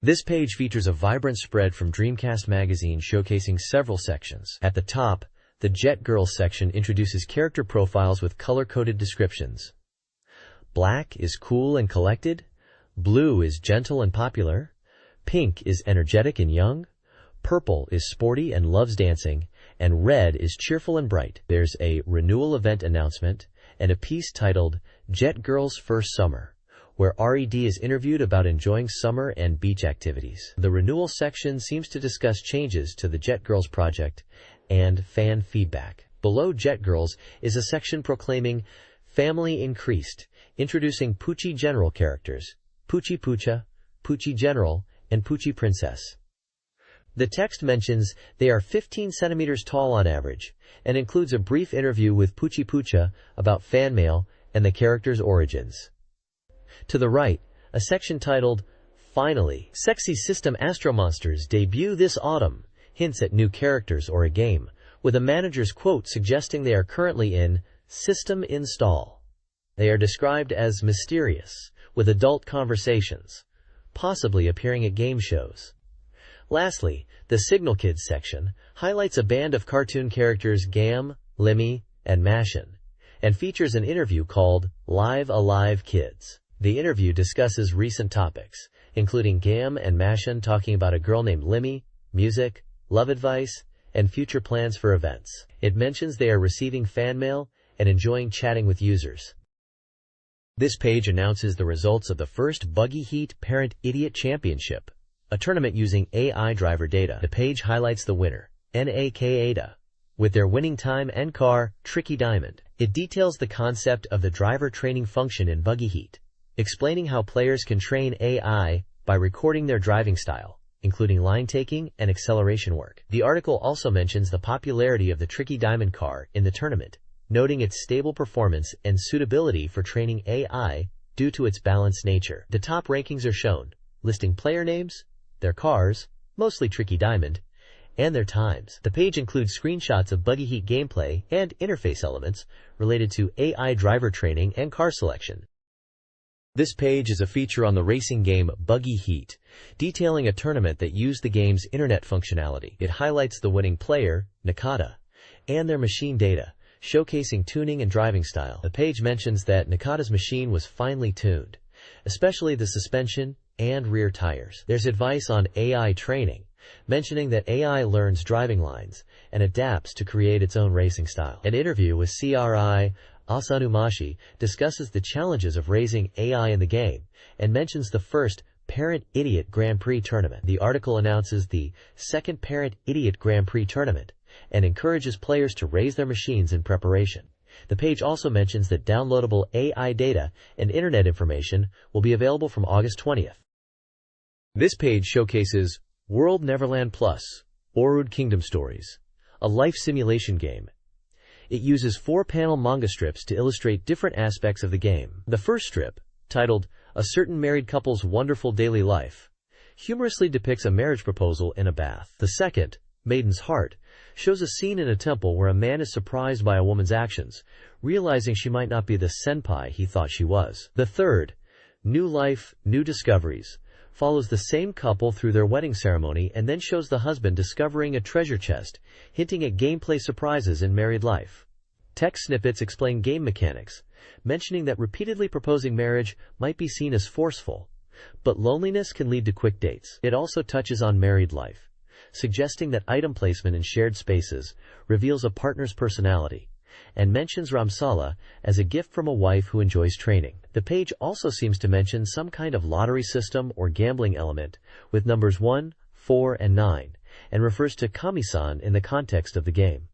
This page features a vibrant spread from Dreamcast Magazine showcasing several sections. At the top, the Jet Girls section introduces character profiles with color-coded descriptions. Black is cool and collected, blue is gentle and popular, pink is energetic and young, purple is sporty and loves dancing, and red is cheerful and bright. There's a renewal event announcement and a piece titled Jet Girls First Summer, where RED is interviewed about enjoying summer and beach activities. The renewal section seems to discuss changes to the Jet Girls project and fan feedback. Below Jet Girls is a section proclaiming Family Increased, introducing Poochie General characters, Poochie Poocha, Poochie General, and Poochie Princess. The text mentions they are 15 centimeters tall on average, and includes a brief interview with Poochie Poocha about fan mail and the character's origins. To the right, a section titled, Finally, Sexy System Astro Monsters debut this autumn, hints at new characters or a game, with a manager's quote suggesting they are currently in system install. They are described as mysterious, with adult conversations, possibly appearing at game shows. Lastly, the Signal Kids section highlights a band of cartoon characters Gam, Limmy, and Mashin, and features an interview called Live Alive Kids. The interview discusses recent topics, including Gam and Mashin talking about a girl named Limmy, music, love advice, and future plans for events. It mentions they are receiving fan mail and enjoying chatting with users. This page announces the results of the first Buggy Heat Parent Idiot Championship, a tournament using AI driver data. The page highlights the winner, NAK Ada, with their winning time and car, Tricky Diamond. It details the concept of the driver training function in Buggy Heat, explaining how players can train AI by recording their driving style, including line taking and acceleration work. The article also mentions the popularity of the Tricky Diamond car in the tournament, noting its stable performance and suitability for training AI due to its balanced nature. The top rankings are shown, listing player names, their cars, mostly Tricky Diamond, and their times. The page includes screenshots of Buggy Heat gameplay and interface elements related to AI driver training and car selection. This page is a feature on the racing game Buggy Heat, detailing a tournament that used the game's internet functionality. It highlights the winning player, Nakata, and their machine data, showcasing tuning and driving style. The page mentions that Nakata's machine was finely tuned, especially the suspension and rear tires. There's advice on AI training, mentioning that AI learns driving lines and adapts to create its own racing style. An interview with CRI Asanumashi discusses the challenges of raising AI in the game and mentions the first Parent Idiot Grand Prix tournament. The article announces the second Parent Idiot Grand Prix tournament and encourages players to raise their machines in preparation. The page also mentions that downloadable AI data and internet information will be available from August 20th. This page showcases World Neverland Plus, Orud Kingdom Stories, a life simulation game. It uses 4-panel manga strips to illustrate different aspects of the game. The first strip, titled A Certain Married Couple's Wonderful Daily Life, humorously depicts a marriage proposal in a bath. The second, Maiden's Heart, shows a scene in a temple where a man is surprised by a woman's actions, realizing she might not be the senpai he thought she was. The third, New Life, New Discoveries, follows the same couple through their wedding ceremony and then shows the husband discovering a treasure chest, hinting at gameplay surprises in married life. Text snippets explain game mechanics, mentioning that repeatedly proposing marriage might be seen as forceful, but loneliness can lead to quick dates. It also touches on married life, suggesting that item placement in shared spaces reveals a partner's personality, and mentions Ramsala as a gift from a wife who enjoys training. The page also seems to mention some kind of lottery system or gambling element with numbers 1, 4, and 9, and refers to Kami-san in the context of the game.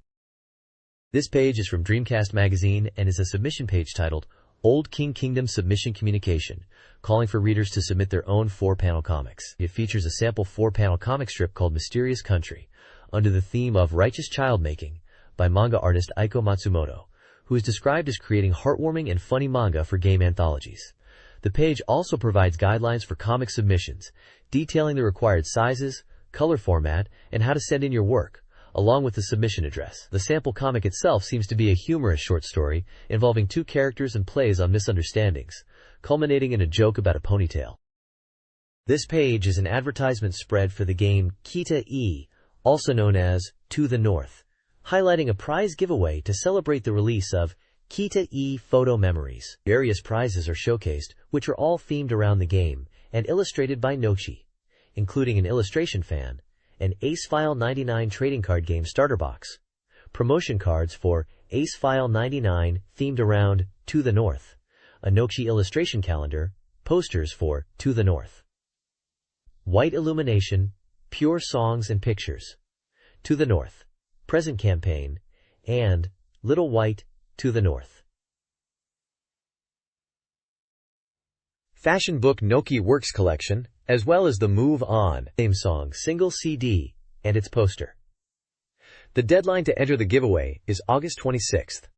This page is from Dreamcast Magazine and is a submission page titled Old King Kingdom Submission Communication, calling for readers to submit their own 4-panel comics. It features a sample 4-panel comic strip called Mysterious Country, under the theme of Righteous Childmaking, by manga artist Aiko Matsumoto, who is described as creating heartwarming and funny manga for game anthologies. The page also provides guidelines for comic submissions, detailing the required sizes, color format, and how to send in your work, along with the submission address. The sample comic itself seems to be a humorous short story involving 2 characters and plays on misunderstandings, culminating in a joke about a ponytail. This page is an advertisement spread for the game Kita-e, also known as To the North, highlighting a prize giveaway to celebrate the release of Kita-e Photo Memories. Various prizes are showcased, which are all themed around the game and illustrated by Nochi, including an illustration fan, an Ace File 99 trading card game starter box, promotion cards for Ace File 99 themed around To the North, a Nochi illustration calendar, posters for To the North, White Illumination, Pure Songs and Pictures, To the North, Present Campaign, and Little White, To the North. Fashion Book Noki Works Collection, as well as the Move On theme song single CD, and its poster. The deadline to enter the giveaway is August 26th.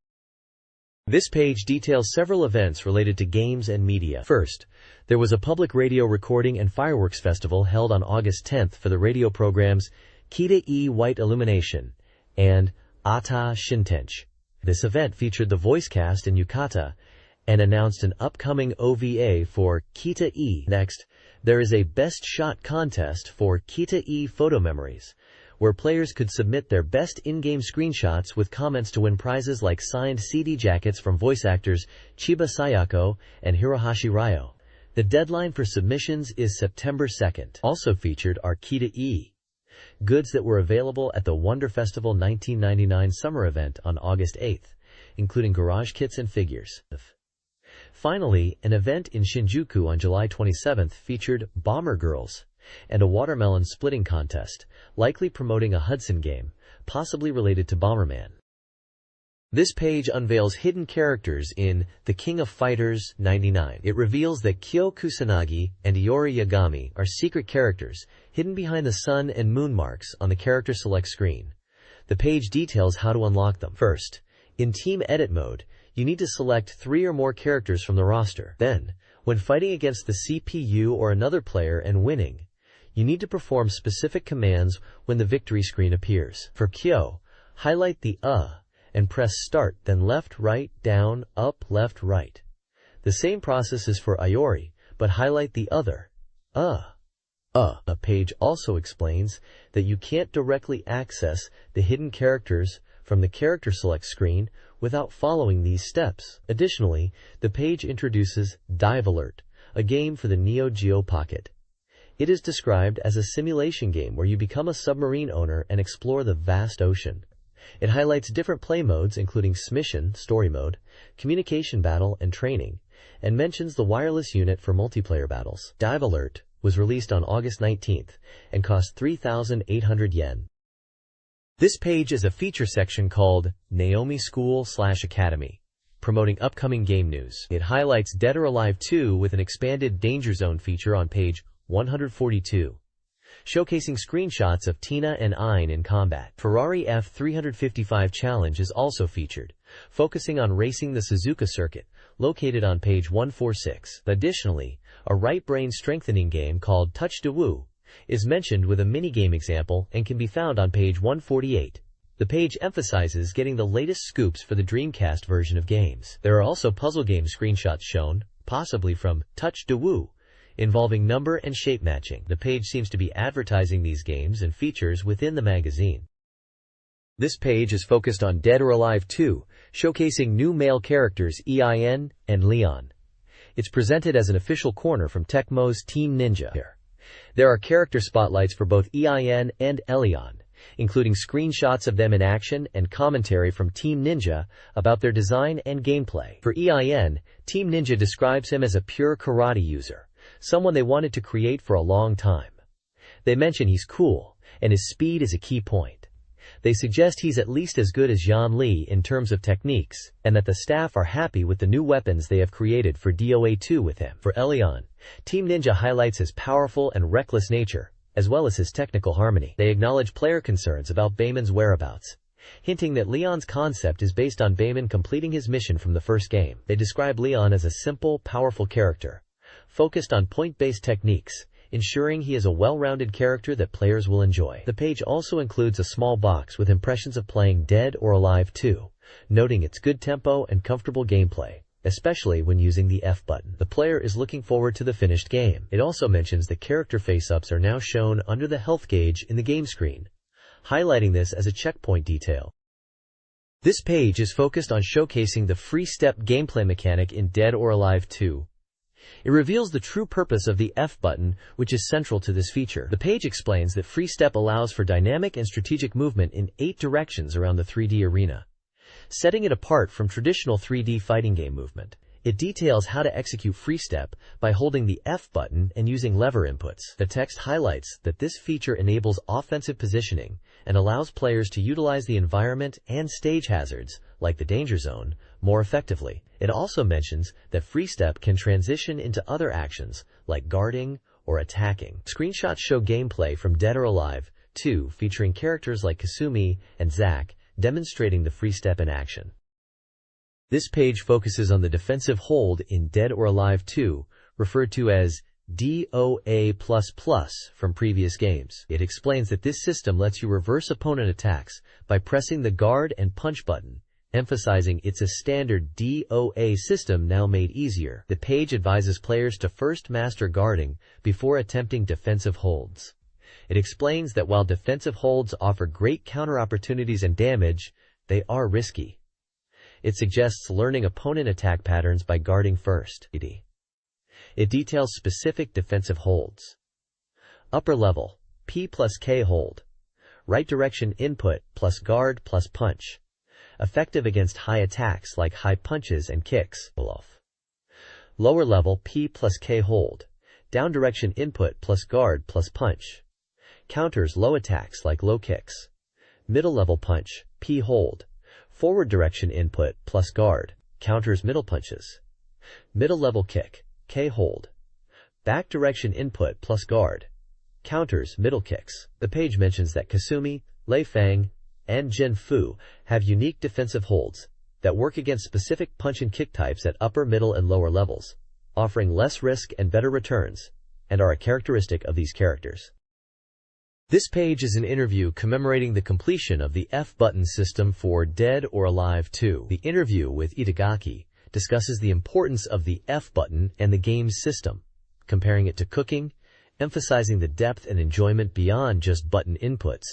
This page details several events related to games and media. First, there was a public radio recording and fireworks festival held on August 10th for the radio programs Kita-e White Illumination and Ata Shintench. This event featured the voice cast in Yukata and announced an upcoming OVA for Kita-e. Next, there is a Best Shot contest for Kita-e Photo Memories, where players could submit their best in-game screenshots with comments to win prizes like signed CD jackets from voice actors Chiba Sayako and Hirohashi Ryo. The deadline for submissions is September 2nd. Also featured are Kita-e goods that were available at the Wonder Festival 1999 summer event on August 8th, including garage kits and figures. Finally, an event in Shinjuku on July 27th featured Bomber Girls and a watermelon splitting contest, likely promoting a Hudson game, possibly related to Bomberman. This page unveils hidden characters in The King of Fighters 99. It reveals that Kyo Kusanagi and Iori Yagami are secret characters, hidden behind the sun and moon marks on the character select screen. The page details how to unlock them. First, in Team Edit mode, you need to select 3 or more characters from the roster. Then, when fighting against the CPU or another player and winning, you need to perform specific commands when the victory screen appears. For Kyo, highlight the and press start, then left, right, down, up, left, right. The same process is for Iori, but highlight the other, A page also explains that you can't directly access the hidden characters from the character select screen without following these steps. Additionally, the page introduces Dive Alert, a game for the Neo Geo Pocket. It is described as a simulation game where you become a submarine owner and explore the vast ocean. It highlights different play modes including Smission, story mode, communication battle, and training, and mentions the wireless unit for multiplayer battles. Dive Alert was released on August 19th and cost 3,800 yen. This page is a feature section called Naomi School/Academy, promoting upcoming game news. It highlights Dead or Alive 2 with an expanded Danger Zone feature on page 142. showcasing screenshots of Tina and Ein in combat. Ferrari F355 Challenge is also featured, focusing on racing the Suzuka circuit, located on page 146. Additionally, a right brain strengthening game called Touch de Woo is mentioned with a minigame example and can be found on page 148. The page emphasizes getting the latest scoops for the Dreamcast version of games. There are also puzzle game screenshots shown, possibly from Touch de Woo, involving number and shape matching. The page seems to be advertising these games and features within the magazine. This page is focused on Dead or Alive 2, showcasing new male characters Ein and Leon. It's presented as an official corner from Tecmo's Team Ninja. There are character spotlights for both Ein and Leon, including screenshots of them in action and commentary from Team Ninja about their design and gameplay. For Ein, Team Ninja describes him as a pure karate user, someone they wanted to create for a long time. They mention he's cool, and his speed is a key point. They suggest he's at least as good as Yan Li in terms of techniques, and that the staff are happy with the new weapons they have created for DOA 2 with him. For Leon, Team Ninja highlights his powerful and reckless nature, as well as his technical harmony. They acknowledge player concerns about Bayman's whereabouts, hinting that Leon's concept is based on Bayman completing his mission from the first game. They describe Leon as a simple, powerful character, focused on point-based techniques, ensuring he is a well-rounded character that players will enjoy. The page also includes a small box with impressions of playing Dead or Alive 2, noting its good tempo and comfortable gameplay, especially when using the F button. The player is looking forward to the finished game. It also mentions that character face-ups are now shown under the health gauge in the game screen, highlighting this as a checkpoint detail. This page is focused on showcasing the free step gameplay mechanic in Dead or Alive 2. It reveals the true purpose of the F button, which is central to this feature. The page explains that free step allows for dynamic and strategic movement in 8 directions around the 3D arena, setting it apart from traditional 3D fighting game movement. It details how to execute free step by holding the F button and using lever inputs. The text highlights that this feature enables offensive positioning and allows players to utilize the environment and stage hazards, like the danger zone, more effectively. It also mentions that free step can transition into other actions, like guarding or attacking. Screenshots show gameplay from Dead or Alive 2 featuring characters like Kasumi and Zack, demonstrating the free step in action. This page focuses on the defensive hold in Dead or Alive 2, referred to as DOA++ from previous games. It explains that this system lets you reverse opponent attacks by pressing the guard and punch button, emphasizing it's a standard DOA system now made easier. The page advises players to first master guarding before attempting defensive holds. It explains that while defensive holds offer great counter opportunities and damage, they are risky. It suggests learning opponent attack patterns by guarding first. It details specific defensive holds. Upper level, P plus K hold. Right direction input plus guard plus punch. Effective against high attacks like high punches and kicks. Lower level, P plus K hold. Down direction input plus guard plus punch. Counters low attacks like low kicks. Middle level punch, P hold. Forward direction input plus guard. Counters middle punches. Middle level kick, K hold. Back direction input plus guard. Counters middle kicks. The page mentions that Kasumi, Lei Fang, and Jin Fu have unique defensive holds that work against specific punch and kick types at upper, middle, and lower levels, offering less risk and better returns, and are a characteristic of these characters. This page is an interview commemorating the completion of the F button system for Dead or Alive 2. The interview with Itagaki discusses the importance of the F button and the game's system, comparing it to cooking, emphasizing the depth and enjoyment beyond just button inputs,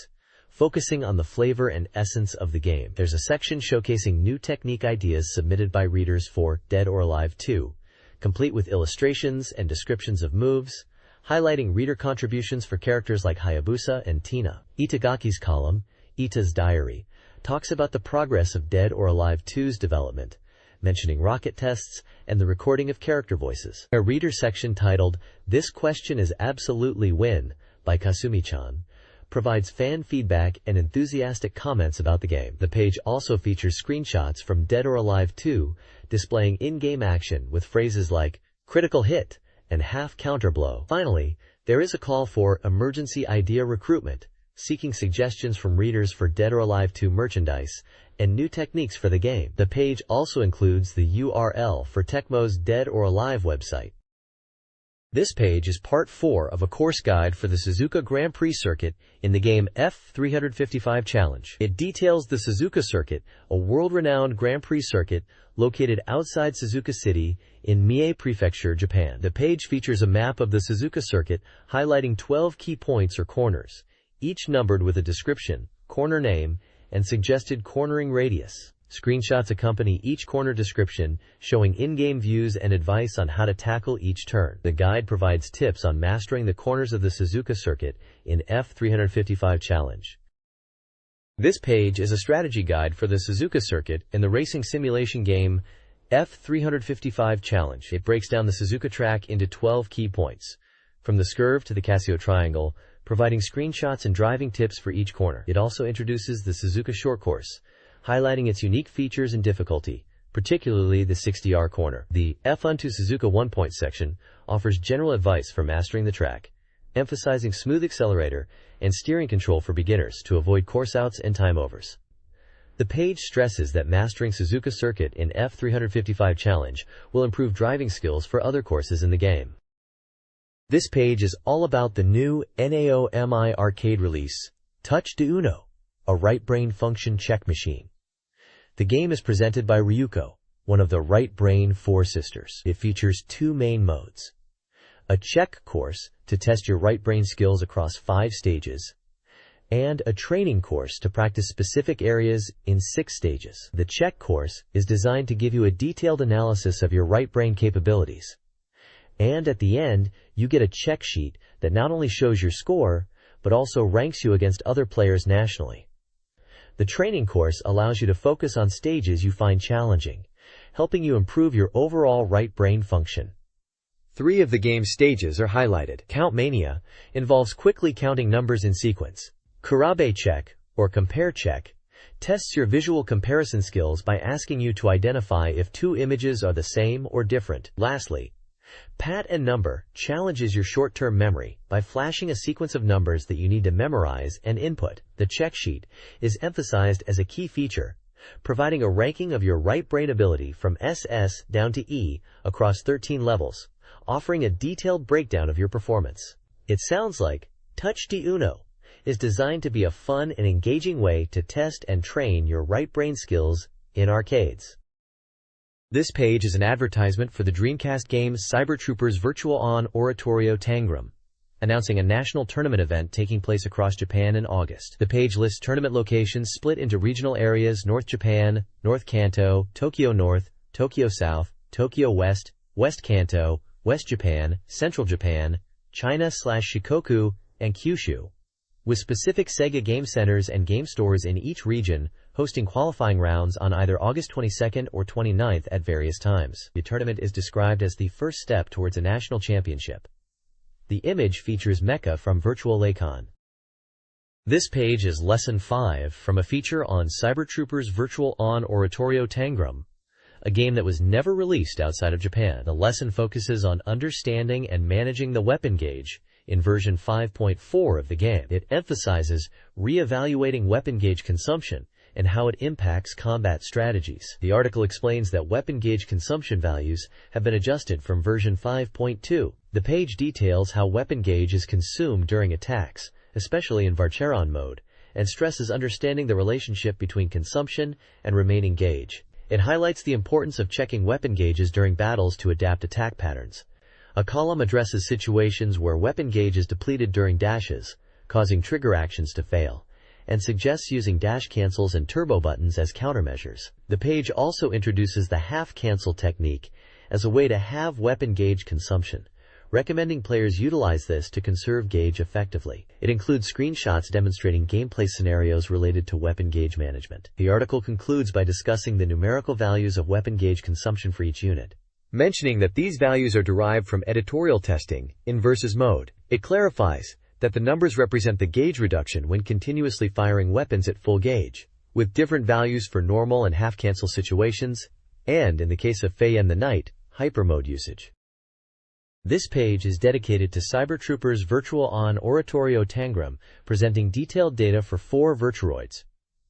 focusing on the flavor and essence of the game. There's a section showcasing new technique ideas submitted by readers for Dead or Alive 2, complete with illustrations and descriptions of moves, highlighting reader contributions for characters like Hayabusa and Tina. Itagaki's column, Ita's Diary, talks about the progress of Dead or Alive 2's development, mentioning rocket tests and the recording of character voices. A reader section titled, "This Question is Absolutely Win" by Kasumi-chan, provides fan feedback and enthusiastic comments about the game. The page also features screenshots from Dead or Alive 2, displaying in-game action with phrases like critical hit and half counter blow. Finally, There is a call for emergency idea recruitment, seeking suggestions from readers for Dead or Alive 2 merchandise and new techniques for the game. The page also includes the URL for Tecmo's Dead or Alive website. This page is part 4 of a course guide for the Suzuka Grand Prix circuit in the game F355 Challenge. It details the Suzuka circuit, a world-renowned Grand Prix circuit located outside Suzuka City in Mie Prefecture, Japan. The page features a map of the Suzuka circuit highlighting 12 key points or corners, each numbered with a description, corner name, and suggested cornering radius. Screenshots accompany each corner description, showing in-game views and advice on how to tackle each turn. The guide provides tips on mastering the corners of the Suzuka circuit in F355 Challenge. This page is a strategy guide for the Suzuka circuit in the racing simulation game F355 Challenge. It breaks down the Suzuka track into 12 key points, from the Scurve to the Casio Triangle, providing screenshots and driving tips for each corner. It also introduces the Suzuka short course, highlighting its unique features and difficulty, particularly the 60R corner. The F1 to Suzuka 1-point section offers general advice for mastering the track, emphasizing smooth accelerator and steering control for beginners to avoid course outs and time overs. The page stresses that mastering Suzuka circuit in F355 Challenge will improve driving skills for other courses in the game. This page is all about the new NAOMI arcade release, Touch de Uno, a right brain function check machine. The game is presented by Ryuko, one of the Right Brain Four Sisters. It features 2 main modes: a check course to test your right brain skills across 5 stages, and a training course to practice specific areas in 6 stages. The check course is designed to give you a detailed analysis of your right brain capabilities. And at the end, you get a check sheet that not only shows your score, but also ranks you against other players nationally. The training course allows you to focus on stages you find challenging, helping you improve your overall right brain function. 3 of the game's stages are highlighted. Count Mania involves quickly counting numbers in sequence. Kurabe check, or compare check, tests your visual comparison skills by asking you to identify if 2 images are the same or different. Lastly, Pat and Number challenges your short-term memory by flashing a sequence of numbers that you need to memorize and input. The check sheet is emphasized as a key feature, providing a ranking of your right brain ability from SS down to E across 13 levels, offering a detailed breakdown of your performance. It sounds like Touch de Uno is designed to be a fun and engaging way to test and train your right brain skills in arcades. This page is an advertisement for the Dreamcast game Cyber Troopers Virtual On Oratorio Tangram, announcing a national tournament event taking place across Japan in August. The page lists tournament locations split into regional areas: North Japan, North Kanto, Tokyo North, Tokyo South, Tokyo West, West Kanto, West Japan, Central Japan, China/Shikoku, and Kyushu, with specific Sega game centers and game stores in each region, hosting qualifying rounds on either August 22nd or 29th at various times. The tournament is described as the first step towards a national championship. The image features Mecha from Virtual Lakon. This page is Lesson 5 from a feature on Cyber Troopers Virtual On Oratorio Tangram, a game that was never released outside of Japan. The lesson focuses on understanding and managing the weapon gauge in version 5.4 of the game. It emphasizes re-evaluating weapon gauge consumption and how it impacts combat strategies. The article explains that weapon gauge consumption values have been adjusted from version 5.2. The page details how weapon gauge is consumed during attacks, especially in Varcheron mode, and stresses understanding the relationship between consumption and remaining gauge. It highlights the importance of checking weapon gauges during battles to adapt attack patterns. A column addresses situations where weapon gauge is depleted during dashes, causing trigger actions to fail, and suggests using dash cancels and turbo buttons as countermeasures. The page also introduces the half cancel technique as a way to halve weapon gauge consumption, recommending players utilize this to conserve gauge effectively. It includes screenshots demonstrating gameplay scenarios related to weapon gauge management. The article concludes by discussing the numerical values of weapon gauge consumption for each unit, mentioning that these values are derived from editorial testing in versus mode. It clarifies that the numbers represent the gauge reduction when continuously firing weapons at full gauge, with different values for normal and half-cancel situations, and, in the case of Fei and the Knight, hyper mode usage. This page is dedicated to Cybertrooper's Virtual On Oratorio Tangram, presenting detailed data for 4 Virtuoids: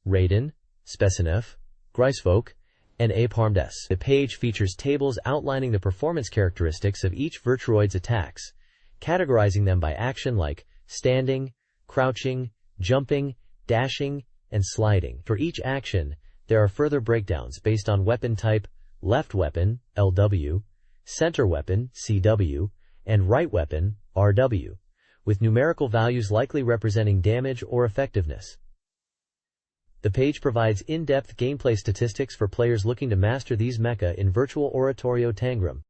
Raiden, Spesinef, Grisfolk, and Apeharmdes. The page features tables outlining the performance characteristics of each Virtuoid's attacks, categorizing them by action like standing, crouching, jumping, dashing, and sliding. For each action, there are further breakdowns based on weapon type: left weapon, LW, center weapon, CW, and right weapon, RW, with numerical values likely representing damage or effectiveness. The page provides in-depth gameplay statistics for players looking to master these mecha in Virtual Oratorio Tangram.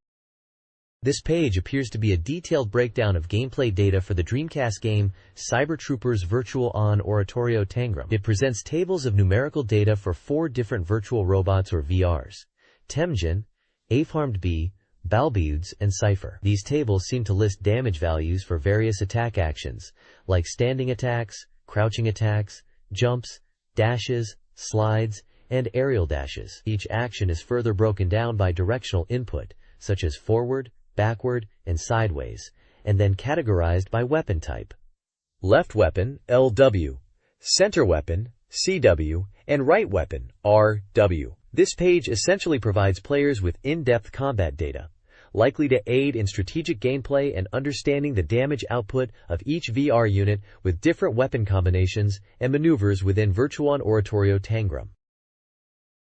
This page appears to be a detailed breakdown of gameplay data for the Dreamcast game Cybertrooper's Virtual On Oratorio Tangram. It presents tables of numerical data for 4 different virtual robots or VRs: Temujin, Apeharmdes, Balbudes, and Cypher. These tables seem to list damage values for various attack actions, like standing attacks, crouching attacks, jumps, dashes, slides, and aerial dashes. Each action is further broken down by directional input, such as forward, backward, and sideways, and then categorized by weapon type: left weapon, LW, center weapon, CW, and right weapon, RW. This page essentially provides players with in-depth combat data, likely to aid in strategic gameplay and understanding the damage output of each VR unit with different weapon combinations and maneuvers within Virtual On Oratorio Tangram.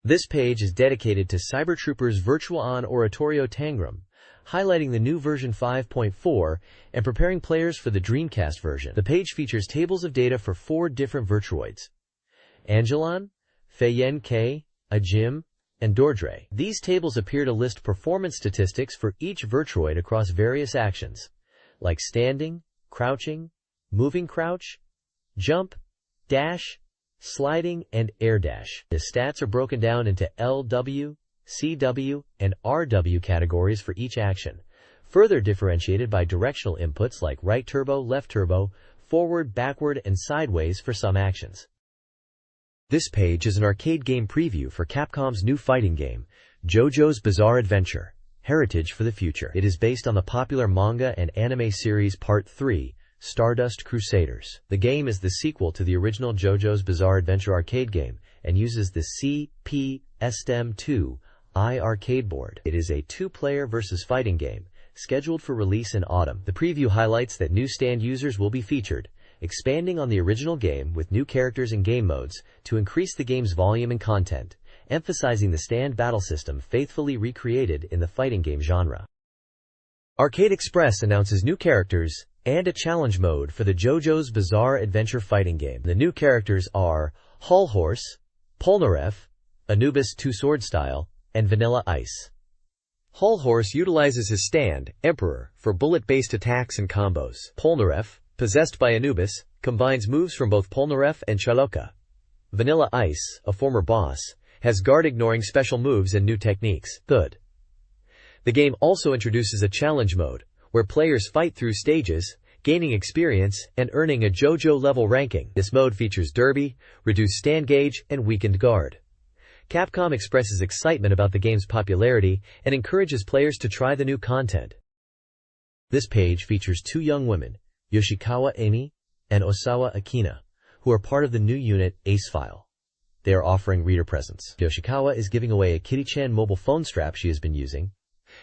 This page is dedicated to Cybertrooper's Virtual On Oratorio Tangram, highlighting the new version 5.4 and preparing players for the Dreamcast version. The page features tables of data for 4 different Virtuoids: Angelon, Feyen K, Ajim, and Dordre. These tables appear to list performance statistics for each Virtuoid across various actions, like standing, crouching, moving crouch, jump, dash, sliding, and air dash. The stats are broken down into LW, CW, and RW categories for each action, further differentiated by directional inputs like right turbo, left turbo, forward, backward, and sideways for some actions. This page is an arcade game preview for Capcom's new fighting game, JoJo's Bizarre Adventure: Heritage for the Future. It is based on the popular manga and anime series Part 3, Stardust Crusaders. The game is the sequel to the original JoJo's Bizarre Adventure arcade game and uses the CP-STEM2i arcade board. It is a 2-player versus fighting game, scheduled for release in autumn. The preview highlights that new stand users will be featured, expanding on the original game with new characters and game modes to increase the game's volume and content, emphasizing the stand battle system faithfully recreated in the fighting game genre. Arcade Express announces new characters and a challenge mode for the JoJo's Bizarre Adventure fighting game. The new characters are Hull Horse, Polnareff, Anubis 2-Sword Style, and Vanilla Ice. Hull Horse utilizes his stand, Emperor, for bullet-based attacks and combos. Polnareff, possessed by Anubis, combines moves from both Polnareff and Chaloka. Vanilla Ice, a former boss, has guard-ignoring special moves and new techniques. Good. The game also introduces a challenge mode, where players fight through stages, gaining experience and earning a JoJo-level ranking. This mode features derby, reduced stand gauge, and weakened guard. Capcom expresses excitement about the game's popularity and encourages players to try the new content. This page features 2 young women, Yoshikawa Amy and Osawa Akina, who are part of the new unit Ace File. They are offering reader presents. Yoshikawa is giving away a Kitty-chan mobile phone strap she has been using,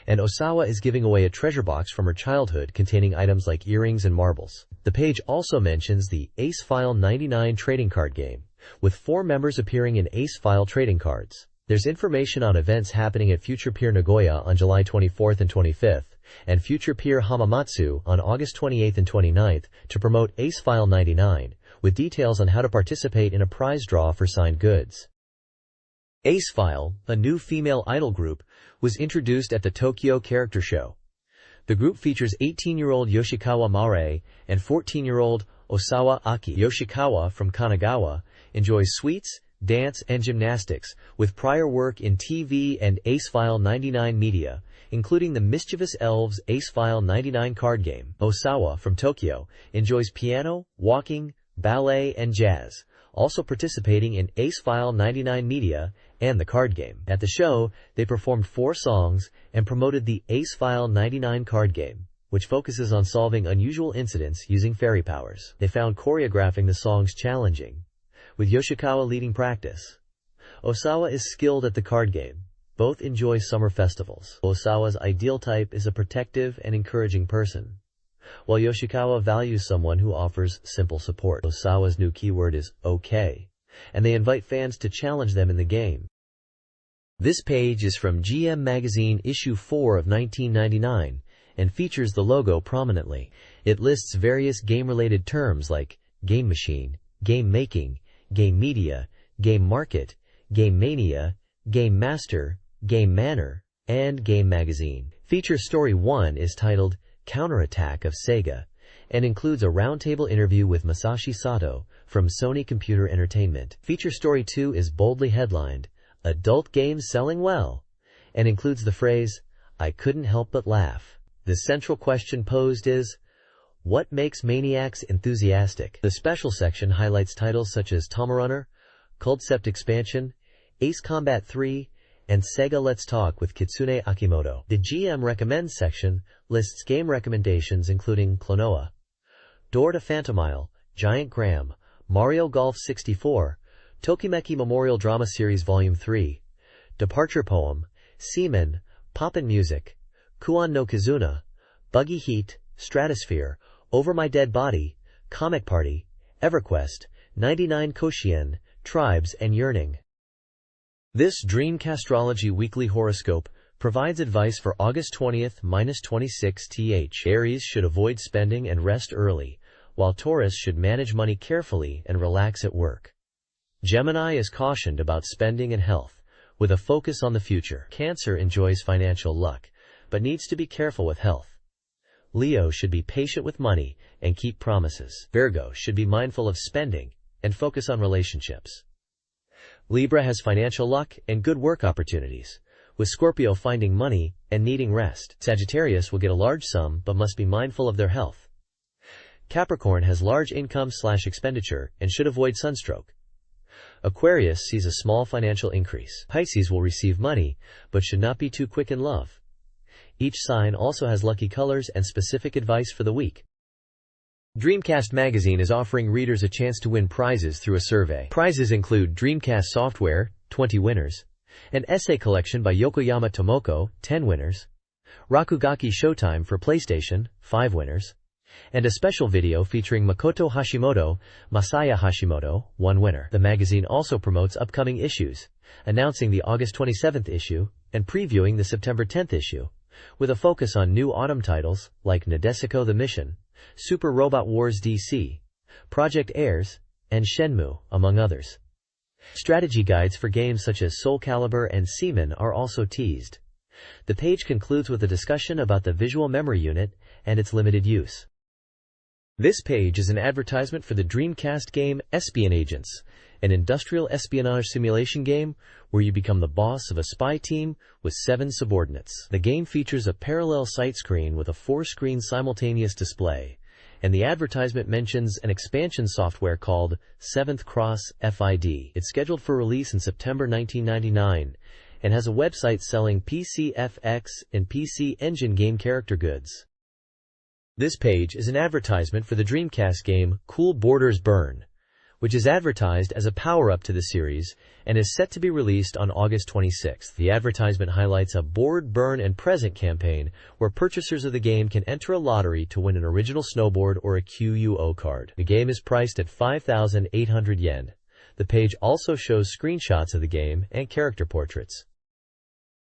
and Osawa is giving away a treasure box from her childhood containing items like earrings and marbles. The page also mentions the Ace File 99 trading card game, with 4 members appearing in Ace File trading cards. There's information on events happening at Future Pier Nagoya on July 24th and 25th, and Future Pier Hamamatsu on August 28th and 29th to promote Ace File 99, with details on how to participate in a prize draw for signed goods. Ace File, a new female idol group, was introduced at the Tokyo Character Show. The group features 18-year-old Yoshikawa Mare and 14-year-old Osawa Aki. Yoshikawa, from Kanagawa, enjoys sweets, dance, and gymnastics, with prior work in TV and Ace File 99 media, including the Mischievous Elves Ace File 99 card game. Osawa, from Tokyo, enjoys piano, walking, ballet, and jazz, also participating in Ace File 99 media and the card game. At the show, they performed 4 songs and promoted the Ace File 99 card game. which focuses on solving unusual incidents using fairy powers. They found choreographing the songs challenging, with Yoshikawa leading practice. Osawa is skilled at the card game. Both enjoy summer festivals. Osawa's ideal type is a protective and encouraging person, while Yoshikawa values someone who offers simple support. Osawa's new keyword is okay, and they invite fans to challenge them in the game. This page is from GM Magazine issue 4 of 1999 and features the logo prominently. It lists various game-related terms like game machine, game making, game media, game market, game mania, game master, game manor, and game magazine. Feature Story 1 is titled Counterattack of Sega and includes a roundtable interview with Masashi Sato from Sony Computer Entertainment. Feature Story 2 is boldly headlined Adult Games Selling Well and includes the phrase, I couldn't help but laugh. The central question posed is, what makes maniacs enthusiastic? The special section highlights titles such as Tomarunner, Culdcept Expansion, Ace Combat 3, and Sega Let's Talk with Kitsune Akimoto. The GM Recommends section lists game recommendations including Klonoa, Door to Phantomile, Giant Graham, Mario Golf 64, Tokimeki Memorial Drama Series Volume 3, Departure Poem, Seaman, Poppin' Music, Kuon no Kizuna, Buggy Heat, Stratosphere, Over My Dead Body, Comic Party, EverQuest, 99 Koshien, Tribes and Yearning. This Dreamcastrology Weekly Horoscope provides advice for August 20th-26th. Aries should avoid spending and rest early, while Taurus should manage money carefully and relax at work. Gemini is cautioned about spending and health, with a focus on the future. Cancer enjoys financial luck, but needs to be careful with health. Leo should be patient with money and keep promises. Virgo should be mindful of spending and focus on relationships. Libra has financial luck and good work opportunities, with Scorpio finding money and needing rest. Sagittarius will get a large sum but must be mindful of their health. Capricorn has large income/expenditure and should avoid sunstroke. Aquarius sees a small financial increase. Pisces will receive money but should not be too quick in love. Each sign also has lucky colors and specific advice for the week. Dreamcast Magazine is offering readers a chance to win prizes through a survey. Prizes include Dreamcast software, 20 winners, an essay collection by Yokoyama Tomoko, 10 winners, Rakugaki Showtime for PlayStation, 5 winners, and a special video featuring Makoto Hashimoto, Masaya Hashimoto, 1 winner. The magazine also promotes upcoming issues, announcing the August 27th issue and previewing the September 10th issue, with a focus on new autumn titles like Nadesico the Mission, Super Robot Wars DC, Project Airs, and Shenmue, among others. Strategy guides for games such as Soul Calibur and Seaman are also teased. The page concludes with a discussion about the visual memory unit and its limited use. This page is an advertisement for the Dreamcast game Espion Agents, an industrial espionage simulation game where you become the boss of a spy team with 7 subordinates. The game features a parallel sight screen with a 4-screen simultaneous display, and the advertisement mentions an expansion software called 7th Cross FID. It's scheduled for release in September 1999 and has a website selling PCFX and PC Engine game character goods. This page is an advertisement for the Dreamcast game Cool Borders Burn, which is advertised as a power-up to the series and is set to be released on August 26th. The advertisement highlights a Board, Burn, and Present campaign where purchasers of the game can enter a lottery to win an original snowboard or a QUO card. The game is priced at 5,800 yen. The page also shows screenshots of the game and character portraits.